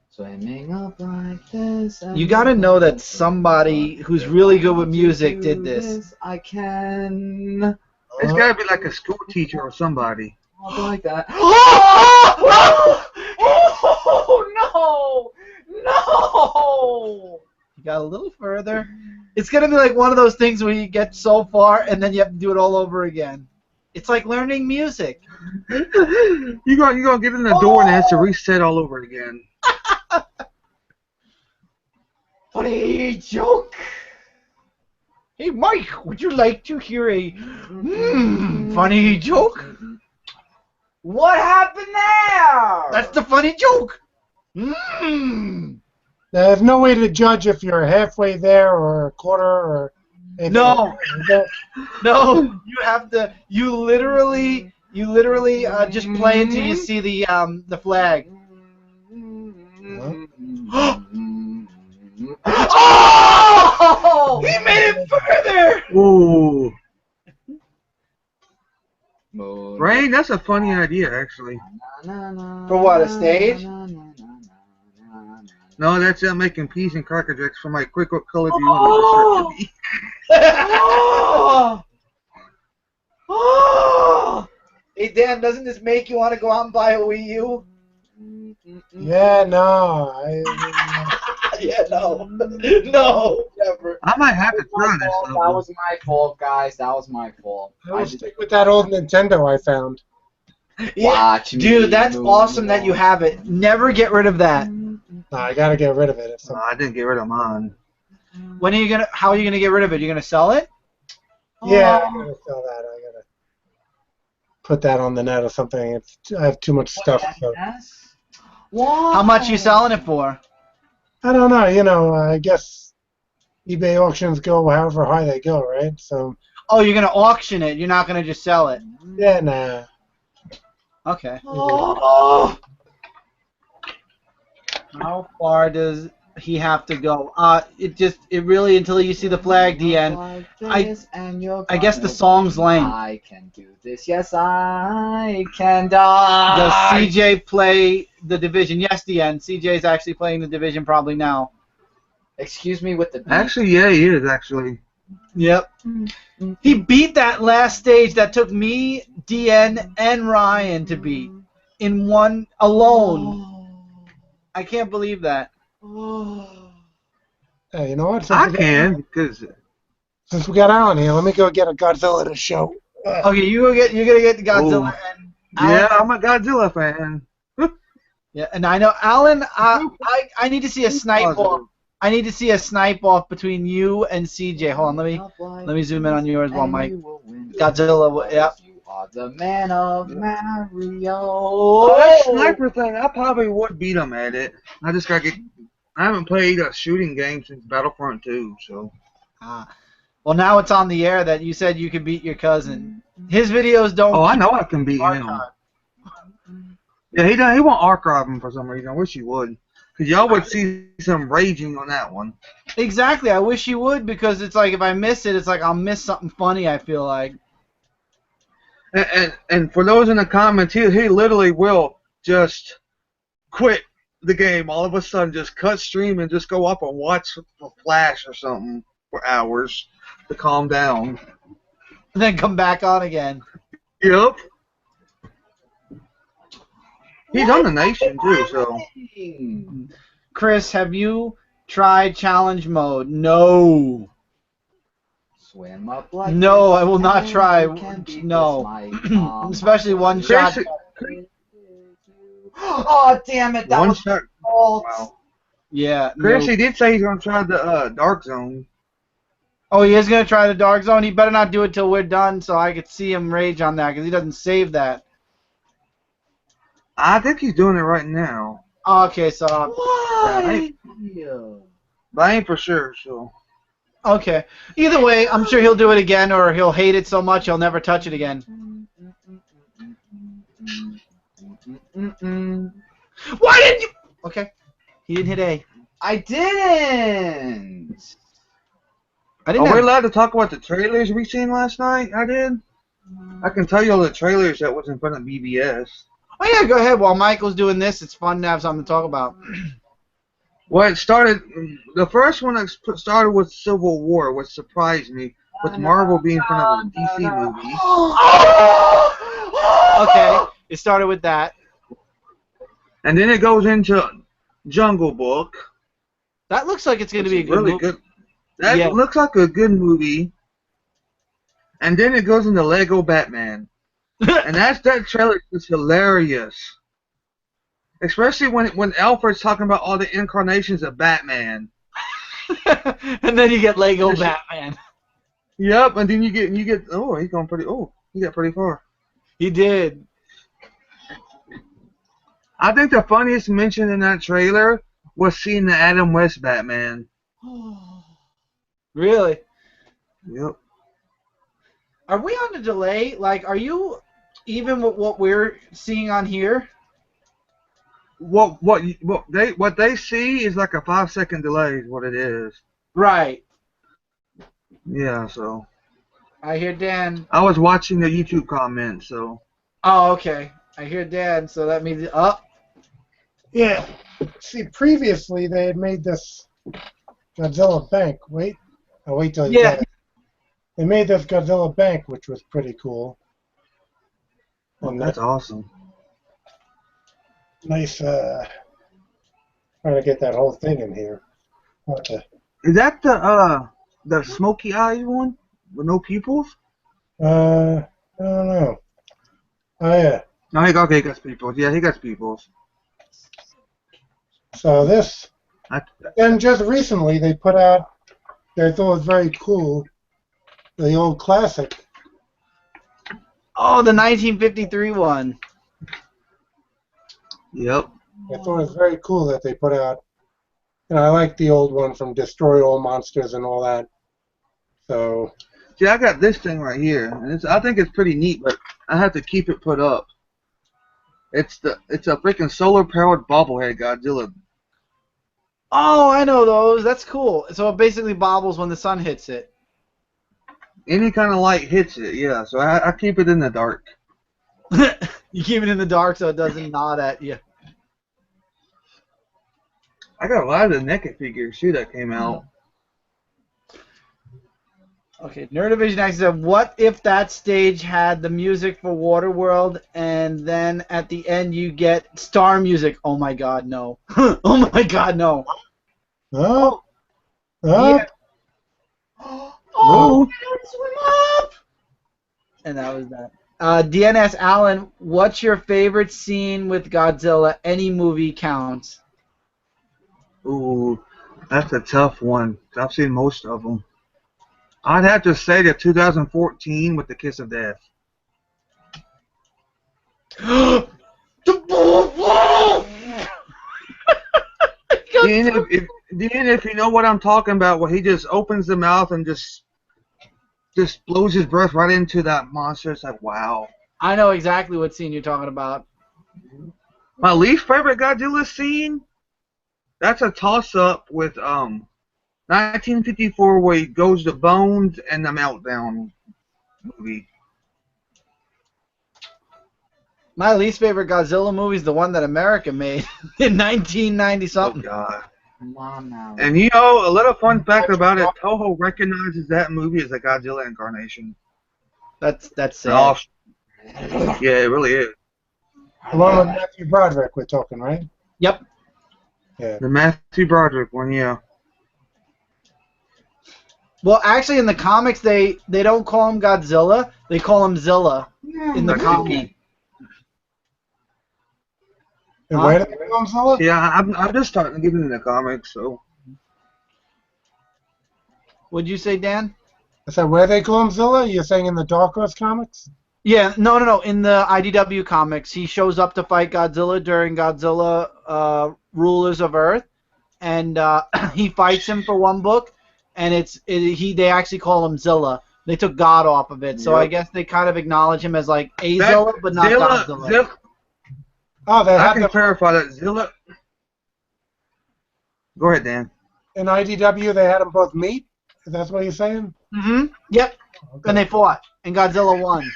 Swimming up like this. You gotta know that somebody who's really good with music did this. I can. It's gotta be like a school teacher or somebody. I'll go like that. Oh, no! No! You got a little further. It's gonna be like one of those things where you get so far and then you have to do it all over again. It's like learning music. You're gonna get in the door and it has to reset all over again. Funny joke. Hey, Mike, would you like to hear a funny joke? What happened there? That's the funny joke. there's no way to judge if you're halfway there or a quarter or. No. No, you have to. You literally just play until you see the flag. Oh! He made it further. Ooh. Moon. Rain, that's a funny idea, actually. For what, a stage? No, that's making peas and cracker jacks for my quick Call of Duty recipe. Oh! Oh! Hey, Dan, doesn't this make you want to go out and buy a Wii U? Yeah, no. Yeah, no. No, never. I might have to try this That level. was my fault, guys. That was my fault. I will stick with that old Nintendo I found. Watch me Dude, that's move awesome that you on. have it. Never get rid of that. No, I gotta get rid of it. If I didn't get rid of mine. How are you gonna get rid of it? You're gonna sell it? yeah, I gotta sell that. put that on the net or something. I have too much stuff. So. Yes. Why? How much you selling it for? I don't know. You know, I guess eBay auctions go however high they go, right? So. Oh, you're gonna auction it. You're not gonna just sell it. Yeah, nah. Okay. Oh. How far does he have to go? It really until you see the flag, DN. I guess the song's lame. I can do this. Yes, I can die. Does CJ play the division? Yes, DN. CJ's actually playing the division probably now. Excuse me with the beat. Actually, yeah, he is actually. Yep. He beat that last stage that took me, DN, and Ryan to beat in one alone. I can't believe that. Hey, you know what? I can because Since we got Alan here, let me go get a Godzilla to show. Okay, you're gonna get the Godzilla. And yeah, Alan, I'm a Godzilla fan. yeah, and I know Alan. I need to see a snipe off. I need to see a snipe off between you and CJ. Hold on, let me zoom in on yours while Mike. Godzilla. Yeah. You are the man of Mario. Oh, that sniper thing, I probably would beat him at it. I just gotta get. I haven't played a shooting game since Battlefront 2, so. Well, now it's on the air that you said you could beat your cousin. His videos don't. Oh, I know I can beat him. Yeah, he won't archive him for some reason. I wish he would. Because y'all would see some raging on that one. Exactly. I wish he would because it's like if I miss it, it's like I'll miss something funny, I feel like. And for those in the comments, he literally will just quit the game. All of a sudden, just cut stream and just go up and watch a Flash or something for hours to calm down. And then come back on again. Yep. He's on the nation too, so. Chris, have you tried challenge mode? No. Swim up like No, this, I will not and try. you can beat No. this, my mom. Especially one shot. Oh, damn it. That One was shot. fault. Wow. Yeah. Chris, No. he did say he's going to try the Dark Zone. Oh, he is going to try the Dark Zone? He better not do it till we're done so I could see him rage on that because he doesn't save that. I think he's doing it right now. Okay, so... Why? But I ain't for sure, so. Okay. Either way, I'm sure he'll do it again or he'll hate it so much he'll never touch it again. Why didn't you... Okay. He didn't hit A. I didn't. I Are we allowed to talk about the trailers we seen last night? I did. I can tell you all the trailers that was in front of BBS. Oh, yeah, go ahead. While Michael's doing this, it's fun to have something to talk about. Well, it started. The first one that started with Civil War, which surprised me, with Marvel being in front of a DC movie. Okay, it started with that. And then it goes into Jungle Book. That looks like it's going to be a good really movie. good. That looks like a good movie. And then it goes into Lego Batman. And that trailer is hilarious. Especially when Alfred's talking about all the incarnations of Batman. And then you get Lego Batman. Yep, and then you get he got pretty far. He did. I think the funniest mention in that trailer was seeing the Adam West Batman. Really? Yep. Are we on a delay? Like, are you even with what we're seeing on here? What they see is like a 5-second delay is what it is. Right. Yeah, so. I hear Dan. I was watching the YouTube comments, so. Oh, okay. I hear Dan, so that means up. Yeah. See, previously they had made this Godzilla Bank. I'll wait till you get it. They made this Godzilla Bank, which was pretty cool. Oh, that's awesome. Nice, trying to get that whole thing in here. Is that the smoky eyes one with no pupils? I don't know. Oh yeah. No, he got pupils. Yeah, he got pupils. So this, and just recently they put out, I thought it was very cool, the old classic Oh, the 1953 one. Yep. I thought it was very cool that they put out. You know, I like the old one from Destroy All Monsters and all that. So. See, I got this thing right here, and I think it's pretty neat, but I have to keep it put up. It's a freaking solar-powered bobblehead Godzilla. Oh, I know those. That's cool. So it basically bobbles when the sun hits it. Any kind of light hits it, yeah. So I keep it in the dark. You keep it in the dark so it doesn't nod at you. I got a lot of the naked figures too that came out. Okay, Nerdivision X said, what if that stage had the music for Waterworld and then at the end you get star music? Oh my god, no. Oh my god, no. Oh. Yeah. Oh. Swim up! And that was that. DNS Allen, what's your favorite scene with Godzilla? Any movie counts. Ooh, that's a tough one. I've seen most of them. I'd have to say the 2014 with the Kiss of Death. The bull! If you know what I'm talking about, where he just opens the mouth and just blows his breath right into that monster, it's like, wow. I know exactly what scene you're talking about. My least favorite Godzilla scene, that's a toss-up with 1954 where he goes to Bones and the Meltdown movie. My least favorite Godzilla movie is the one that America made in 1990 something. Oh God. Come on now. And you know, a little fun fact about it, Toho recognizes that movie as a Godzilla incarnation. That's sad. Oh, yeah, it really is. The one with Matthew Broderick we're talking, right? Yep. Yeah. The Matthew Broderick one, yeah. Well, actually, in the comics, they don't call him Godzilla. They call him Zilla in the That's comic. And where did they go, Zilla? Yeah, I'm just starting to get into the comics, so. What'd you say, Dan? I said, where they call him Zilla? You're saying in the Dark Horse comics? Yeah, no. In the IDW comics, he shows up to fight Godzilla during Godzilla Rulers of Earth, and he fights him for one book, and they actually call him Zilla. They took God off of it, so Yep. I guess they kind of acknowledge him as like a Zilla, but not Godzilla. Oh, they I have can the clarify that Zilla. Go ahead, Dan. in IDW. They had them both meet. That's what you're saying? Mm-hmm. Yep. Okay. And they fought, and Godzilla won.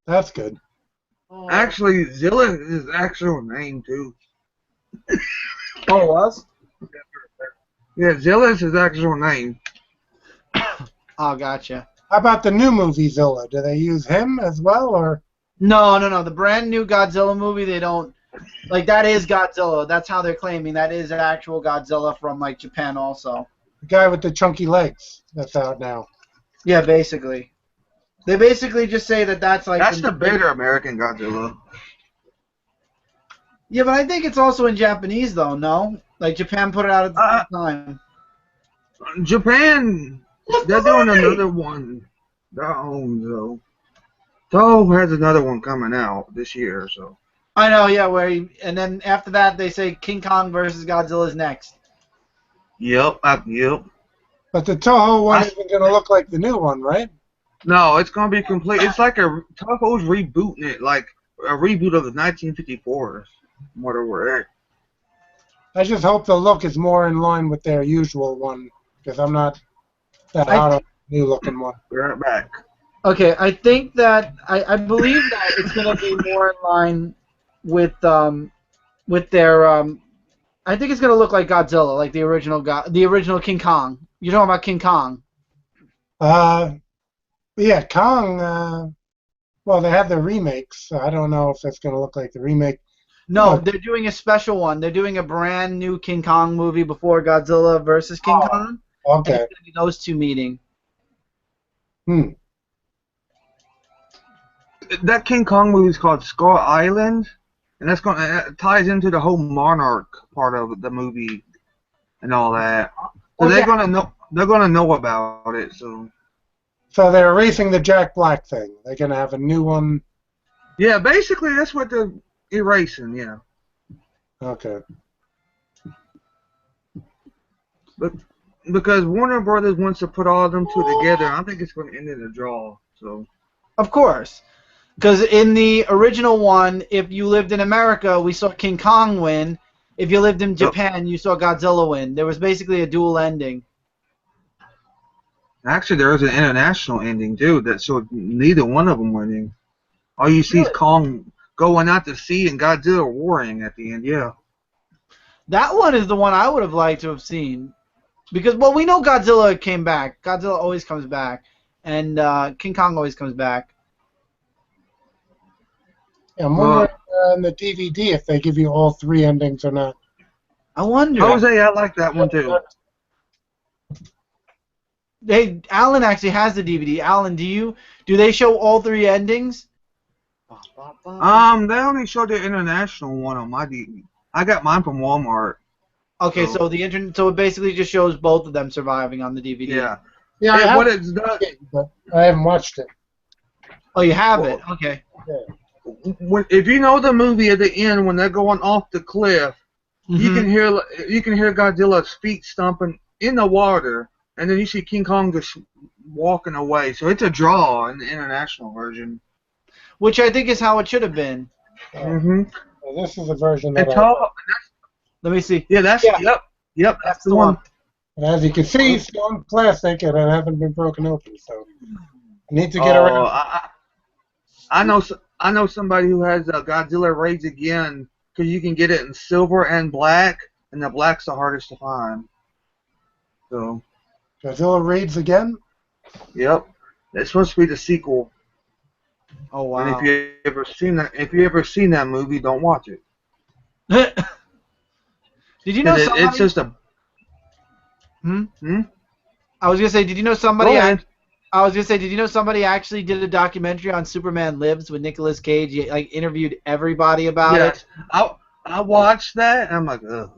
That's good. Actually, Zilla is his actual name too. Oh, it was? Yeah, Zilla is his actual name. Oh, gotcha. How about the new movie Zilla? Do they use him as well, or? No. The brand new Godzilla movie, they don't. Like, that is Godzilla. That's how they're claiming. That is actual Godzilla from, like, Japan also. The guy with the chunky legs that's out now. Yeah, basically. They basically just say that that's, like... That's the better American Godzilla. Yeah, but I think it's also in Japanese, though, no? Like, Japan put it out at the same time. Japan, they're doing another one. Their own, though. Toho has another one coming out this year, so. I know, yeah, and then after that, they say King Kong versus Godzilla's next. Yep, yep. But the Toho one isn't going to look like the new one, right? No, it's gonna be complete. It's like Toho's rebooting it, like a reboot of the 1954. Whatever. I just hope the look is more in line with their usual one, because I'm not that hot on the new looking one. We're right back. Okay, I think that I believe that it's going to be more in line with their I think it's going to look like Godzilla, like the original King Kong. You're talking about King Kong. Yeah, Kong. Well, they have the remakes, so I don't know if it's going to look like the remake. No, they're doing a special one. They're doing a brand new King Kong movie before Godzilla versus King Kong. Okay. And it's going to be those two meeting. That King Kong movie is called Skull Island, and it ties into the whole Monarch part of the movie and all that. So they're gonna know about it. So So they're erasing the Jack Black thing. They're going to have a new one. Yeah, basically that's what they're erasing. Yeah. Okay. But because Warner Brothers wants to put all of them two together, I think it's going to end in a draw. So. Of course. Because in the original one, if you lived in America, we saw King Kong win. If you lived in Japan, you saw Godzilla win. There was basically a dual ending. Actually, there was an international ending, too, that showed neither one of them winning. All you see is Kong going out to sea and Godzilla warring at the end, yeah. That one is the one I would have liked to have seen. Because, well, we know Godzilla came back. Godzilla always comes back. And King Kong always comes back. Yeah, I'm wondering on the DVD if they give you all three endings or not. I wonder. Jose, I like that one, too. Hey, Alan actually has the DVD. Alan, do they show all three endings? They only showed the international one on my DVD. I got mine from Walmart. Okay, so it basically just shows both of them surviving on the DVD. Yeah. Yeah, And I what have it's done, but I haven't watched it. Oh, you have it? Okay. if you know the movie at the end when they're going off the cliff, you can hear Godzilla's feet stomping in the water, and then you see King Kong just walking away. So it's a draw in the international version. Which I think is how it should have been. Well, this is the version that Let me see. Yeah, that's that's the one. And as you can see, it's on plastic and it hasn't been broken open. So I need to get around. I know somebody who has Godzilla Raids Again, because you can get it in silver and black, and the black's the hardest to find. So. Godzilla Raids Again? Yep, it's supposed to be the sequel. Oh wow! And if you ever seen that movie, don't watch it. Did you know somebody? It's just a. I was gonna say, did you know somebody? I was gonna say, did you know somebody actually did a documentary on Superman Lives with Nicolas Cage? He, like, interviewed everybody about it. I watched that, and I'm like, ugh.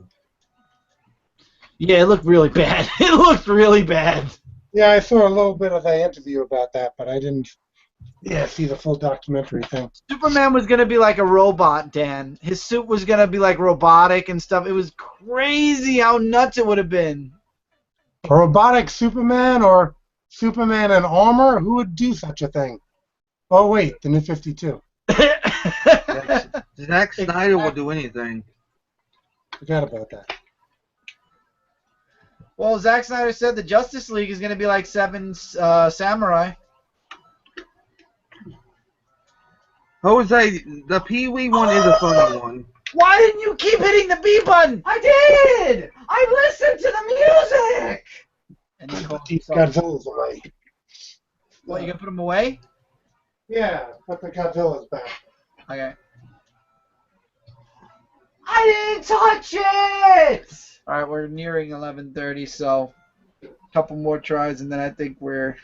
Yeah, it looked really bad. It looked really bad. Yeah, I saw a little bit of the interview about that, but I didn't see the full documentary thing. Superman was going to be like a robot, Dan. His suit was going to be like robotic and stuff. It was crazy how nuts it would have been. A robotic Superman or Superman in armor? Who would do such a thing? Oh, wait, the New 52. Zack Snyder will do anything. Forgot about that. Well, Zack Snyder said the Justice League is going to be like Seven Samurai. Jose, the Pee Wee one is a funny one. Why didn't you keep hitting the B button? I did! I listened to the music! And he called These Godzilla's away. What, you going to put them away? Yeah, put the Godzilla's back. Okay. I didn't touch it! All right, we're nearing 11:30, so a couple more tries, and then I think we're...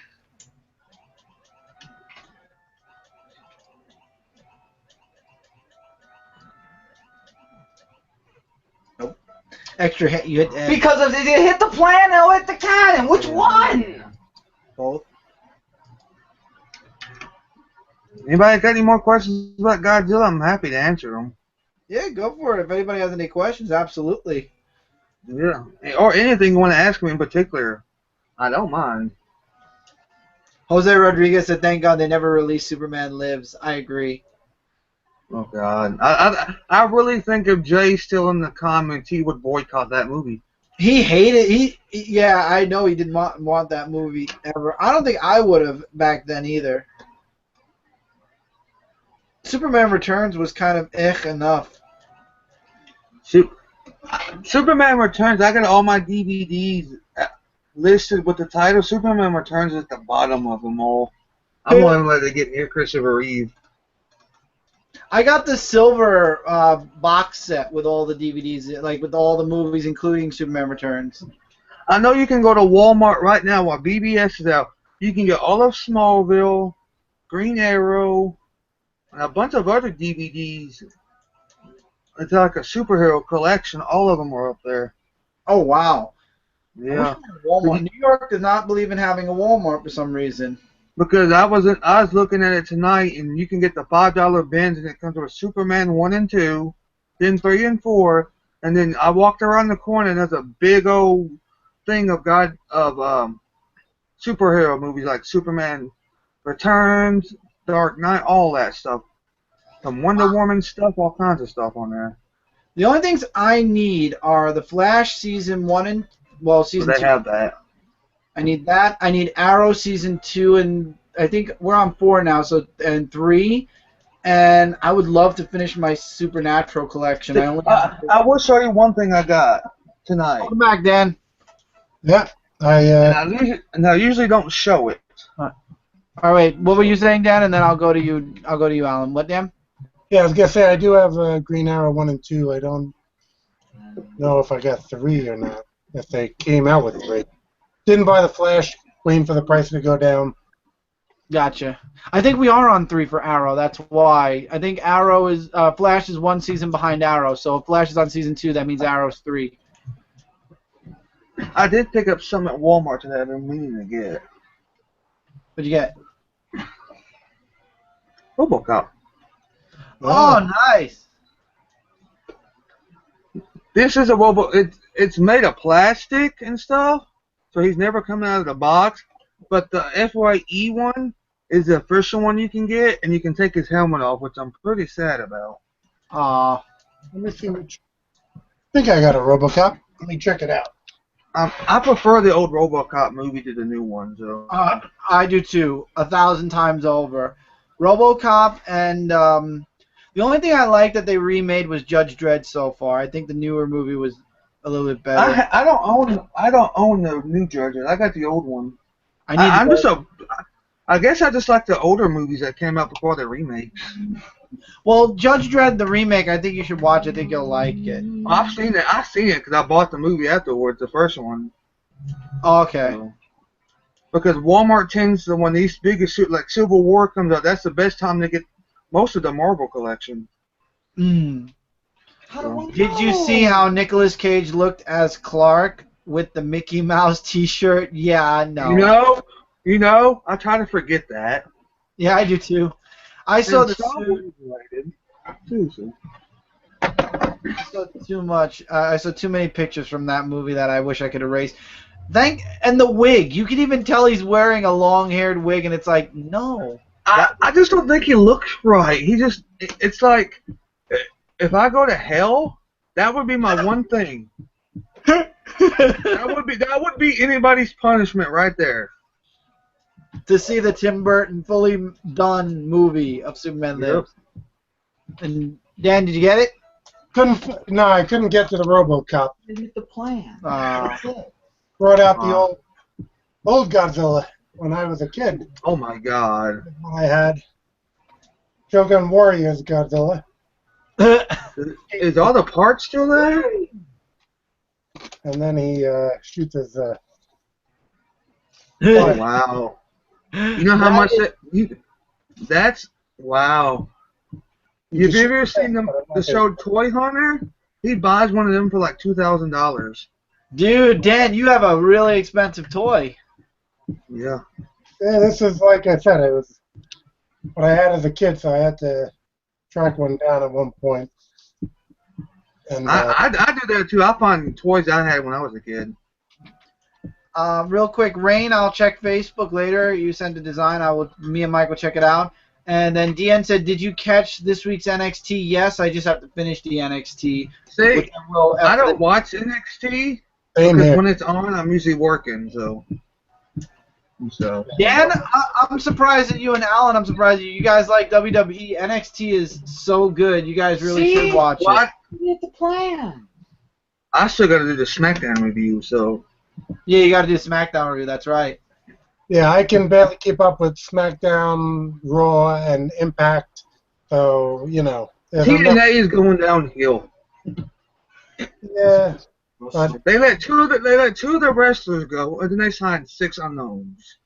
Nope. Extra hit. You hit... Because if you hit the plan, it'll hit the cannon. Which one? Both. Anybody got any more questions about Godzilla? I'm happy to answer them. Yeah, go for it. If anybody has any questions, absolutely. Yeah, or anything you want to ask me in particular, I don't mind. Jose Rodriguez said, "Thank God they never released Superman Lives." I agree. Oh God, I really think if Jay's still in the comics, he would boycott that movie. He hated yeah, I know he didn't want that movie ever. I don't think I would have back then either. Superman Returns was kind of enough. Superman Returns, I got all my DVDs listed with the title. Superman Returns is at the bottom of them all. I won't even let it get near Christopher Reeve. I got the silver box set with all the DVDs, like with all the movies, including Superman Returns. I know you can go to Walmart right now while BBS is out. You can get all of Smallville, Green Arrow, and a bunch of other DVDs. It's like a superhero collection. All of them are up there. Oh, wow. Yeah. Walmart. New York does not believe in having a Walmart for some reason. Because I was looking at it tonight, and you can get the $5 bins, and it comes with Superman 1 and 2, then 3 and 4, and then I walked around the corner, and there's a big old thing of superhero movies like Superman Returns, Dark Knight, all that stuff. Some Wonder Woman stuff, all kinds of stuff on there. The only things I need are the Flash season 1 and season 2. So they have that. I need that. I need Arrow season 2, and I think we're on 4 now, and 3. And I would love to finish my Supernatural collection. I will show you one thing I got tonight. Welcome back, Dan. Yeah, And I usually don't show it. All right, what were you saying, Dan? And then I'll go to you. Alan. What, Dan? Yeah, I was gonna say I do have Green Arrow 1 and 2. I don't know if I got 3 or not. If they came out with 3, didn't buy the Flash. Waiting for the price to go down. Gotcha. I think we are on 3 for Arrow. That's why. I think Arrow is Flash is 1 season behind Arrow. So if Flash is on season 2, that means Arrow's 3. I did pick up some at Walmart that I've been meaning to get. What'd you get? RoboCop. Oh, nice. This is a it's made of plastic and stuff, so he's never coming out of the box. But the FYE one is the official one you can get, and you can take his helmet off, which I'm pretty sad about. Let me see which. I think I got a RoboCop. Let me check it out. I prefer the old RoboCop movie to the new one. So. I do too, 1,000 times over. RoboCop and the only thing I like that they remade was Judge Dredd so far. I think the newer movie was a little bit better. I don't own the new Judge Dredd. I got the old one. I guess I just like the older movies that came out before the remakes. Well, Judge Dredd, the remake, I think you should watch. I think you'll like it. I've seen it because I bought the movie afterwards, the first one. Oh, okay. So, because Walmart tends to, when these biggest like Civil War comes out, that's the best time to get most of the Marvel collection. Did you see how Nicolas Cage looked as Clark with the Mickey Mouse T-shirt? Yeah, I know. You know, I try to forget that. Yeah, I do too. I saw the suit. I saw too much. I saw too many pictures from that movie that I wish I could erase. And the wig. You can even tell he's wearing a long-haired wig, and it's like, no. I just don't think he looks right. It's like, if I go to hell, that would be my one thing. that would be anybody's punishment right there. To see the Tim Burton fully done movie of Superman Lives. And Dan, did you get it? No, I couldn't get to the RoboCop. Didn't get the plan. Brought out the old Godzilla when I was a kid. Oh my God! I had Shogun Warriors Godzilla. Is all the parts still there? And then he shoots his. Oh wow! You know how much that's wow. Have you ever seen the show Toy Hunter? He buys one of them for like $2,000. Dude, Dan, you have a really expensive toy. Yeah. Yeah, this is like I said. It was what I had as a kid, so I had to track one down at one point. And I do that too. I find toys I had when I was a kid. Real quick, Rain, I'll check Facebook later. You sent a design. Me and Mike will check it out. And then DN said, did you catch this week's NXT? Yes, I just have to finish the NXT. See, I don't watch NXT because when it's on, I'm usually working. So. Dan, I'm surprised at you and Alan. I'm surprised at you. You guys like WWE. NXT is so good. You guys really should watch it. You get the plan. I still got to do the SmackDown review, so. Yeah, you got to do the SmackDown review. That's right. Yeah, I can barely keep up with SmackDown, Raw, and Impact. So TNA is going downhill. Yeah. But They let two of the wrestlers go, and then they signed 6 unknowns.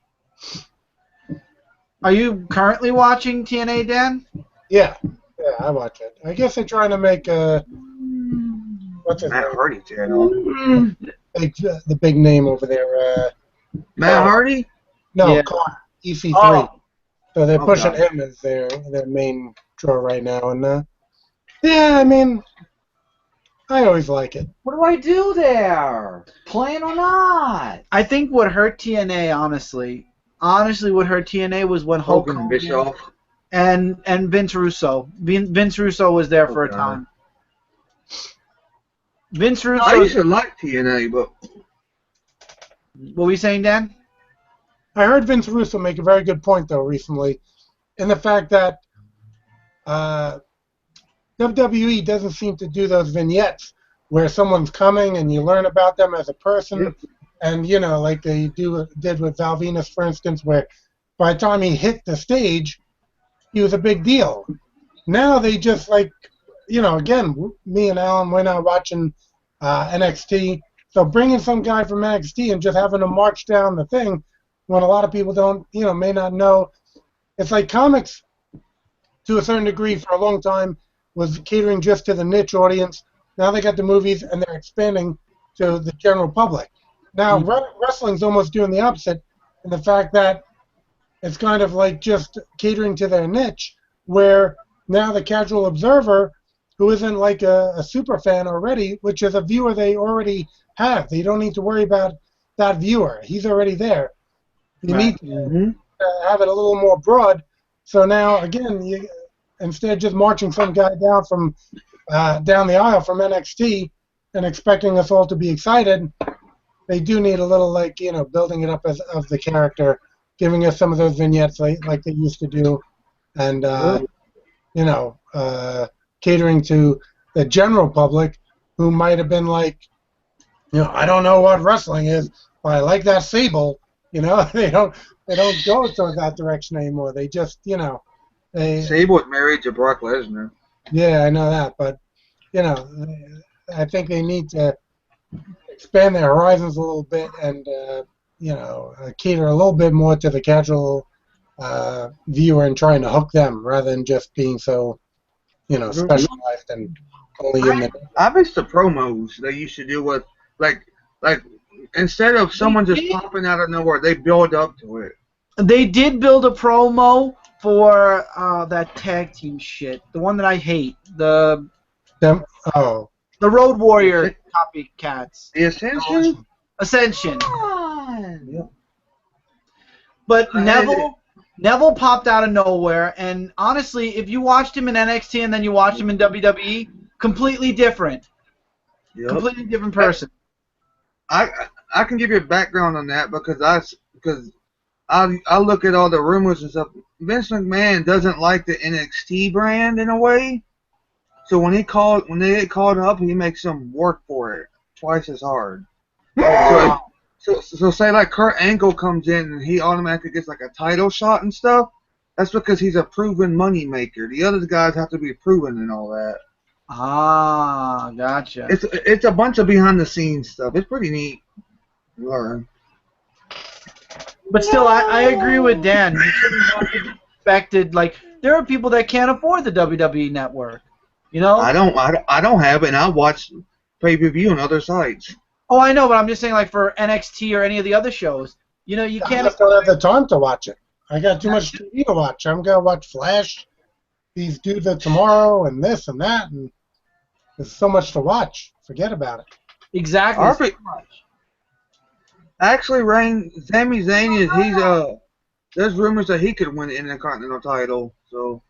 Are you currently watching TNA, Dan? Yeah, I watch it. I guess they're trying to make what's his Matt name? Hardy channel. The big name over there. Matt Hardy? No, Yeah. EC3. Oh. So they're Oh, pushing God. him as their main draw right now. And yeah, I mean, I always like it. What do I do there? Playing or not? I think what hurt TNA, honestly, what hurt TNA was when Hulk Hogan and Hogan Bischoff. and Vince Russo. Vince Russo was there for a God. time. Vince Russo. I used to like TNA, but What were you saying, Dan? I heard Vince Russo make a very good point, though, recently, in the fact that WWE doesn't seem to do those vignettes where someone's coming and you learn about them as a person. Yep. And, you know, like they did with Val Venus, for instance, where by the time he hit the stage, he was a big deal. Now they just, like, you know, again, me and Alan, we're not watching NXT. So bringing some guy from NXT and just having him march down the thing when a lot of people don't, you know, may not know. It's like comics, to a certain degree, for a long time, was catering just to the niche audience. Now they got the movies and they're expanding to the general public. Now wrestling's almost doing the opposite in the fact that it's kind of like just catering to their niche, where now the casual observer, who isn't like a super fan already, which is a viewer they already have. They don't need to worry about that viewer. He's already there. You need to have it a little more broad. So now, again, instead of just marching some guy down from down the aisle from NXT and expecting us all to be excited, they do need a little, like, you know, building it up of the character, giving us some of those vignettes like they used to do, and you know, catering to the general public who might have been like, you know, I don't know what wrestling is, but I like that Sable. You know, they don't go toward that direction anymore. They just, you know, Sable was married to Brock Lesnar. Yeah, I know that, but you know, I think they need to expand their horizons a little bit and you know, cater a little bit more to the casual viewer and trying to hook them rather than just being so, you know, specialized and only in the. I miss the promos they used to do with like instead of someone just popping out of nowhere, they build up to it. They did build a promo for that tag team shit, the one that I hate, the Road Warrior copycats. The Ascension? Ascension. Yep. But Neville popped out of nowhere, and honestly, if you watched him in NXT and then you watched him in WWE, completely different. Yep. Completely different person. I can give you a background on that because I look at all the rumors and stuff. Vince McMahon doesn't like the NXT brand in a way, so when they get called up, he makes them work for it twice as hard. So say like Kurt Angle comes in and he automatically gets like a title shot and stuff. That's because he's a proven money maker. The other guys have to be proven and all that. Ah, gotcha. It's a bunch of behind the scenes stuff. It's pretty neat. Learn. But still, I agree with Dan. You shouldn't have expected, like, there are people that can't afford the WWE network. You know? I don't have it, and I watch pay-per-view on other sites. Oh, I know, but I'm just saying, like, for NXT or any of the other shows, you know, you can't. I just don't have the time to watch it. I got too much TV to watch. I'm gonna watch Flash, these dudes at Tomorrow, and this and that, and there's so much to watch. Forget about it. Exactly. Actually, Sami Zayn there's rumors that he could win the Intercontinental title. So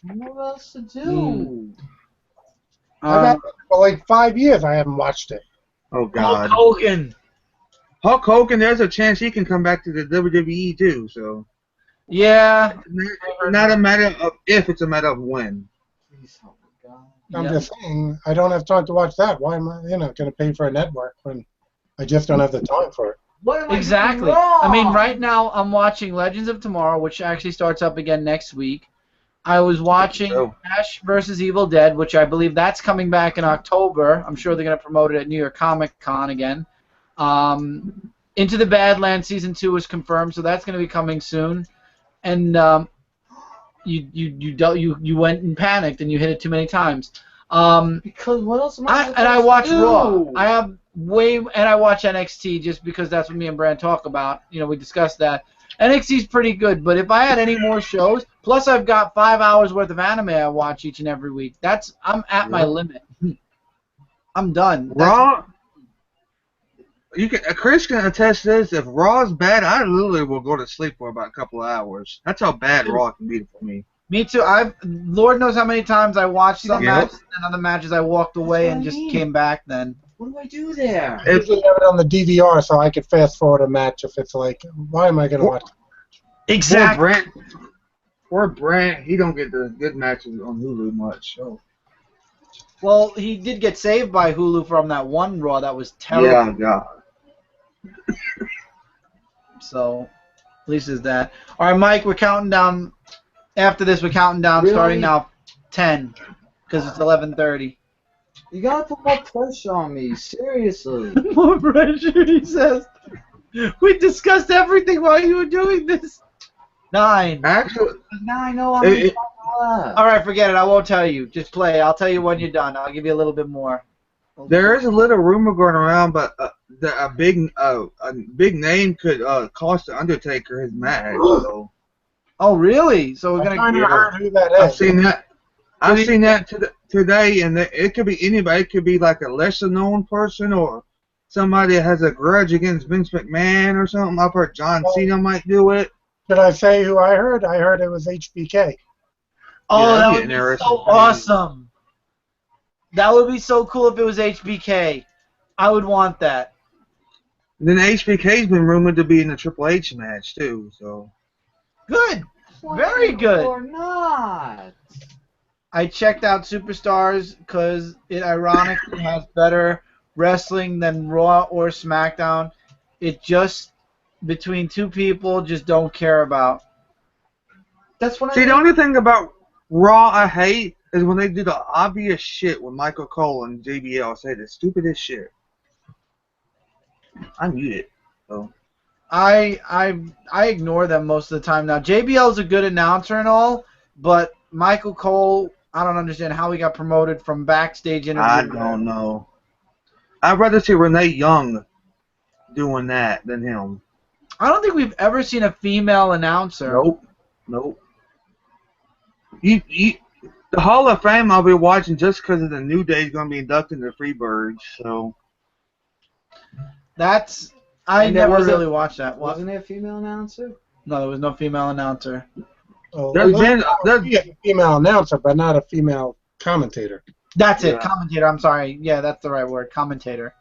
what else to do? For like 5 years, I haven't watched it. Oh God. Hulk Hogan, there's a chance he can come back to the WWE too. So yeah, not a matter of if, it's a matter of when. I'm just saying, I don't have time to watch that. Why am I, going to pay for a network when I just don't have the time for it? Exactly. I mean, right now I'm watching Legends of Tomorrow, which actually starts up again next week. I was watching Ash vs. Evil Dead, which I believe that's coming back in October. I'm sure they're going to promote it at New York Comic Con again. Into the Badlands Season 2 is confirmed, so that's going to be coming soon. And you went and panicked and you hit it too many times. Because what else am I watch Raw. I have and I watch NXT just because that's what me and Brand talk about. You know, we discussed that. NXT's pretty good, but if I had any more shows, plus I've got 5 hours worth of anime I watch each and every week. I'm at my limit. I'm done. Raw. Chris can attest to this. If Raw's bad, I literally will go to sleep for about a couple of hours. That's how bad Raw can be for me. Me too. Lord knows how many times I watched some matches and other matches I walked away and just came back then. What do I do there? I usually have it on the DVR so I could fast forward a match if it's like, why am I going to watch? Exactly. Poor Brent, he don't get the good matches on Hulu much. So. Well, he did get saved by Hulu from that one Raw that was terrible. Yeah, God. So, at least is that. All right, Mike, we're counting down. After this, we're counting down, starting now 10, because it's 11:30. You gotta put more pressure on me, seriously. More pressure, he says. We discussed everything while you were doing this. 9. Actually, Now I know I'm in trouble. All right, forget it. I won't tell you. Just play. I'll tell you when you're done. I'll give you a little bit more. there is a little rumor going around, but a big name could cost the Undertaker his match. So. Oh, really? So we're I gonna. heard who that is. I've seen that. I've seen that today, and it could be anybody. It could be like a lesser-known person or somebody that has a grudge against Vince McMahon or something. I've heard John Cena might do it. Did I say who I heard? I heard it was HBK. Oh, Yeah, that that'd would be be so interesting. awesome. That would be so cool if it was HBK. I would want that. And then HBK's been rumored to be in the Triple H match too. So. Good. Very good. Or not. I checked out Superstars because it ironically has better wrestling than Raw or SmackDown. It just, between two people, just don't care about. That's what See, the only thing about Raw I hate is when they do the obvious shit with Michael Cole and JBL. Say the stupidest shit. I mute it. So. I ignore them most of the time now. JBL's a good announcer and all, but Michael Cole, I don't understand how he got promoted from backstage interview. I don't know. I'd rather see Renee Young doing that than him. I don't think we've ever seen a female announcer. Nope. The Hall of Fame I'll be watching just because of the New Day is going to be inducted into Freebirds. So I And there never wasn't- really watched that. What? Wasn't there a female announcer? No, there was no female announcer. Oh, There's been- be a female announcer, but not a female commentator. That's it. Yeah. Commentator. I'm sorry. Yeah, that's the right word. Commentator.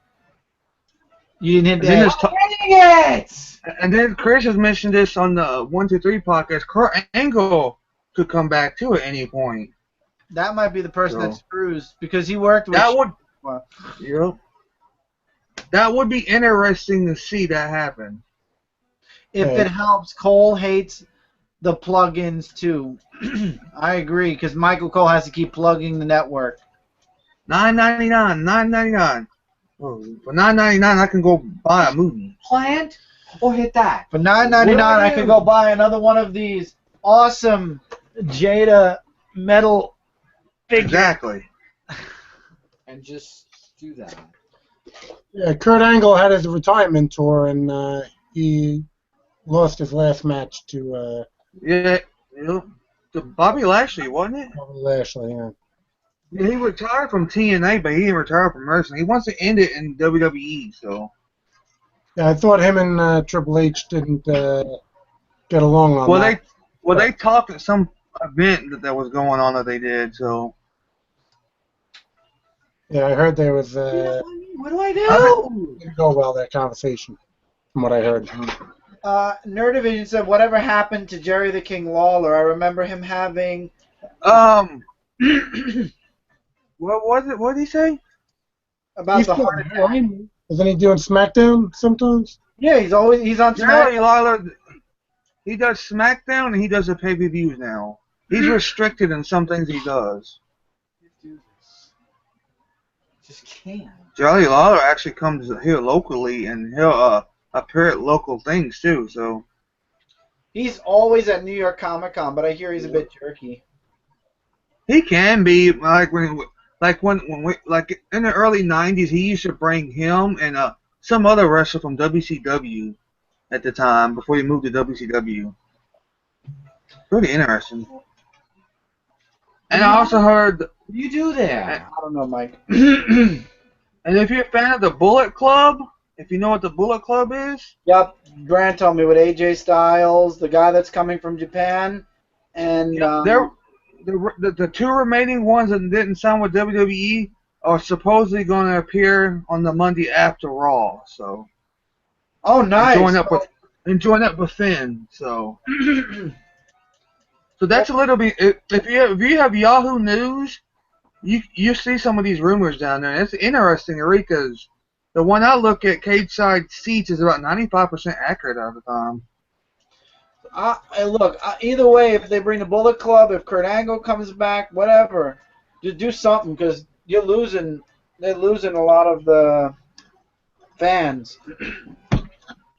You didn't hit And then that. Dang it! and then Chris has mentioned this on the 123 podcast. Kurt Angle could come back too at any point. That might be the person So- that screws because he worked with. That would, Well, yep. That would be interesting to see that happen. if Okay. it helps, Cole hates the plugins too. I agree because Michael Cole has to keep plugging the network. $9.99. Oh, for $9.99, I can go buy a movie. Plant or hit that? For $9.99, I could go buy another one of these awesome Jada metal figures. Exactly. And just do that. Yeah, Kurt Angle had his retirement tour, and he lost his last match to Yeah. To Bobby Lashley, wasn't it? Bobby Lashley. Yeah. Yeah, he retired from TNA, but he didn't retire from wrestling. He wants to end it in WWE. So. Yeah, I thought him and Triple H didn't get along on that. They talked at some event that was going on that they did. So. Yeah, I heard there was What do I do? didn't go well, that conversation, from what I heard. Nerdivision said, "Whatever happened to Jerry the King Lawler? I remember him having." What was it? What did he say? About He's the still heart there, attack. ain't he? Isn't he doing SmackDown sometimes? Yeah, he's on Jerry SmackDown. Lawler, he does SmackDown and he does the pay-per-views now. He's restricted in some things he does. Just can't. Jerry Lawler actually comes here locally and he'll appear at local things too. So He's always at New York Comic Con, but I hear he's a bit jerky. he can be like when in the early '90s, he used to bring him and some other wrestler from WCW at the time before he moved to WCW. Pretty interesting. And I also heard. What do you do there? I don't know, Mike. And if you're a fan of the Bullet Club, if you know what the Bullet Club is. Yep, Grant told me with AJ Styles, the guy that's coming from Japan, and the two remaining ones that didn't sign with WWE are supposedly going to appear on the Monday after Raw. So. Oh, nice. Join up with Finn. So. So that's a little bit. If you have Yahoo News, you see some of these rumors down there. It's interesting, because the one I look at, Cage Side Seats, is about 95% accurate all the time. Look, either way, if they bring the Bullet Club, if Kurt Angle comes back, whatever, just do something, because they're losing a lot of the fans.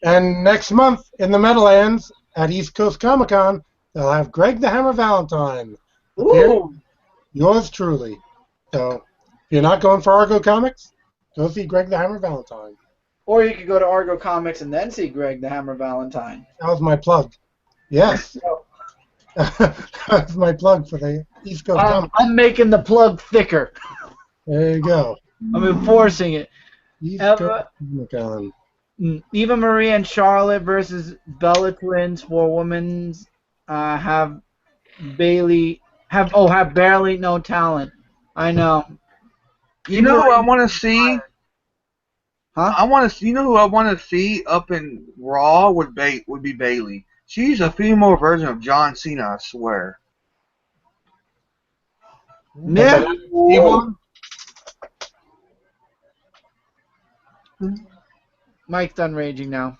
And next month in the Meadowlands at East Coast Comic Con, they'll have Greg the Hammer Valentine. Ooh. Yours truly. So if you're not going for Argo Comics, go see Greg the Hammer Valentine. Or you could go to Argo Comics and then see Greg the Hammer Valentine. That was my plug. Yes. That's my plug for the East Coast Comics. I'm making the plug thicker. There you go. I'm enforcing it. East Coast Comic Con. Eva Marie and Charlotte versus Bella Twins for women's have barely no talent. I know. You know who I want to see? Huh? You know who I want to see up in Raw would be Bayley. She's a female version of John Cena, I swear. Yeah. Mike's done raging now.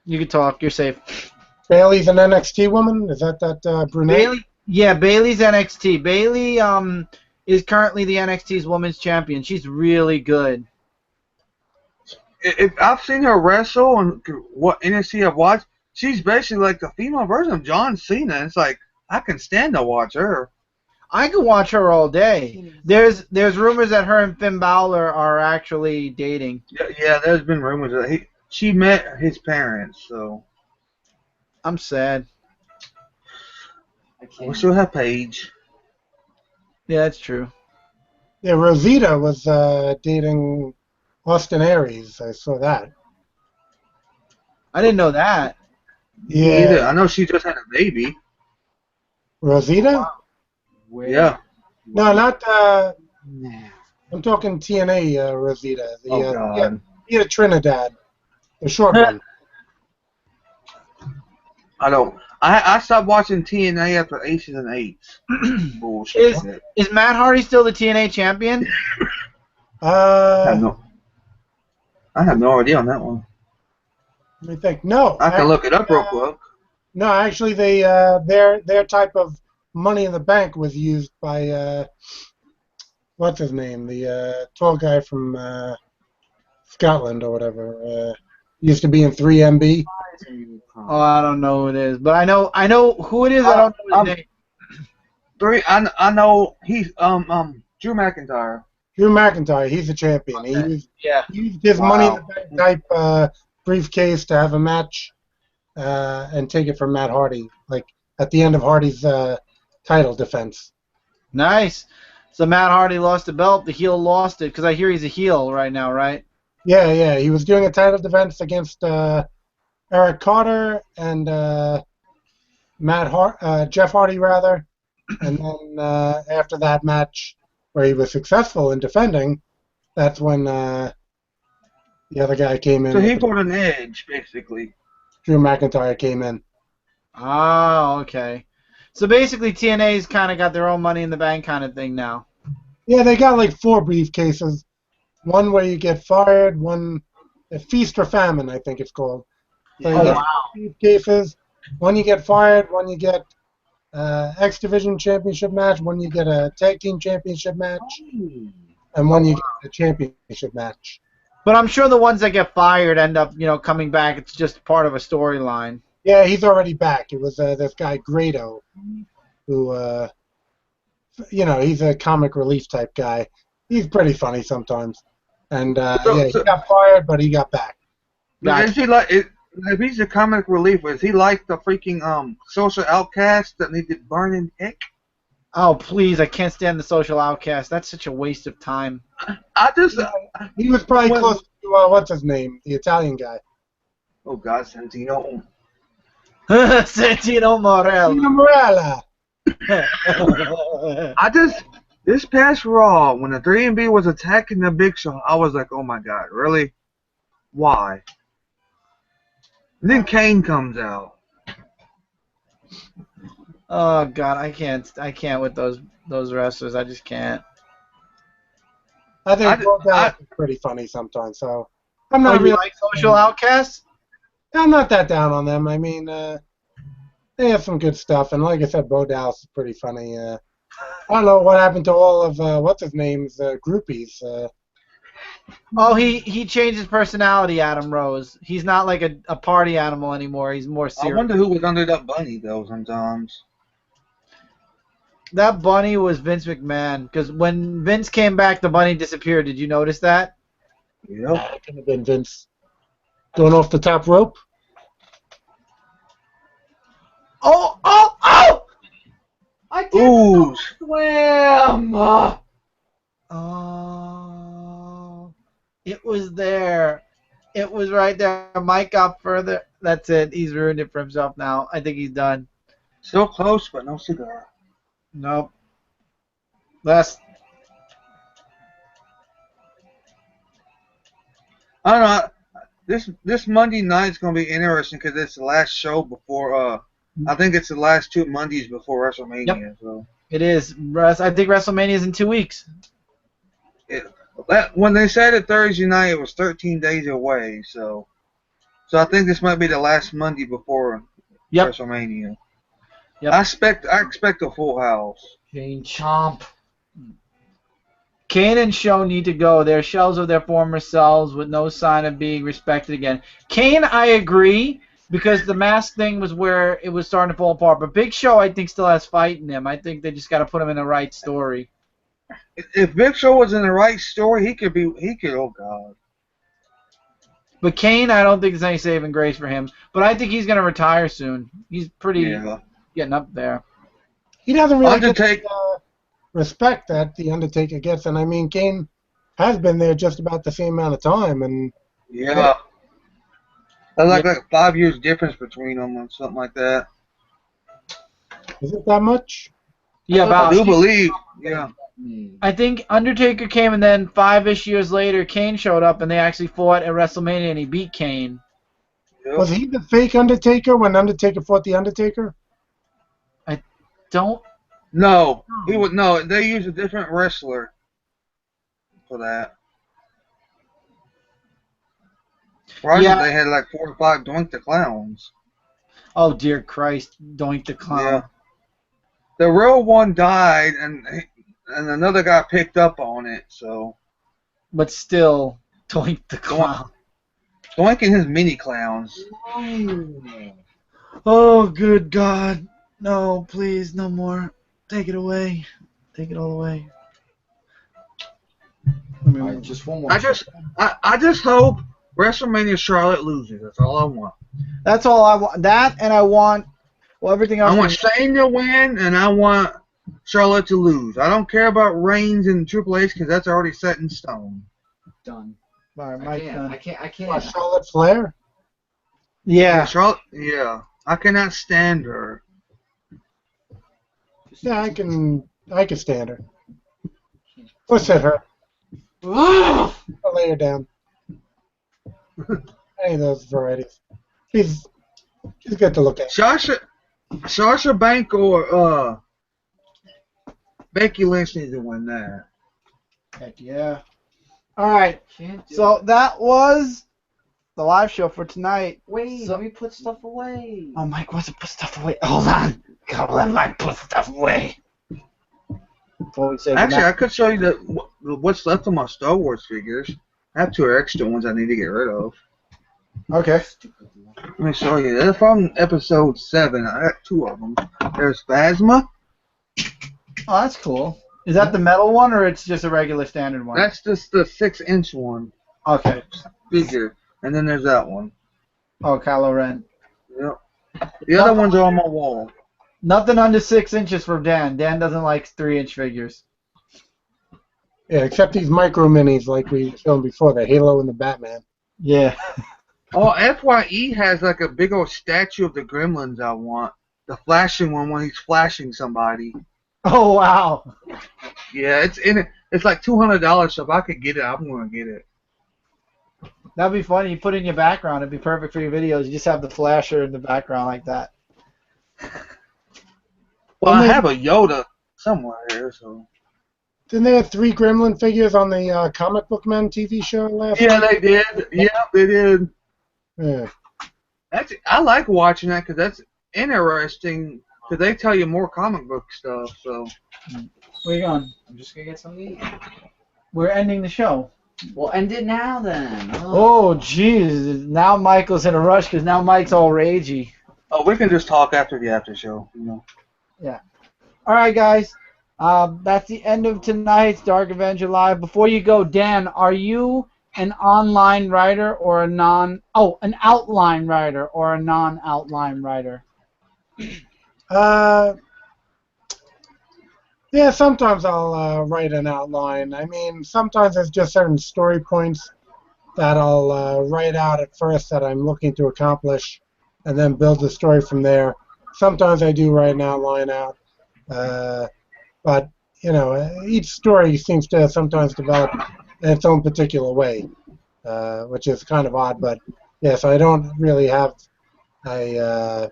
You can talk. You're safe. Bailey's an NXT woman? Is that brunette? Bayley? Yeah, Bayley's NXT. Bayley is currently the NXT's Women's Champion. She's really good. If I've seen her wrestle and what NXT I've watched, she's basically like the female version of John Cena. It's like, I can stand to watch her. I could watch her all day. There's rumors that her and Finn Balor are actually dating. Yeah, there's been rumors that she met his parents, so. I'm sad. We still have Paige. Yeah, that's true. Yeah, Rosita was dating Austin Aries. I saw that. I didn't know that. Yeah. Either. I know she just had a baby. Rosita? Wow. Yeah. No, not. Nah. I'm talking TNA Rosita. God. Yeah, Trinidad. The short one. I don't. I stopped watching TNA after Aces and Eights. Bullshit. Is Matt Hardy still the TNA champion? I have no idea on that one. Let me think. No. I can look it up real quick. No, actually, they their type of Money in the Bank was used by what's his name, the tall guy from Scotland or whatever. Used to be in 3MB. Oh, I don't know who it is, but I know who it is. I don't know his name. I know he's Drew McIntyre. Drew McIntyre, he's the champion. He used his Money in the Bank type briefcase to have a match and take it from Matt Hardy, like at the end of Hardy's title defense. Nice. So Matt Hardy lost the belt. The heel lost it because I hear he's a heel right now, right? Yeah. He was doing a title defense against Eric Carter and Jeff Hardy, rather. And then after that match, where he was successful in defending, that's when the other guy came in. So he put an edge, basically. Drew McIntyre came in. Oh, okay. So basically, TNA's kind of got their own Money in the Bank kind of thing now. Yeah, they got like 4 briefcases. One where you get fired, one Feast or Famine, I think it's called. So you get 4 briefcases. One you get fired, one you get X Division Championship match, one you get a Tag Team Championship match, and one you get a Championship match. But I'm sure the ones that get fired end up, coming back. It's just part of a storyline. Yeah, he's already back. It was this guy Grado, who, he's a comic relief type guy. He's pretty funny sometimes. And he got fired, but he got back. Is he like? if he's a comic relief, is he like the freaking social outcast that need to burn in heck? Oh, please, I can't stand the social outcast. That's such a waste of time. I just He was probably close to what's his name, the Italian guy. oh God, Santino. Santino Morello. Tina Morella. This past Raw when the 3B was attacking the Big Show, I was like, oh my God, really? Why? And then Kane comes out. Oh God, I can't with those wrestlers. I just can't. I think Godzilla is pretty funny sometimes, so I'm not really like social outcasts. I'm not that down on them. I mean, they have some good stuff, and like I said, Bo Dallas is pretty funny. I don't know what happened to all of what's his name's groupies. Oh, he changed his personality, Adam Rose. He's not like a party animal anymore. He's more serious. I wonder who was under that bunny though. Sometimes that bunny was Vince McMahon. Because when Vince came back, the bunny disappeared. Did you notice that? Yep. It could have been Vince going off the top rope. Oh! I Ooh. can't swim! Oh, it was there. It was right there. Mike got further. That's it. He's ruined it for himself now. I think he's done. Still close, but no cigar. Nope. Last. I don't know. This Monday night is going to be interesting because it's the last show before. I think it's the last 2 Mondays before WrestleMania. Yep. So It is. I think WrestleMania is in 2 weeks. When they said it Thursday night, it was 13 days away. So I think this might be the last Monday before WrestleMania. Yep. I expect a full house. Kane Chomp. Kane and Show need to go. They're shells of their former selves with no sign of being respected again. Kane, I agree, because the mask thing was where it was starting to fall apart. But Big Show, I think, still has fight in him. I think they just got to put him in the right story. If Big Show was in the right story, he could. Oh God. But Kane, I don't think there's any saving grace for him. But I think he's going to retire soon. He's pretty getting up there. He doesn't really get the respect that the Undertaker gets, and I mean, Kane has been there just about the same amount of time, and yeah. There's like 5 years difference between them or something like that. Is it that much? Yeah, I do believe. Yeah. I think Undertaker came, and then 5-ish years later, Kane showed up, and they actually fought at WrestleMania, and he beat Kane. Yep. Was he the fake Undertaker when Undertaker fought the Undertaker? I don't. No, he would. No, they used a different wrestler for that. Right? Yeah. They had like 4 or 5 Doink the Clowns. Oh, dear Christ. Doink the Clown. Yeah. The real one died, and another guy picked up on it. So. But still, Doink the Clown. Doink and his mini clowns. Oh, good God. No, please, no more. Take it away. Take it all away. Alright, just one more. I just hope WrestleMania Charlotte loses. That's all I want. That's all I want. That, and I want, well, everything else. I want Shane to win, and I want Charlotte to lose. I don't care about Reigns and Triple H because that's already set in stone. Done. All right, Mike, I can't. What, Charlotte Flair? Yeah. Charlotte. Yeah, I cannot stand her. Yeah, I can stand her. Let's hit her. I'll lay her down. Any of those varieties. She's good to look at. Sasha Banks or Becky Lynch needs to win that. Heck yeah. All right. So that was the live show for tonight. Wait, let me put stuff away. Oh, Mike wants to put stuff away. Hold on. Gotta let Mike put stuff away. Before we say Actually, goodnight. I could show you what's left of my Star Wars figures. I have 2 extra ones I need to get rid of. Okay. Let me show you. They're from episode 7. I got 2 of them. There's Phasma. Oh, that's cool. Is that the metal one, or it's just a regular standard one? That's just the 6-inch one Okay. figure. And then there's that one. Oh, Kylo Ren. Yep. The other ones are on my wall. Nothing under 6 inches for Dan. Dan doesn't like 3-inch figures. Yeah, except these micro minis like we filmed before, the Halo and the Batman. Yeah. Oh, FYE has like a big old statue of the Gremlins I want. The flashing one when he's flashing somebody. Oh, wow. Yeah, it's in it. It's like $200, so if I could get it, I'm gonna get it. That'd be funny. You put it in your background. It'd be perfect for your videos. You just have the flasher in the background like that. Well, I have a Yoda somewhere here, so. Didn't they have 3 Gremlin figures on the Comic Book Men TV show last Yeah, week? they did. Yeah, they did. Yeah. I like watching that because that's interesting. Because they tell you more comic book stuff. So. Where you going? I'm just gonna get something to eat. We're ending the show. Well, end it now then. Oh, jeez. Now Michael's in a rush because now Mike's all ragey. Oh, we can just talk after the after show, you know. Yeah. All right, guys. That's the end of tonight's Dark Avenger Live. Before you go, Dan, are you an online writer or an outline writer or a non-outline writer? Yeah, sometimes I'll write an outline. I mean, sometimes there's just certain story points that I'll write out at first that I'm looking to accomplish, and then build the story from there. Sometimes I do write an outline out, but you know, each story seems to sometimes develop in its own particular way, which is kind of odd. But yeah, so I don't really have a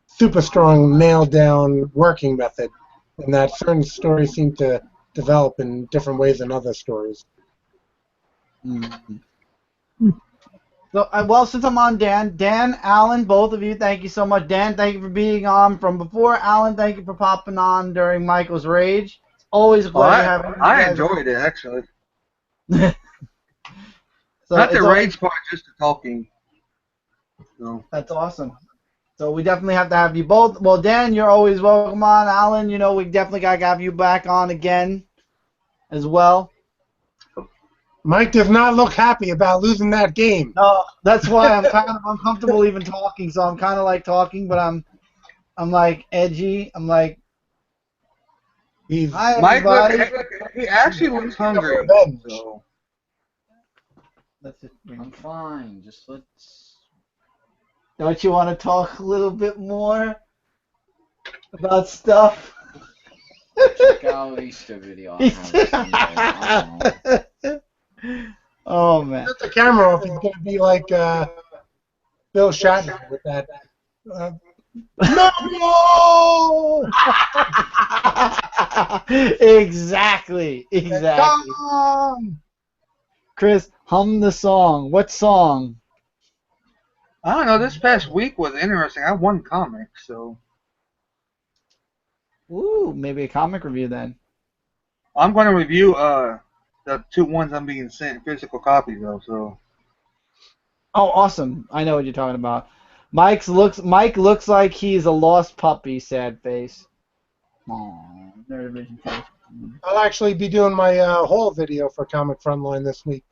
super strong nailed down working method, and that certain stories seem to develop in different ways than other stories. Mm-hmm. So, well, since I'm on Dan, Alan, both of you, thank you so much. Dan, thank you for being on from before. Alan, thank you for popping on during Michael's Rage. It's always a pleasure having you I guys. enjoyed it, actually. So Not the rage part, just the talking. So. That's awesome. So we definitely have to have you both. Well, Dan, you're always welcome on. Alan, you know, we definitely got to have you back on again as well. Mike does not look happy about losing that game. No, that's why I'm kind of uncomfortable even talking. So I'm kind of like talking, but I'm like edgy. I'm like, hi everybody. Mike, he actually looks hungry. So. I'm fine. Just let's. Don't you want to talk a little bit more about stuff? Check out Easter video. I haven't seen it. Oh man! Put the camera off. He's gonna be like Bill Shatner with that. No! Exactly. Chris, hum the song. What song? I don't know. This past week was interesting. I won comics, so. Ooh, maybe a comic review then. I'm going to review the 2 ones I'm being sent physical copies of. So. Oh, awesome! I know what you're talking about. Mike looks like he's a lost puppy. Sad face. Aww, Nerd Vision face. I'll actually be doing my haul video for Comic Frontline this week.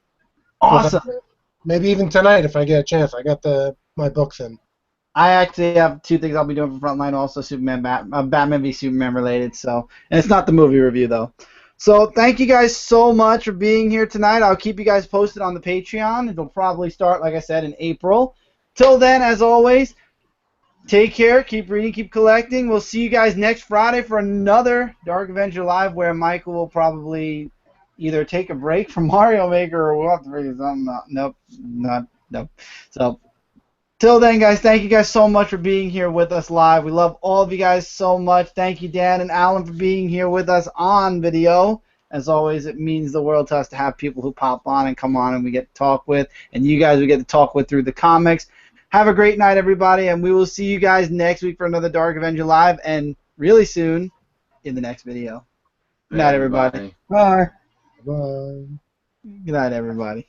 Awesome. Maybe even tonight if I get a chance. I got my books in. I actually have 2 things I'll be doing for Frontline, also Batman v Superman related. So, and it's not the movie review though. So thank you guys so much for being here tonight. I'll keep you guys posted on the Patreon. It'll probably start, like I said, in April. Till then, as always, take care, keep reading, keep collecting. We'll see you guys next Friday for another Dark Avenger Live where Michael will probably either take a break from Mario Maker or we'll have to figure something out. Nope. So, till then, guys, thank you guys so much for being here with us live. We love all of you guys so much. Thank you, Dan and Alan, for being here with us on video. As always, it means the world to us to have people who pop on and come on and we get to talk with, and you guys we get to talk with through the comics. Have a great night, everybody, and we will see you guys next week for another Dark Avenger Live, and really soon in the next video. Good night, everybody. Bye. Bye. Good night, everybody.